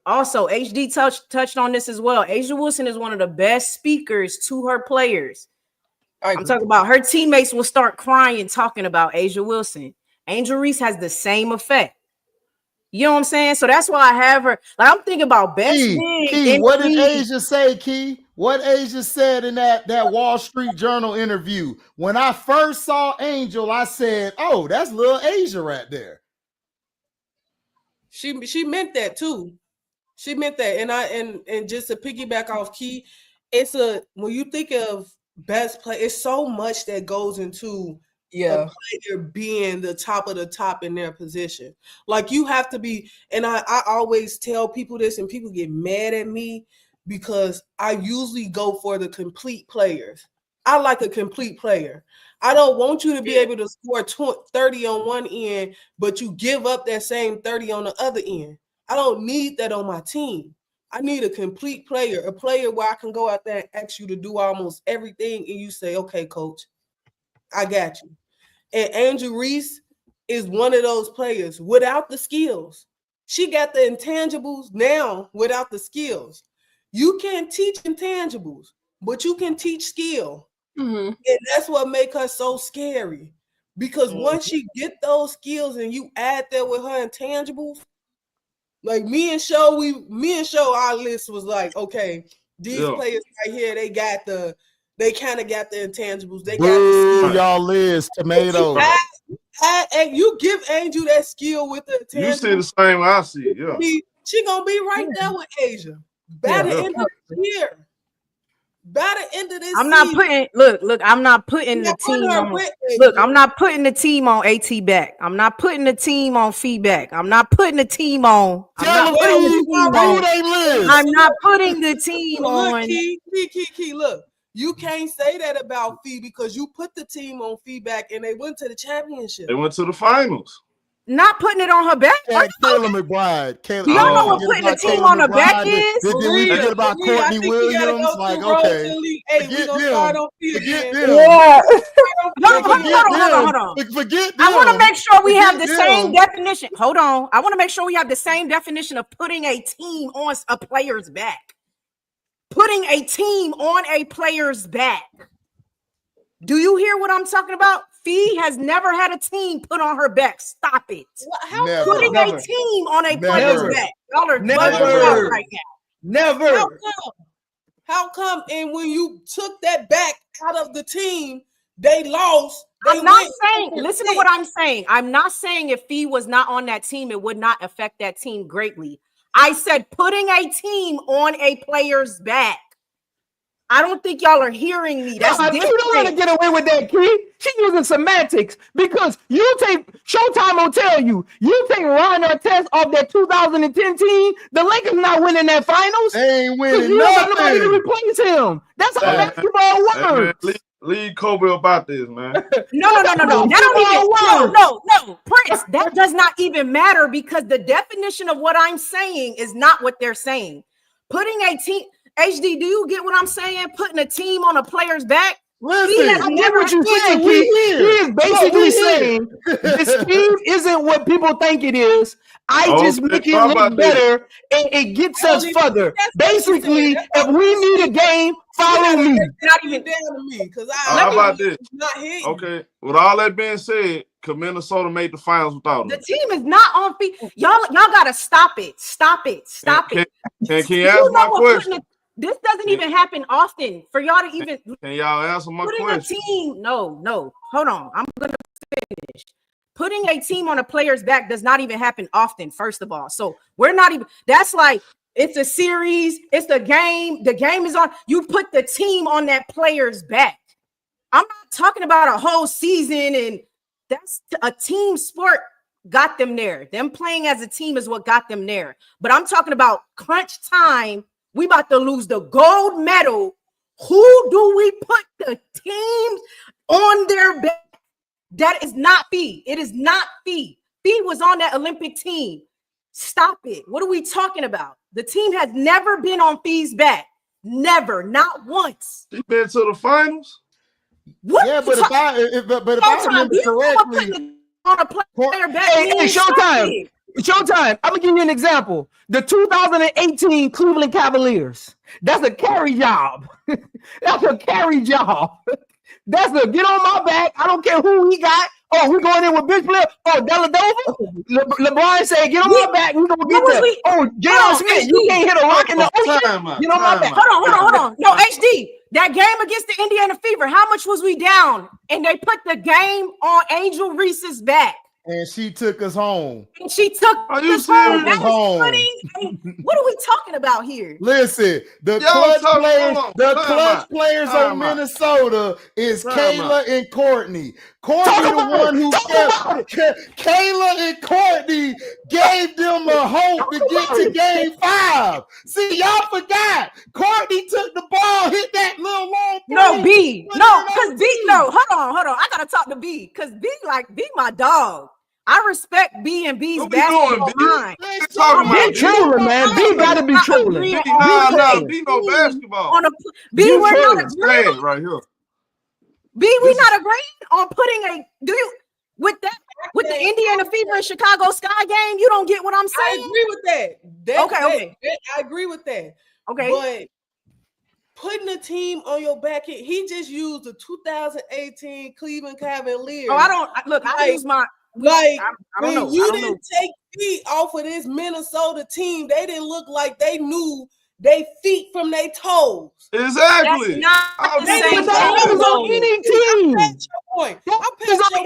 Also, HD touched on this as well. Asia Wilson is one of the best speakers to her players. I'm talking about her teammates will start crying talking about Asia Wilson. Angel Reese has the same effect. You know what I'm saying? So that's why I have her. Like I'm thinking about best Key, what did Asia say, Key? What Asia said in that Wall Street Journal interview? When I first saw Angel, I said, "Oh, that's little Asia right there." She meant that too. She meant that, and just to piggyback off Key, when you think of best play, it's so much that goes into a player being the top of the top in their position. Like you have to be, and I always tell people this, and people get mad at me because I usually go for the complete players. I like a complete player. I don't want you to be able to score 30 on one end, but you give up that same 30 on the other end. I don't need that on my team. I need a complete player, a player where I can go out there and ask you to do almost everything, and you say, okay, coach, I got you. And Angel Reese is one of those players without the skills. She got the intangibles now without the skills. You can't teach intangibles, but you can teach skill. And that's what makes her so scary. Because once she get those skills and you add that with her intangibles, like me and Show, our list was like, okay, these players right here, they kind of got the intangibles. They got the skills. Y'all list tomatoes. And you give Angel that skill with the intangibles. You see the same I see, yeah. She gonna be right there with Asia. By the end of the year. By the end of this I'm not putting I'm not putting the team on. Look, I'm not putting the team on AT back. I'm not putting the team on feedback. I'm not putting the team on. I'm not putting the team on. Key, look. You can't say that about Fee because you put the team on feedback and they went to the championship. They went to the finals. Not putting it on her back. Kayla McBride. You don't know what putting the team on her back is? Did we forget about Courtney Williams? Like, okay. Forget them. Yeah. Hold on. Forget them. I want to make sure we have the same definition. Hold on. I want to make sure we have the same definition of putting a team on a player's back. putting a team on a player's back. Do you hear what I'm talking about? Fee has never had a team put on her back. Stop it. How Never. Putting Never. a team on a Never. player's back. Y'all are Never. bugging out right now. Never. How come? How come? And when you took that back out of the team, they lost. I'm not saying, listen to what I'm saying. I'm not saying if Fee was not on that team, it would not affect that team greatly. I said putting a team on a player's back. I don't think y'all are hearing me. That's You don't want to get away with that, Key. She using semantics because you take Showtime will tell you take Ron Artest off that 2010 team. The Lakers not winning that finals. They ain't winning You don't have nobody to nothing. replace him. That's how basketball works. Leave Kobe about this, man. No. That don't even. No, Prince. That does not even matter because the definition of what I'm saying is not what they're saying. Putting a team. HD, do you get what I'm saying? Putting a team on a player's back. Listen, I get what you're saying. He is basically saying this team isn't what people think it is. I just make it look better and it gets us further. Basically, if we need a game, follow me. Not even down to me because How about this? Not hitting. Okay, with all that being said, could Minnesota make the finals without them? The team is not on feet. Y'all gotta stop it. Stop it. Can you answer my question? This doesn't even happen often for y'all to even. Can y'all answer my putting question? A team, no. Hold on, I'm gonna finish. Putting a team on a player's back does not even happen often. First of all, so we're not even. That's like it's a series. It's the game. The game is on. You put the team on that player's back. I'm not talking about a whole season, and that's a team sport. Got them there. Them playing as a team is what got them there. But I'm talking about crunch time. We about to lose the gold medal. Who do we put the teams on their back? That is not Fee. It is not Fee. Fee was on that Olympic team. Stop it. What are we talking about? The team has never been on Fee's back. Never. Not once. She been to the finals? What? Yeah, but if I remember correctly, on a player back. Hey, Showtime. Showtime, I'm gonna give you an example. The 2018 Cleveland Cavaliers. That's a carry job. That's a carry job. That's a get on my back. I don't care who we got. Oh, we going in with bitch player. Oh, Dellavedova. LeBron said, get on my back. We gonna get that. Oh, J.R. Smith, you can't hit a rock in the ocean. Get on my back. Hold on. No, HD. That game against the Indiana Fever. How much was we down? And they put the game on Angel Reese's back. And she took us home. And she took us home. What are we talking about here? Listen, the clutch players on Minnesota is Kayla and Courtney. Courtney, the one who Kayla and Courtney gave them a hope to get to game 5. See, y'all forgot. Courtney took the ball, hit that little long. No, B. No, because B. No, hold on. I gotta talk to B because B my dog. I respect B and B's basketball mind. Be trolling, man. B gotta be trolling. B no basketball. B, we're not agreeing right here. B, we not agreeing on putting a with the Indiana Fever and Chicago Sky game. You don't get what I'm saying. I agree with that. Okay. I agree with that. Okay, but putting a team on your back, he just used the 2018 Cleveland Cavaliers. Oh, I use my. Like I when don't you know. didn't take feet off of this Minnesota team, they didn't look like they knew they feet from their toes. Exactly. That's not the same That was on any team.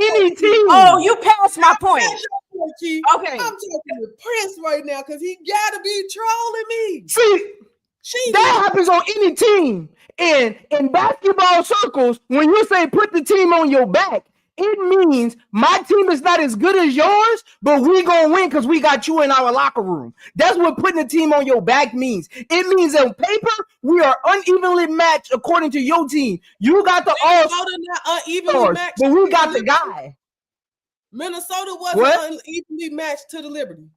Any team. Oh, you passed my point. Okay, I'm talking to Prince right now because he gotta be trolling me. See, that happens on any team. And in basketball circles, when you say put the team on your back, it means my team is not as good as yours, but we gonna win because we got you in our locker room. That's what putting a team on your back means. It means on paper we are unevenly matched according to your team. You got the unevenly matched, but we got the guy. Minnesota wasn't unevenly matched to the Liberty.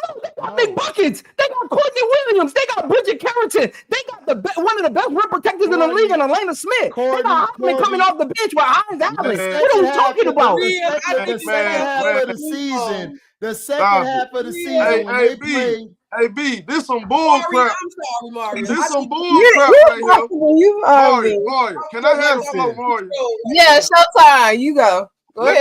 No, they got big buckets. They got Courtney Williams. They got Bridget Carrington. They got one of the best rim protectors in the league, and Elena Smith. They got Hoffman coming off the bench with Hines Allen. What are we talking about? The second half of the season, the second half of the season when they played. Hey, B, this some bull crap. I'm sorry, Mario. This some bull crap right here. Mario, can I have some, Mario? Yeah, showtime. You go. Go ahead.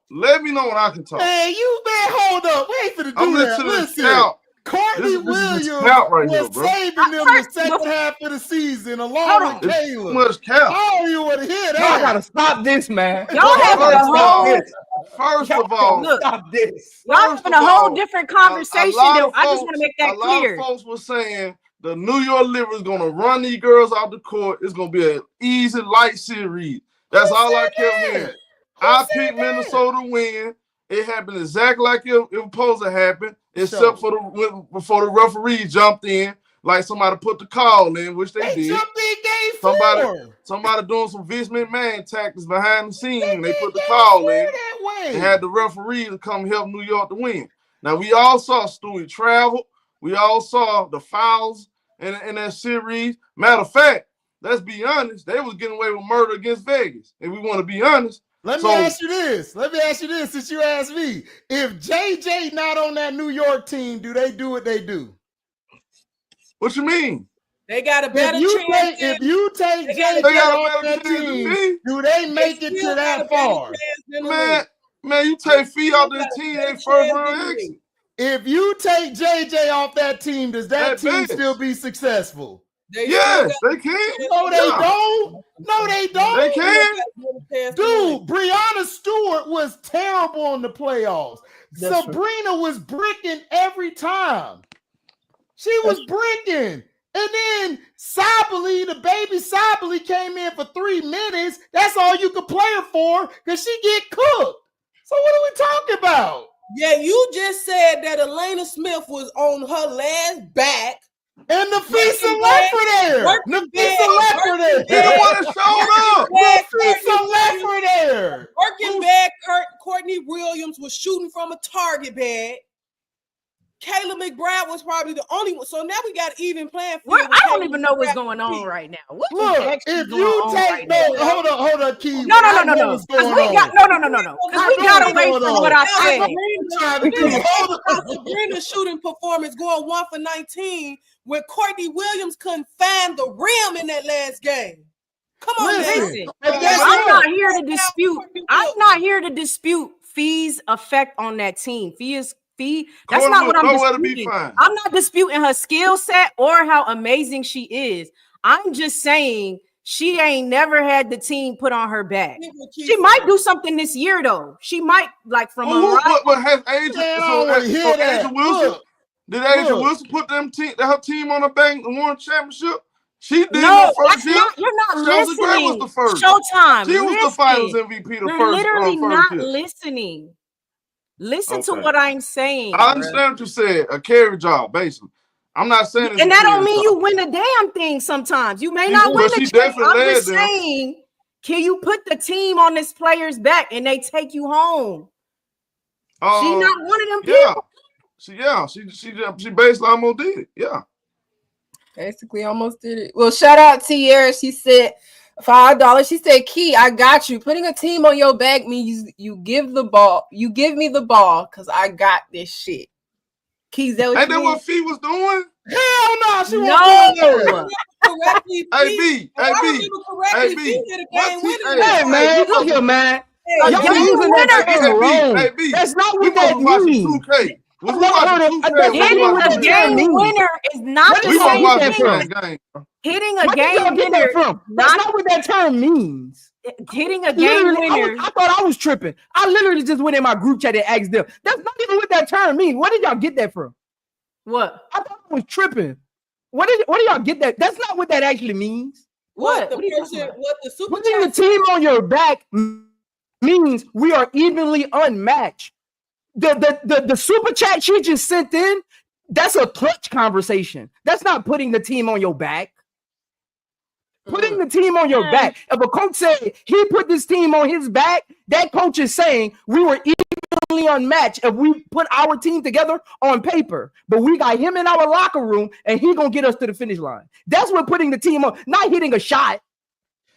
Let me know when I can talk. Man, hold up. Wait for the do that. Listen. Courtney Williams was saving them the second half of the season along with Caleb. Much cap. I don't even want to hear that. Y'all gotta stop this, man. Y'all having a whole. First of all, stop this. Y'all having a whole different conversation. I just want to make that clear. A lot of folks were saying the New York Liberty is going to run these girls off the court. It's going to be an easy, light series. That's all I kept hearing. I picked Minnesota to win. It happened exactly like it was supposed to happen, except for before the referee jumped in, like somebody put the call in, which they did. Jumped in game 4. Somebody doing some Vince McMahon tactics behind the scenes, and they put the call in. They had the referee to come help New York to win. Now, we all saw Stewie travel. We all saw the fouls in that series. Matter of fact, let's be honest, they was getting away with murder against Vegas. And we want to be honest. Let me ask you this since you asked me. If JJ not on that New York team, do they do what they do? What you mean? They got a better chance. If you take JJ off that team, do they make it to that far? Man, you take Fee off that team, they first round exit. If you take JJ off that team, does that team still be successful? Yes, they can. No, they don't. No, they don't. They can. Dude, Breonna Stewart was terrible in the playoffs. Sabrina was bricking every time. She was bricking. And then Sabally, the baby Sabally, came in for 3 minutes. That's all you could play her for because she get cooked. So what are we talking about? Yeah, you just said that Elena Smith was on her last back. And Nafisa left her there. Nafisa left her there. You the one that showed up. Nafisa left her there. Working bag, Courtney Williams was shooting from a target bag. Kayla McBride was probably the only one. So now we got even playing field. I don't even know what's going on right now. What Look, if you take hold on, Keith. No. Because we got no. Because we got away from what I said. Sabrina's shooting performance going 1 for 19 when Courtney Williams couldn't find the rim in that last game. Come on, listen. I'm not here to dispute Fee's effect on that team. That's not what I'm disputing. I'm not disputing her skill set or how amazing she is. I'm just saying she ain't never had the team put on her back. She might do something this year though. She might but has Asia Wilson? Did Asia Wilson put her team on her back and won a championship? She did the first year. You're not listening. Was the first. Showtime. She was the Finals MVP. You're literally not listening. Listen to what I'm saying. I understand what you said. A carry job, basically. I'm not saying, and that don't mean you win a damn thing. Sometimes you may not win the game. I'm just saying, can you put the team on this player's back and they take you home? She's not one of them people. She basically almost did it. Yeah, basically almost did it. Well, shout out Tierra. She said $5. She said, "Key, I got you. Putting a team on your back means you give the ball. You give me the ball because I got this shit." Key, that ain't that what Fee was doing? Hell no, she wasn't. Hey B. Hey man, look here, man. Y'all using that term wrong. That's not what that means. Hitting a game winner is not the same thing. Hitting a game winner. That's not what that term means. Hitting a game winner. I thought I was tripping. I literally just went in my group chat and asked them. That's not even what that term means. Where did y'all get that from? What? I thought I was tripping. Where did y'all get that? That's not what that actually means. What? Putting the team on your back means we are evenly unmatched. The super chat she just sent in, that's a clutch conversation. That's not putting the team on your back. Putting the team on your back. If a coach said he put this team on his back, that coach is saying we were evenly unmatched if we put our team together on paper. But we got him in our locker room and he gonna get us to the finish line. That's what putting the team on, not hitting a shot.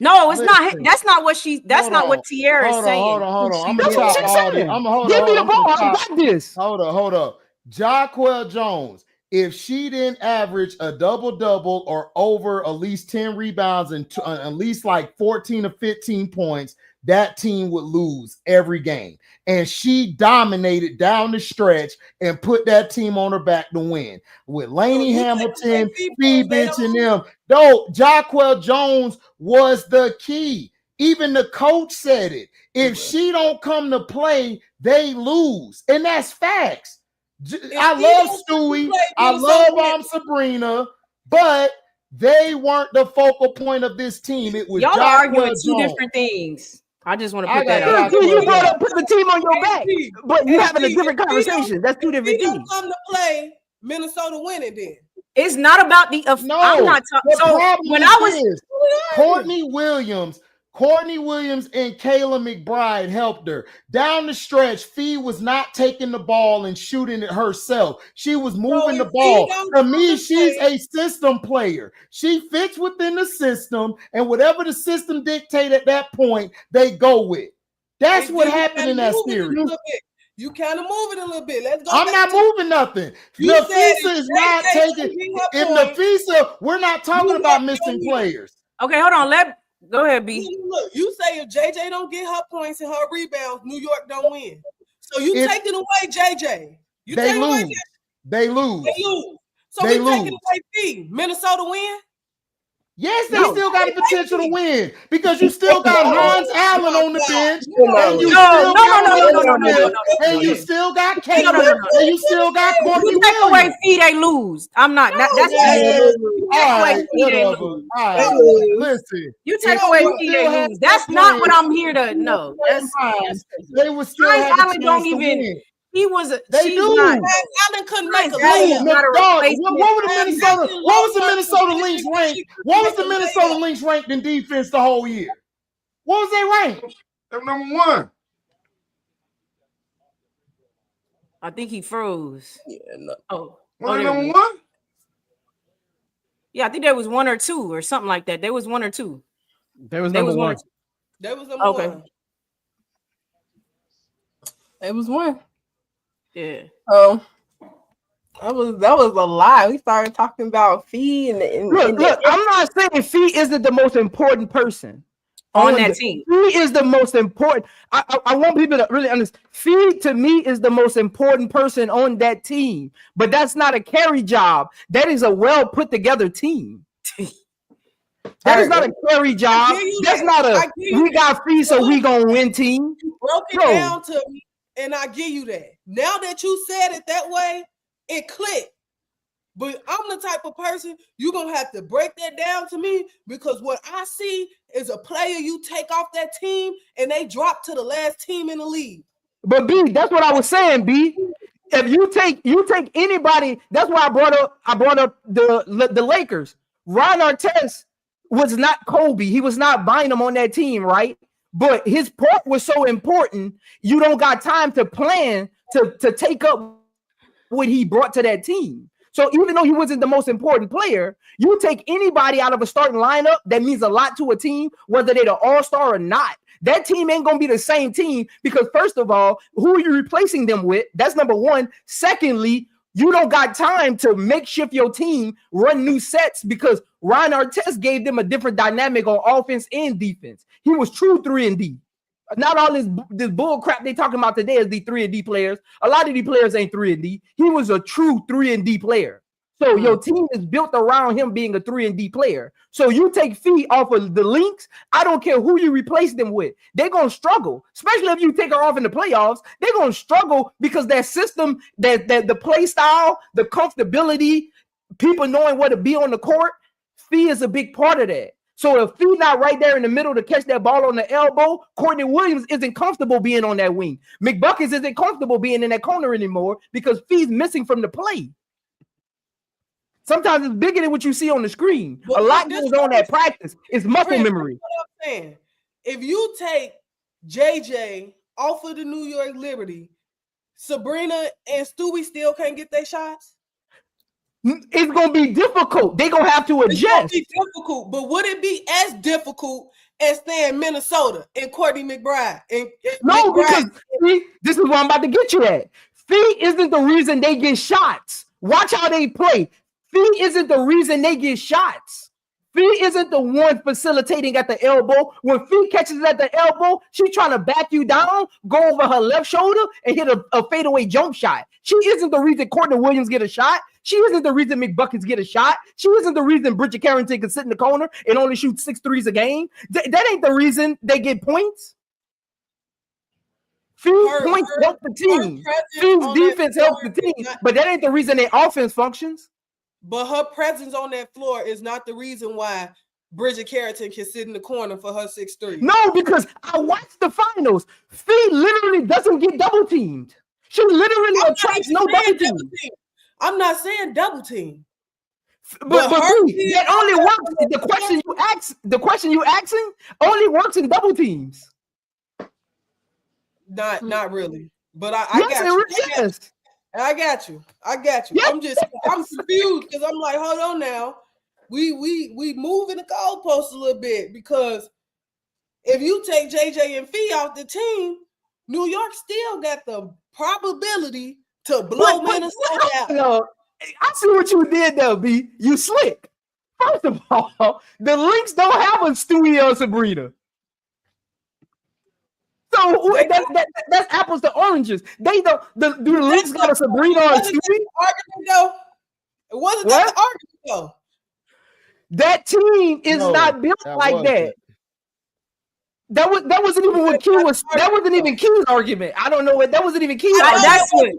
No, it's not. Listen. That's not what she. That's not what Tierra is saying. Hold on. I'm That's gonna what chop she's all saying. this. Give me the ball. I got this. Hold up. Jaquel Jones. If she didn't average a double-double or over at least 10 rebounds and at least like 14 or 15 points, that team would lose every game. And she dominated down the stretch and put that team on her back to win. With Lainey Hamilton, B-Bitch, and them. Though Jaquel Jones was the key. Even the coach said it. If she don't come to play, they lose. And that's facts. I love Stewie. I love Sabrina, but they weren't the focal point of this team. It was y'all are arguing Jones. two different things. I just want to put that out. You brought up put the team on your back, but you having a different conversation. That's two different things. Don't come to play, Minnesota winning then. It's not about the. No, I'm not talking. So when I was Courtney Williams and Kayla McBride helped her. Down the stretch, Fee was not taking the ball and shooting it herself. She was moving the ball. To me, she's a system player. She fits within the system, and whatever the system dictates at that point, they go with. That's what happened in that series. You kind of move it a little bit. Let's go. I'm not moving nothing. Nafisa is not taking. If Nafisa, we're not talking about missing players. Okay, hold on. Go ahead, B. Look, you say if JJ don't get her points and her rebounds, New York don't win. So you taking away JJ. They lose. They lose. So we taking away Fee. Minnesota win? Yes, they still got the potential to win because you still got Hans Allen on the bench, and you still got Caleb, and you still got Courtney You take away Fee, they lose. I'm not. That's listen. You take away Fee, they lose. That's not what I'm here to know. They were still have a chance to win. He was. They do. Allen couldn't make a What was the Minnesota Lynx ranked? What was the Minnesota Lynx ranked in defense the whole year? What was they ranked? They're number one. I think he froze. Yeah, no. Oh, they number one? Yeah, I think there was 1 or 2 or something like that. There was 1 or 2. There was number one. There was number one. It was 1. Yeah. Oh, that was a lie. We started talking about Fee and look. I'm not saying Fee isn't the most important person on that team. Fee is the most important. I want people to really understand. Fee to me is the most important person on that team, but that's not a carry job. That is a well put together team. That is not a carry job. That's not a we got Fee so we gonna win team. You broke it down to me. And I give you that. Now that you said it that way, it clicked. But I'm the type of person you're gonna have to break that down to me because what I see is a player you take off that team and they drop to the last team in the league. But B, that's what I was saying, B. If you take anybody, that's why I brought up the Lakers. Ron Artest was not Kobe. He was not Bynum on that team, right? But his part was so important, you don't got time to plan to take up what he brought to that team. So even though he wasn't the most important player, you take anybody out of a starting lineup that means a lot to a team, whether they're the all-star or not. That team ain't going to be the same team because, first of all, who are you replacing them with? That's number one. Secondly, you don't got time to makeshift your team, run new sets because Ron Artest gave them a different dynamic on offense and defense. He was true 3-and-D. Not all this bull crap they talking about today is the 3-and-D players. A lot of these players ain't 3-and-D. He was a true 3-and-D player. So your team is built around him being a 3-and-D player. So you take Fee off of the Lynx. I don't care who you replace them with. They're going to struggle, especially if you take her off in the playoffs. They're going to struggle because that system, that the play style, the comfortability, people knowing where to be on the court, Fee is a big part of that. So if Fee not right there in the middle to catch that ball on the elbow, Courtney Williams isn't comfortable being on that wing. McBuckets isn't comfortable being in that corner anymore because Fee's missing from the play. Sometimes it's bigger than what you see on the screen. A lot goes on that practice. It's muscle memory. What I'm saying, if you take JJ off of the New York Liberty, Sabrina and Stewie still can't get their shots? It's going to be difficult. They're going to have to adjust. It's going to be difficult, but would it be as difficult and stay in Minnesota and Courtney McBride. No, McBride. because this is what I'm about to get you at. Fee isn't the reason they get shots. Watch how they play. Fee isn't the reason they get shots. Fee isn't the one facilitating at the elbow. When Fee catches at the elbow, she's trying to back you down, go over her left shoulder, and hit a fadeaway jump shot. She isn't the reason Courtney Williams get a shot. She isn't the reason McBuckets get a shot. She isn't the reason Bridget Carrington can sit in the corner and only shoot 6 threes a game. That ain't the reason they get points. Fee's points help the team. Fee's defense helps the team, but that ain't the reason their offense functions. But her presence on that floor is not the reason why Bridget Carrington can sit in the corner for her 6'3". No, because I watched the finals. Fee literally doesn't get double teamed. She literally attracts no double team. I'm not saying double team. But Fee, that only works. The question you asking only works in double teams. Not really. But I got you. Yes. I got you. Yes. I'm confused because I'm like, hold on now. We moving the goalposts a little bit, because if you take JJ and Fee off the team, New York still got the probability to blow Minnesota out. No, I see what you did there, B. You slick. First of all, the Lynx don't have a Stewie or Sabrina. So that's apples to oranges. They don't. Do the Lynx got a Sabrina or a Stewie? It wasn't that the argument though. That team is not built like that. That wasn't even what Key was. That wasn't even Key's argument. I don't know what that wasn't even Key's argument. That's what.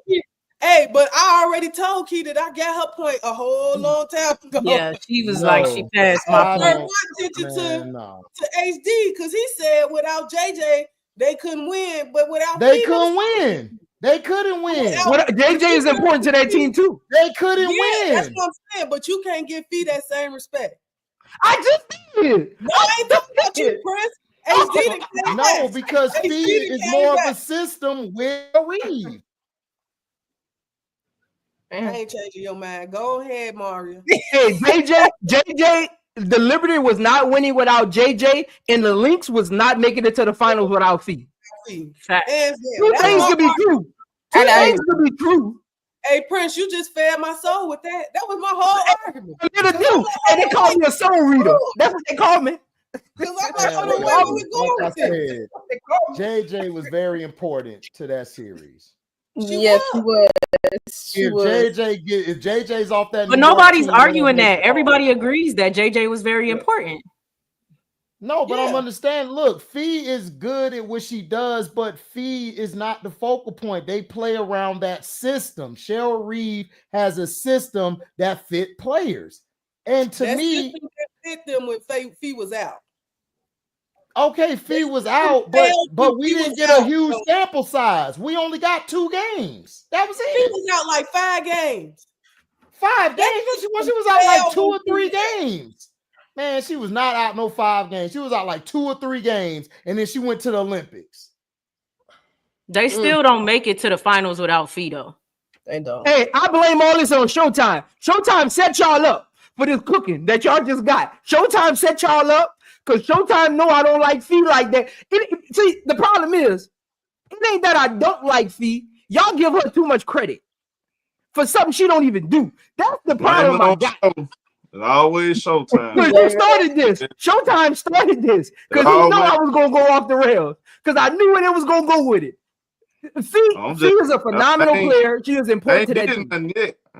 Hey, but I already told Key that I got her point a whole long time ago. Yeah, she was like, she passed my point. To HD, because he said without JJ they couldn't win, but without they couldn't win. They couldn't win. JJ is important to that team too. They couldn't win. That's what I'm saying. But you can't give Fee that same respect. I just did. No, I ain't talking about you, Prince. HD no, because Fee is more of a system with Reese. I ain't changing your mind. Go ahead, Mario. Hey, JJ, the Liberty was not winning without JJ, and the Lynx was not making it to the finals without Fee. Two things could be true. Two things could be true. Hey, Prince, you just fed my soul with that. That was my whole argument. And they called me a soul reader. That's what they called me. Because I'm like, hold on, where we going with this? JJ was very important to that series. Yes, she was. If JJ's off that, but nobody's arguing that. Everybody agrees that JJ was very important. No, but I'm understanding. Look, Fee is good at what she does, but Fee is not the focal point. They play around that system. Cheryl Reeve has a system that fit players, and to me, that fit them when Fee was out. Okay, Fee was out, but we didn't get a huge sample size. We only got 2 games. That was it. Fee was out like 5 games. 5 games? She was out like 2 or 3 games. Man, she was not out no 5 games. She was out like 2 or 3 games, and then she went to the Olympics. They still don't make it to the finals without Fee, though. They don't. Hey, I blame all this on Showtime. Showtime set y'all up for this cooking that y'all just got. Showtime set y'all up. Because Showtime know I don't like Fee like that. See, the problem is, it ain't that I don't like Fee. Y'all give her too much credit for something she don't even do. That's the problem I got. It's always Showtime. Who started this? Showtime started this. Because he know I was going to go off the rails. Because I knew it was going to go with it. Fee is a phenomenal player. She is important to that team.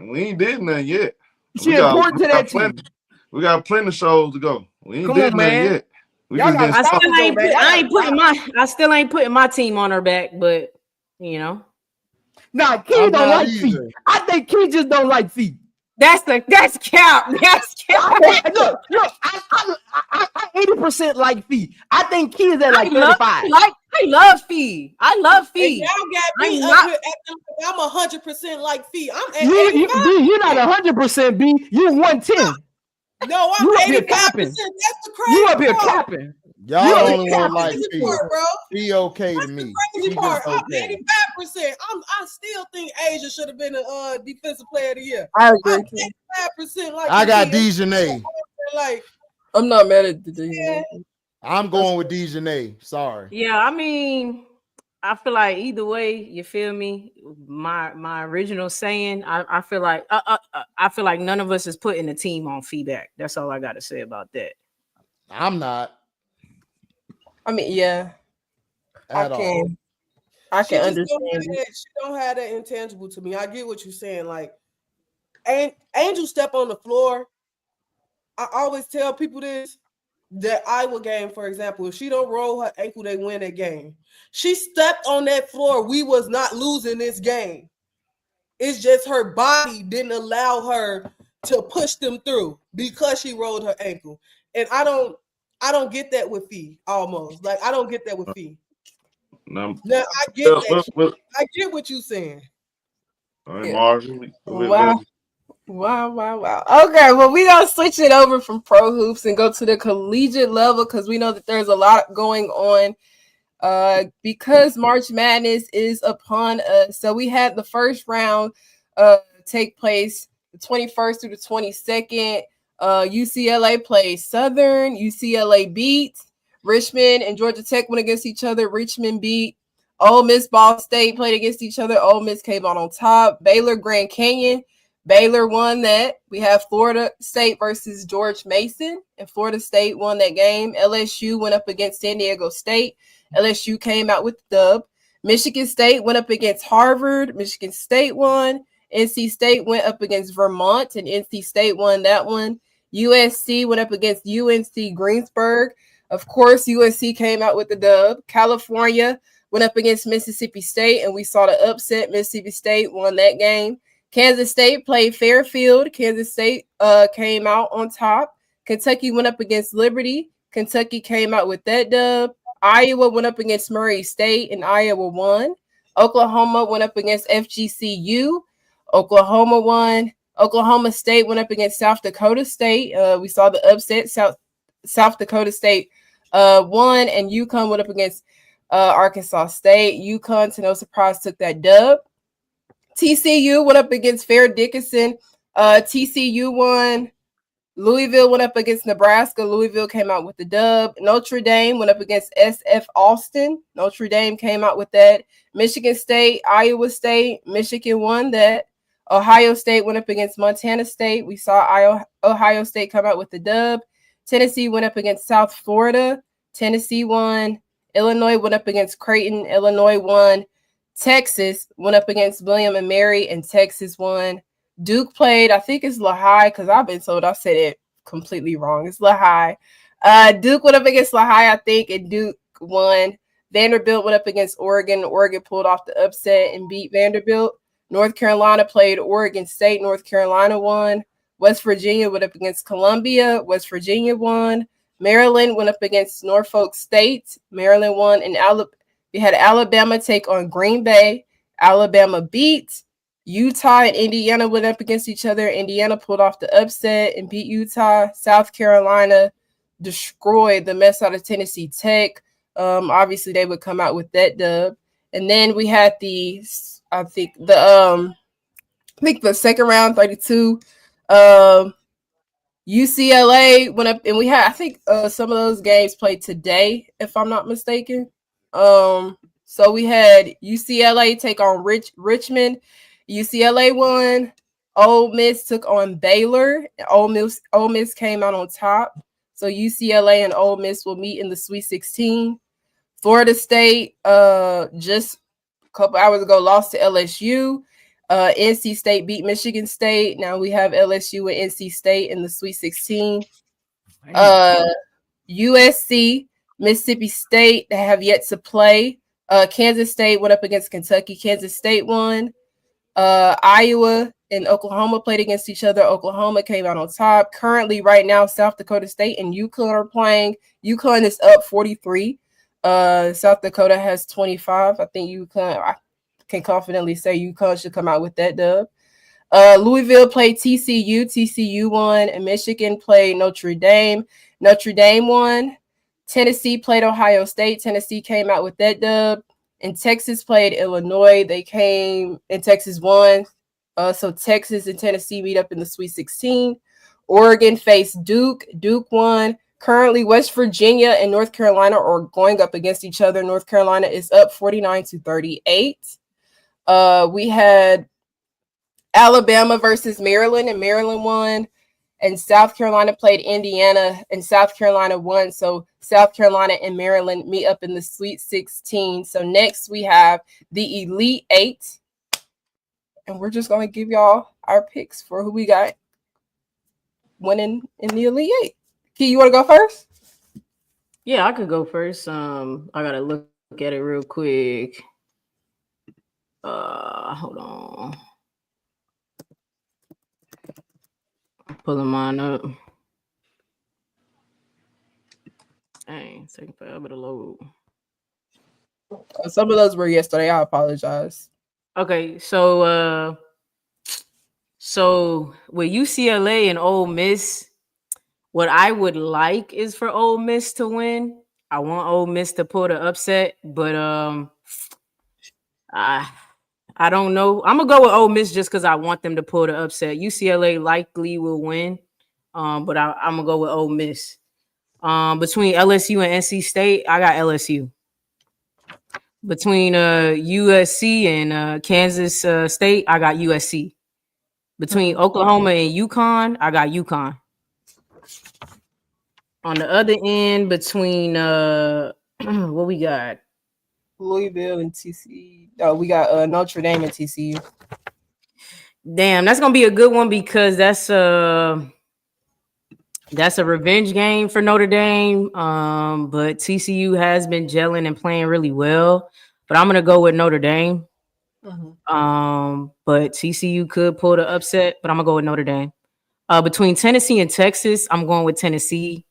We ain't did nothing yet. She's important to that team. We got plenty of shows to go. We ain't did nothing yet. I still ain't putting my team on her back, but you know. Nah, Key don't like Fee. I think Key just don't like Fee. That's cap. That's cap. Look, I 80% like Fee. I think Key is at like 35. I love Fee. I love Fee. Y'all got me up here acting like I'm 100% like Fee. I'm at you're not 100%, B. You're 110. No, I'm 85%. That's the crazy You up here capping. Y'all the only one like Fee. Fee okay to me. Crazy part. I'm 85%. I still think Asia should have been a defensive player of the year. I agree. I'm 85% like I got Dejanay. Like I'm not mad at the Dejanay. I'm going with Dejanay. Sorry. Yeah, I mean, I feel like either way, you feel me. My original saying, I feel like I feel like none of us is putting the team on feedback. That's all I got to say about that. I'm not. I mean, yeah, At all. I She can just understand. she don't have that intangible to me. I get what you're saying. Like, Angel step on the floor. I always tell people this. That Iowa game, for example, if she don't roll her ankle, they win that game. She stepped on that floor. We was not losing this game. It's just her body didn't allow her to push them through because she rolled her ankle. And I don't get that with Fee almost. Like, I don't get that with Fee. Now, Now I get that. I get what you're saying. All right, Marvin. Wow. Okay, well, we're going to switch it over from pro hoops and go to the collegiate level because we know that there's a lot going on because March Madness is upon us. So we had the first round take place the 21st through the 22nd. UCLA played Southern. UCLA beat Richmond, and Georgia Tech went against each other. Richmond beat Ole Miss. Ball State played against each other. Ole Miss came out on top. Baylor Grand Canyon. Baylor won that. We have Florida State versus George Mason, and Florida State won that game. LSU went up against San Diego State. LSU came out with the dub. Michigan State went up against Harvard. Michigan State won. NC State went up against Vermont, and NC State won that one. USC went up against UNC Greensburg. Of course, USC came out with the dub. California went up against Mississippi State, and we saw the upset. Mississippi State won that game. Kansas State played Fairfield. Kansas State came out on top. Kentucky went up against Liberty. Kentucky came out with that dub. Iowa went up against Murray State, and Iowa won. Oklahoma went up against FGCU. Oklahoma won. Oklahoma State went up against South Dakota State. We saw the upset. South Dakota State won, and UConn went up against Arkansas State. UConn, to no surprise, took that dub. TCU went up against Fair Dickinson. TCU won. Louisville went up against Nebraska. Louisville came out with the dub. Notre Dame went up against SF Austin. Notre Dame came out with that. Michigan State, Iowa State. Michigan won that. Ohio State went up against Montana State. We saw Ohio State come out with the dub. Tennessee went up against South Florida. Tennessee won. Illinois went up against Creighton. Illinois won. Texas went up against William and Mary, and Texas won. Duke played, I think it's Lehigh, because I've been told I said it completely wrong. It's Lehigh. Duke went up against Lehigh, I think, and Duke won. Vanderbilt went up against Oregon. Oregon pulled off the upset and beat Vanderbilt. North Carolina played Oregon State. North Carolina won. West Virginia went up against Columbia. West Virginia won. Maryland went up against Norfolk State. Maryland won. And we had Alabama take on Green Bay. Alabama beat. Utah and Indiana went up against each other. Indiana pulled off the upset and beat Utah. South Carolina destroyed the mess out of Tennessee Tech. Obviously, they would come out with that dub. And then we had the second round, 32. UCLA went up, and we had, I think, some of those games played today, if I'm not mistaken. So we had UCLA take on Richmond. UCLA won. Ole Miss took on Baylor. Ole Miss came out on top. So UCLA and Ole Miss will meet in the Sweet 16. Florida State just a couple hours ago lost to LSU. NC State beat Michigan State. Now we have LSU and NC State in the Sweet 16. USC, Mississippi State, they have yet to play. Kansas State went up against Kentucky. Kansas State won. Iowa and Oklahoma played against each other. Oklahoma came out on top. Currently, right now, South Dakota State and UConn are playing. UConn is up 43. South Dakota has 25. I think UConn, I can confidently say UConn should come out with that dub. Louisville played TCU. TCU won. And Michigan played Notre Dame. Notre Dame won. Tennessee played Ohio State. Tennessee came out with that dub. And Texas played Illinois. They came, and Texas won. So Texas and Tennessee meet up in the Sweet 16. Oregon faced Duke. Duke won. Currently, West Virginia and North Carolina are going up against each other. North Carolina is up 49-38. We had Alabama versus Maryland, and Maryland won. And South Carolina played Indiana, and South Carolina won. So South Carolina and Maryland meet up in the Sweet 16. So next we have the Elite Eight. And we're just going to give y'all our picks for who we got winning in the Elite Eight. Key, you want to go first? Yeah, I could go first. I gotta look at it real quick. Hold on. I'm pulling mine up. Dang, it's taking forever to load. Some of those were yesterday. I apologize. Okay, so with UCLA and Ole Miss, what I would like is for Ole Miss to win. I want Ole Miss to pull the upset, but I don't know. I'm gonna go with Ole Miss just because I want them to pull the upset. UCLA likely will win, but I'm gonna go with Ole Miss. Between LSU and NC State, I got LSU. Between USC and Kansas State, I got USC. Between Oklahoma and UConn, I got UConn. On the other end, between what we got? Louisville and TCU. Oh, we got Notre Dame and TCU. Damn, that's gonna be a good one because that's a revenge game for Notre Dame. But TCU has been gelling and playing really well. But I'm gonna go with Notre Dame. But TCU could pull the upset, but I'm gonna go with Notre Dame. Between Tennessee and Texas, I'm going with Tennessee.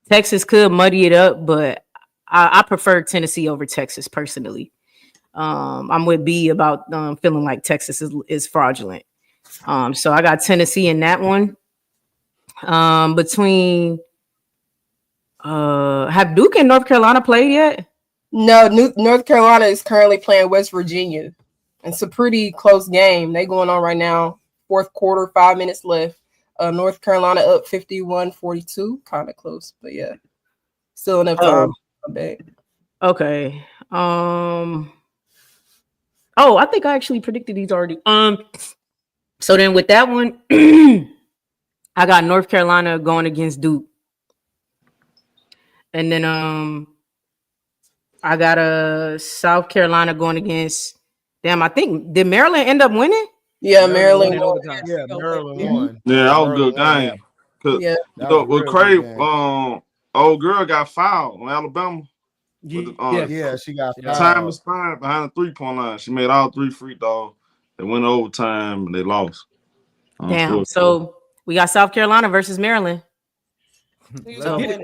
Texas could muddy it up, but I prefer Tennessee over Texas personally. I'm with B about feeling like Texas is fraudulent. So I got Tennessee in that one. Between have Duke and North Carolina played yet? No, North Carolina is currently playing West Virginia. It's a pretty close game. They going on right now. Fourth quarter, 5 minutes left. North Carolina up 51-42. Kind of close, but yeah. Still enough time. Okay. I think I actually predicted these already. So then with that one, I got North Carolina going against Duke. And then I got South Carolina going against I think did Maryland end up winning? Yeah, Maryland won. Yeah, Maryland won. Yeah, that was a good game. Yeah. With Craig, old girl got fouled on Alabama. Yeah, she got fouled. Time expired behind the 3-point line. She made all 3 free throws. They went overtime and they lost. Damn. So we got South Carolina versus Maryland. Okay.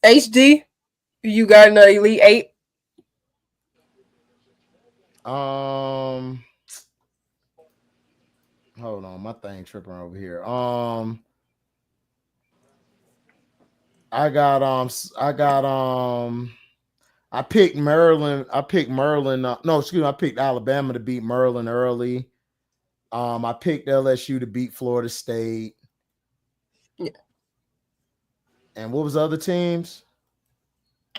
HD, you got an Elite Eight? Hold on, my thing tripping over here. I picked Maryland. I picked Alabama to beat Maryland early. I picked LSU to beat Florida State. Yeah. And what was the other teams?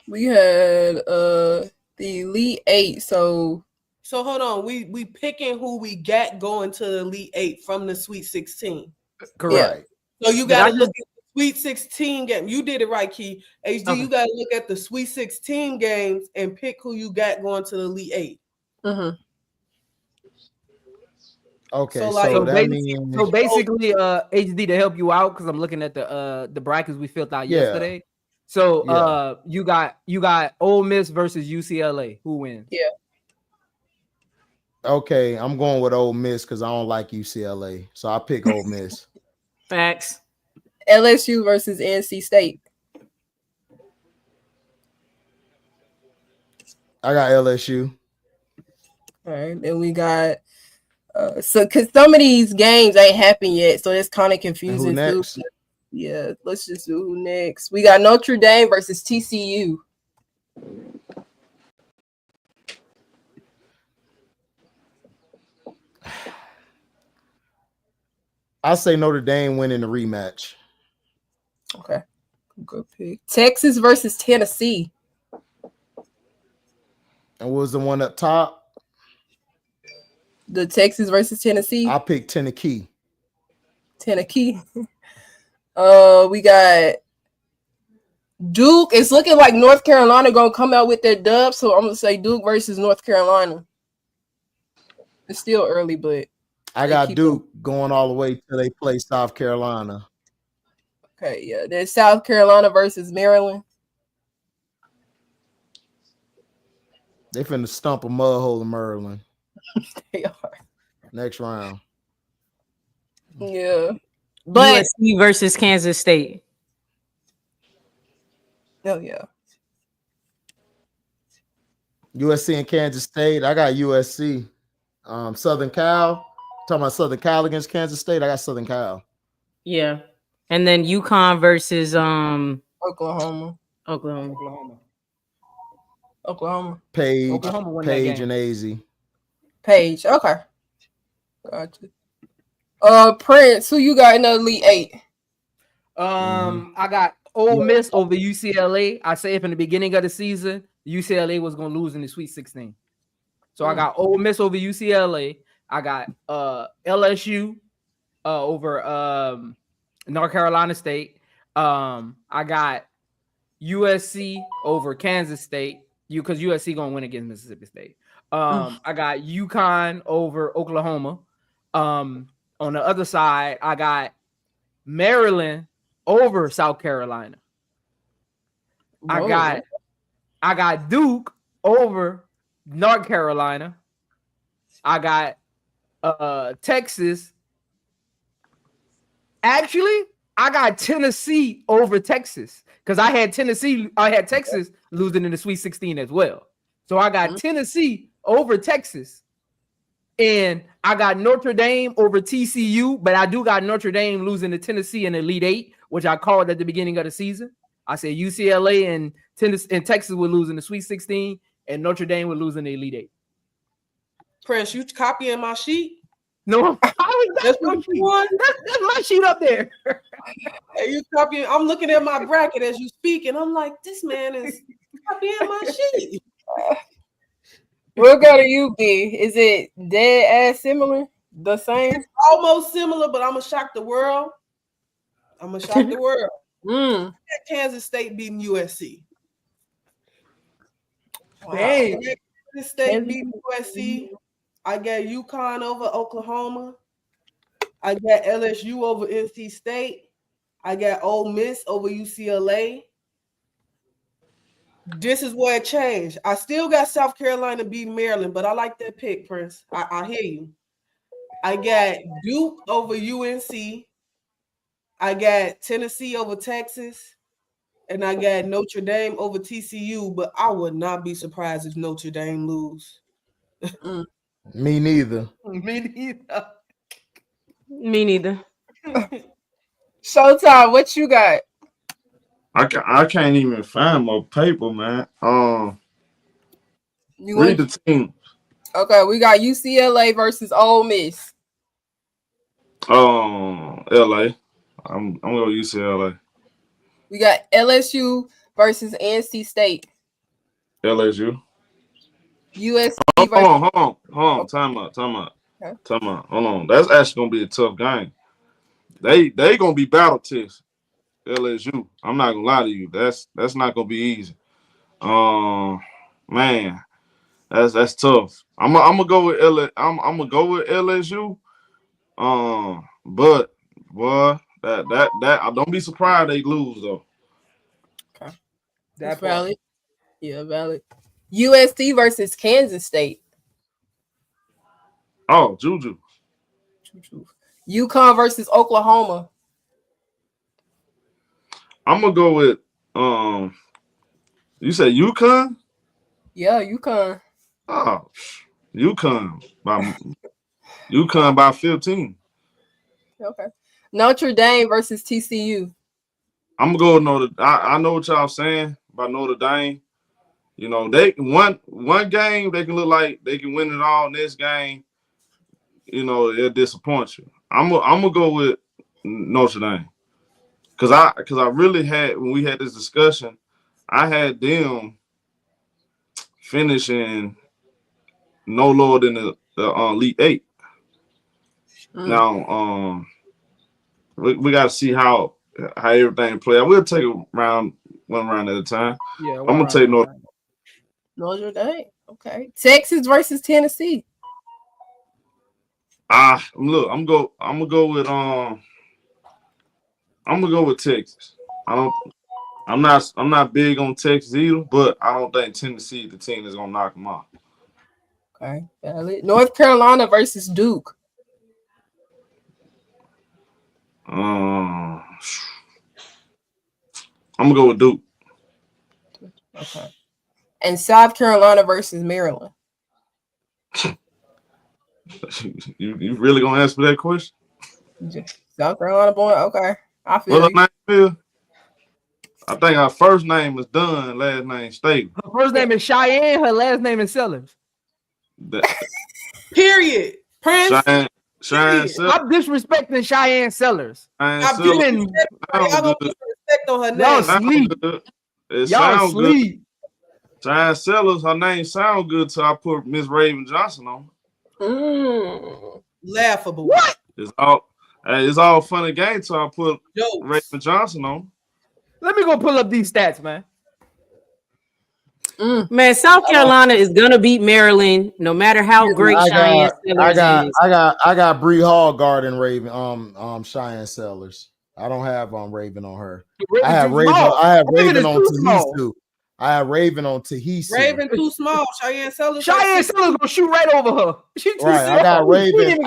We had the Elite Eight. So hold on. We picking who we got going to the Elite Eight from the Sweet 16. Correct. So you got to look at the Sweet 16 game. You did it right, Key. HD, you got to look at the Sweet 16 games and pick who you got going to the Elite 8. Okay, so basically, HD, to help you out, because I'm looking at the brackets we filled out yesterday. So you got Ole Miss versus UCLA. Who wins? Yeah. Okay, I'm going with Ole Miss because I don't like UCLA. So I pick Ole Miss. Facts. LSU versus NC State. I got LSU. All right, then we got because some of these games ain't happened yet, so it's kind of confusing too. Yeah, let's just do who next. We got Notre Dame versus TCU. I say Notre Dame winning the rematch. Okay. Good pick. Texas versus Tennessee. And what was the one up top? The Texas versus Tennessee. I picked Tennessee. Tennessee. We got Duke. It's looking like North Carolina gonna come out with their dub, so I'm gonna say Duke versus North Carolina. It's still early, but I got Duke going all the way till they play South Carolina. Okay, yeah. There's South Carolina versus Maryland. They finna stump a mud hole in Maryland. They are. Next round. Yeah. But USC versus Kansas State. Oh yeah. USC and Kansas State. I got USC. Southern Cal. Talking about Southern Cal against Kansas State. I got Southern Cal. Yeah. And then UConn versus Oklahoma. Page. Oklahoma won that Page game. and AZ. Page. Okay. Gotcha. Prince, who you got in the Elite Eight? I got Ole Miss over UCLA. I said from the beginning of the season, UCLA was gonna lose in the Sweet 16. So I got Ole Miss over UCLA. I got LSU over North Carolina State. I got USC over Kansas State. Because USC gonna win against Mississippi State. I got UConn over Oklahoma. On the other side, I got Maryland over South Carolina. Whoa. I got Duke over North Carolina. I got Texas. Actually, I got Tennessee over Texas because I had Texas losing in the Sweet 16 as well. So I got Tennessee over Texas. And I got Notre Dame over TCU, but I do got Notre Dame losing to Tennessee in the Elite Eight, which I called at the beginning of the season. I said UCLA and Texas would lose in the Sweet 16, and Notre Dame would lose in the Elite Eight. Prince, you copying my sheet? No, that's my sheet up there. Hey, you copying? I'm looking at my bracket as you speak, and I'm like, this man is copying my sheet. What go to you, B? Is it dead ass similar? The same? It's almost similar, but I'm gonna shock the world. Kansas State beating USC. Wow. Dang. Kansas State beating USC. I got UConn over Oklahoma. I got LSU over NC State. I got Ole Miss over UCLA. This is where it changed. I still got South Carolina beating Maryland, but I like that pick, Prince. I hear you. I got Duke over UNC. I got Tennessee over Texas. And I got Notre Dame over TCU, but I would not be surprised if Notre Dame lose. Me neither. Me neither. Showtime, what you got? I can't even find my paper, man. Read the team. Okay, we got UCLA versus Ole Miss. LA. I'm gonna go UCLA. We got LSU versus NC State. LSU. USC. Hold on. Time out. Okay. Time out. Hold on. That's actually gonna be a tough game. They gonna be battle tested. LSU. I'm not gonna lie to you. That's not gonna be easy. Man, that's tough. I'm gonna go with I'm gonna go with LSU. But boy, that I don't be surprised they lose though. Okay, that's valid. Yeah, valid. USC versus Kansas State. Oh, Juju. UConn versus Oklahoma. I'm gonna go with you said UConn? Yeah, UConn. Oh, UConn by 15. Okay. Notre Dame versus TCU. I'm gonna go with Notre. I know what y'all saying about Notre Dame. You know, they one game they can look like they can win it all. Next game, you know, it'll disappoint you. I'm gonna go with Notre Dame. Cause I really had, when we had this discussion, I had them finishing no lower than the Elite Eight. Now, we got to see how everything play. I will take one round at a time. Yeah, I'm gonna take Notre Dame. Okay. Texas versus Tennessee. Look, I'm gonna go with Texas. I'm not big on Texas either, but I don't think Tennessee, the team, is gonna knock them off. Okay. North Carolina versus Duke. I'm gonna go with Duke. Okay. And South Carolina versus Maryland. You really gonna answer that question? South Carolina boy. Okay. I feel Well, you. I think our first name is Dunn, last name State. Her first name is Cheyenne, her last name is Sellers. Period. Prince. Cheyenne Sellers. I'm disrespecting Cheyenne Sellers. I'm disrespecting on her name. Y'all sleep. Y'all sleep. Cheyenne Sellers, her name sound good till I put Miss Raven Johnson on. Laughable. What? It's all fun and game till I put Raven Johnson on. Let me go pull up these stats, man. Man, South Carolina is gonna beat Maryland no matter how great Cheyenne Sellers is. I got Bree Hall guarding Raven. Cheyenne Sellers. I don't have Raven on her. I have Raven on Tahisu. I have Raven on Tahisu. Raven too small. Cheyenne Sellers gonna shoot right over her. She too right. small. I got Raven.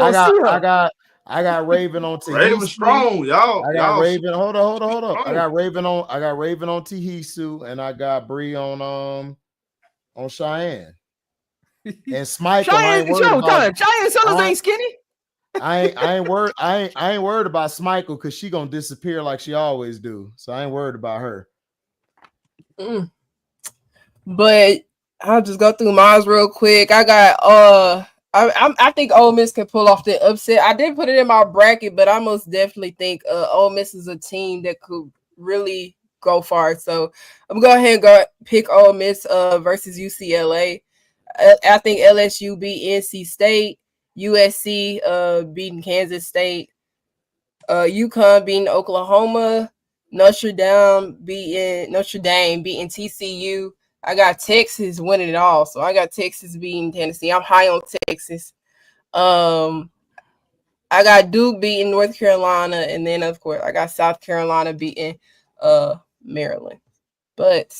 I got Raven on Tahisu. Raven strong, y'all. I got Raven. Hold up. I got Raven on Tahisu, and I got Bree on Cheyenne. And Smike. Cheyenne Sellers ain't skinny. I ain't worried about Smichael because she gonna disappear like she always do. So I ain't worried about her. But I'll just go through mine real quick. I got I think Ole Miss can pull off the upset. I did put it in my bracket, but I most definitely think Ole Miss is a team that could really go far. So I'm gonna go ahead and pick Ole Miss versus UCLA. I think LSU beat NC State, USC beating Kansas State, UConn beating Oklahoma, Notre Dame beating TCU. I got Texas winning it all, so I got Texas beating Tennessee. I'm high on Texas. I got Duke beating North Carolina, and then of course I got South Carolina beating Maryland. But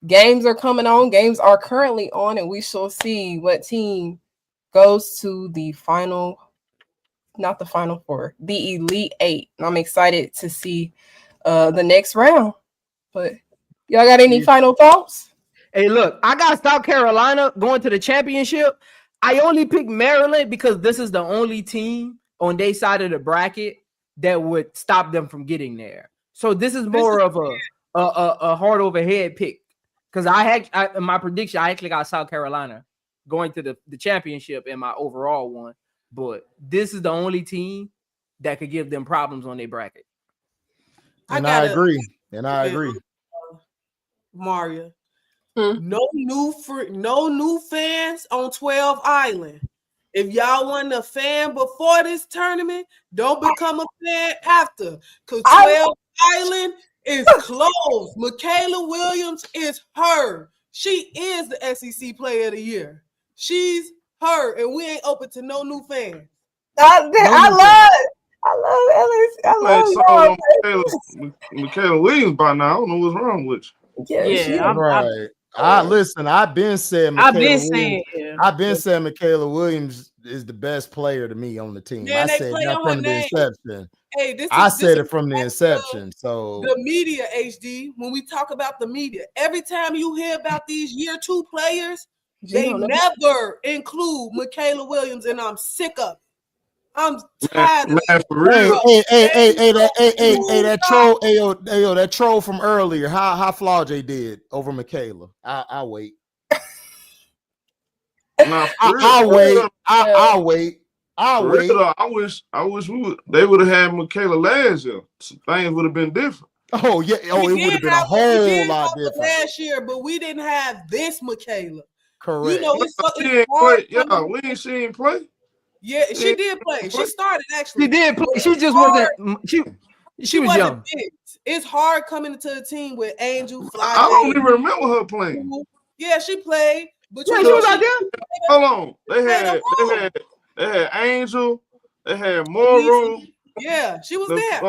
games are coming on. Games are currently on, and we shall see what team goes to the final, not the Final Four, the Elite Eight. And I'm excited to see the next round. But y'all got any final thoughts? Hey, look, I got South Carolina going to the championship. I only picked Maryland because this is the only team on their side of the bracket that would stop them from getting there. So this is more of a hard overhead pick. Because in my prediction, I actually got South Carolina going to the championship in my overall one. But this is the only team that could give them problems on their bracket. I agree. Mario. No new fans on 12 Island. If y'all wasn't a fan before this tournament, don't become a fan after. Because 12 Island is closed. Michaela Williams is her. She is the SEC Player of the Year. She's her, and we ain't open to no new fans. I love Michaela Williams by now. I don't know what's wrong with you. Yeah, right. Listen, I've been saying Michaela Williams is the best player to me on the team. Yeah, I said that from the inception. I said it from the inception. So the media, HD, when we talk about the media, every time you hear about these year 2 players, they never include Michaela Williams, and I'm sick of it. I'm tired of it. That troll from earlier. How Flaude did over Michaela. I'll wait. I'll wait. I'll For wait. real, though, I wish they would have had Michaela last year. Things would have been different. Oh yeah. Oh, it would have been a whole lot different last year, but we didn't have this Michaela. Correct. You know, it's She hard. She didn't play. Yeah, she did play. She started actually. She did play. She just wasn't. She was young. Picked. It's hard coming into the team with Angel Fly. I don't even remember her playing. Yeah, she played, but she was out there. Hold on, they had Angel, they had Moro. Yeah, she was there.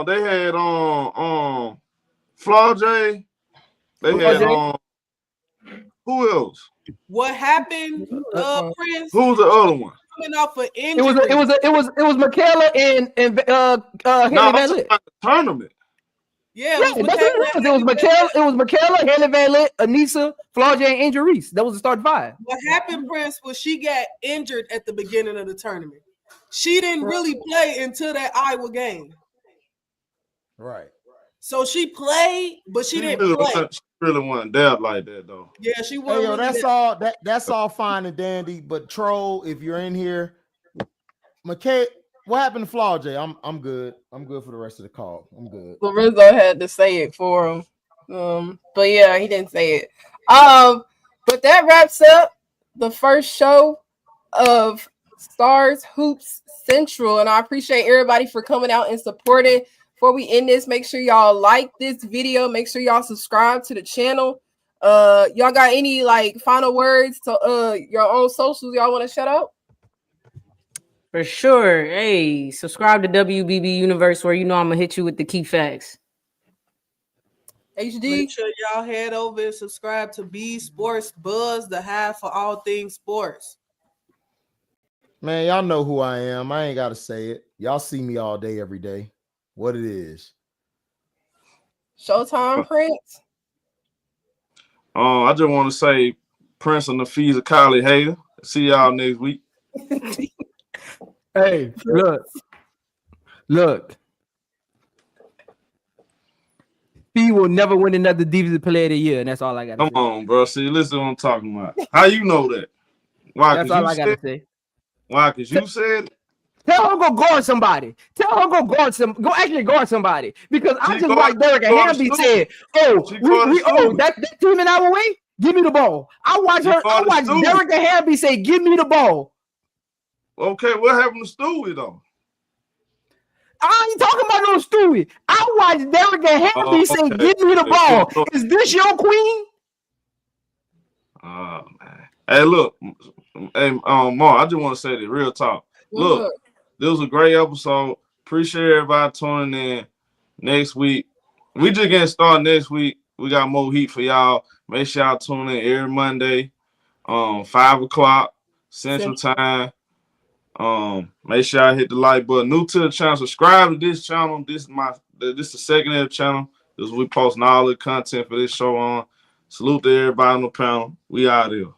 They had Flau'jae. They had who else? What happened, Prince? Who's the other one? Coming off of injury. It was Michaela and Haley Van Lith. Tournament. Yeah, that's what it was. It was Michaela, Haley Van Lith, Anissa, Flau'jae, and Angel Reese. That was the starting five. What happened, Prince, was she got injured at the beginning of the tournament. She didn't really play until that Iowa game. Right. So she played, but she didn't play. She really wasn't there like that though. Yeah, she was. Hey, yo, that's all fine and dandy. But Troll, if you're in here, McKay, what happened to Flau'jae? I'm good. I'm good for the rest of the call. I'm good. Lorenzo had to say it for him. But yeah, he didn't say it. But that wraps up the first show of Stars Hoops Central, and I appreciate everybody for coming out and supporting. Before we end this, make sure y'all like this video. Make sure y'all subscribe to the channel. Y'all got any like final words to your own socials y'all want to shout out? For sure. Hey, subscribe to WBB Universe, where you know I'm gonna hit you with the key facts. HD. Make sure y'all head over and subscribe to B Sports Buzz, the hive for all things sports. Man, y'all know who I am. I ain't gotta say it. Y'all see me all day, every day. What it is. Showtime, Prince. I just want to say, Prince and the Fees of Kylie Hater. See y'all next week. Hey, look. He will never win another Defensive Player of the Year, and that's all I got to say. Come on, bro. See, listen what I'm talking about. How you know that? Why? That's all I got to say. Why? Because you said it? Tell her go guard somebody. Tell her go actually guard somebody. Because I just watched Derek and Hamby said, that team in our way, give me the ball. I watched Derek and Hamby say, give me the ball. Okay, what happened to Stewie though? I ain't talking about no Stewie. I watched Derek and Hamby say, give me the ball. Is this your queen? Oh man. Hey, look. Hey, Mark, I just want to say this real talk. Look. This was a great episode. Appreciate everybody tuning in. Next week, we just getting started next week. We got more heat for y'all. Make sure y'all tune in every Monday, 5 o'clock Central Time. Make sure y'all hit the like button. New to the channel, subscribe to this channel. This is the secondary channel. This is we posting all the content for this show on. Salute to everybody on the panel. We out here.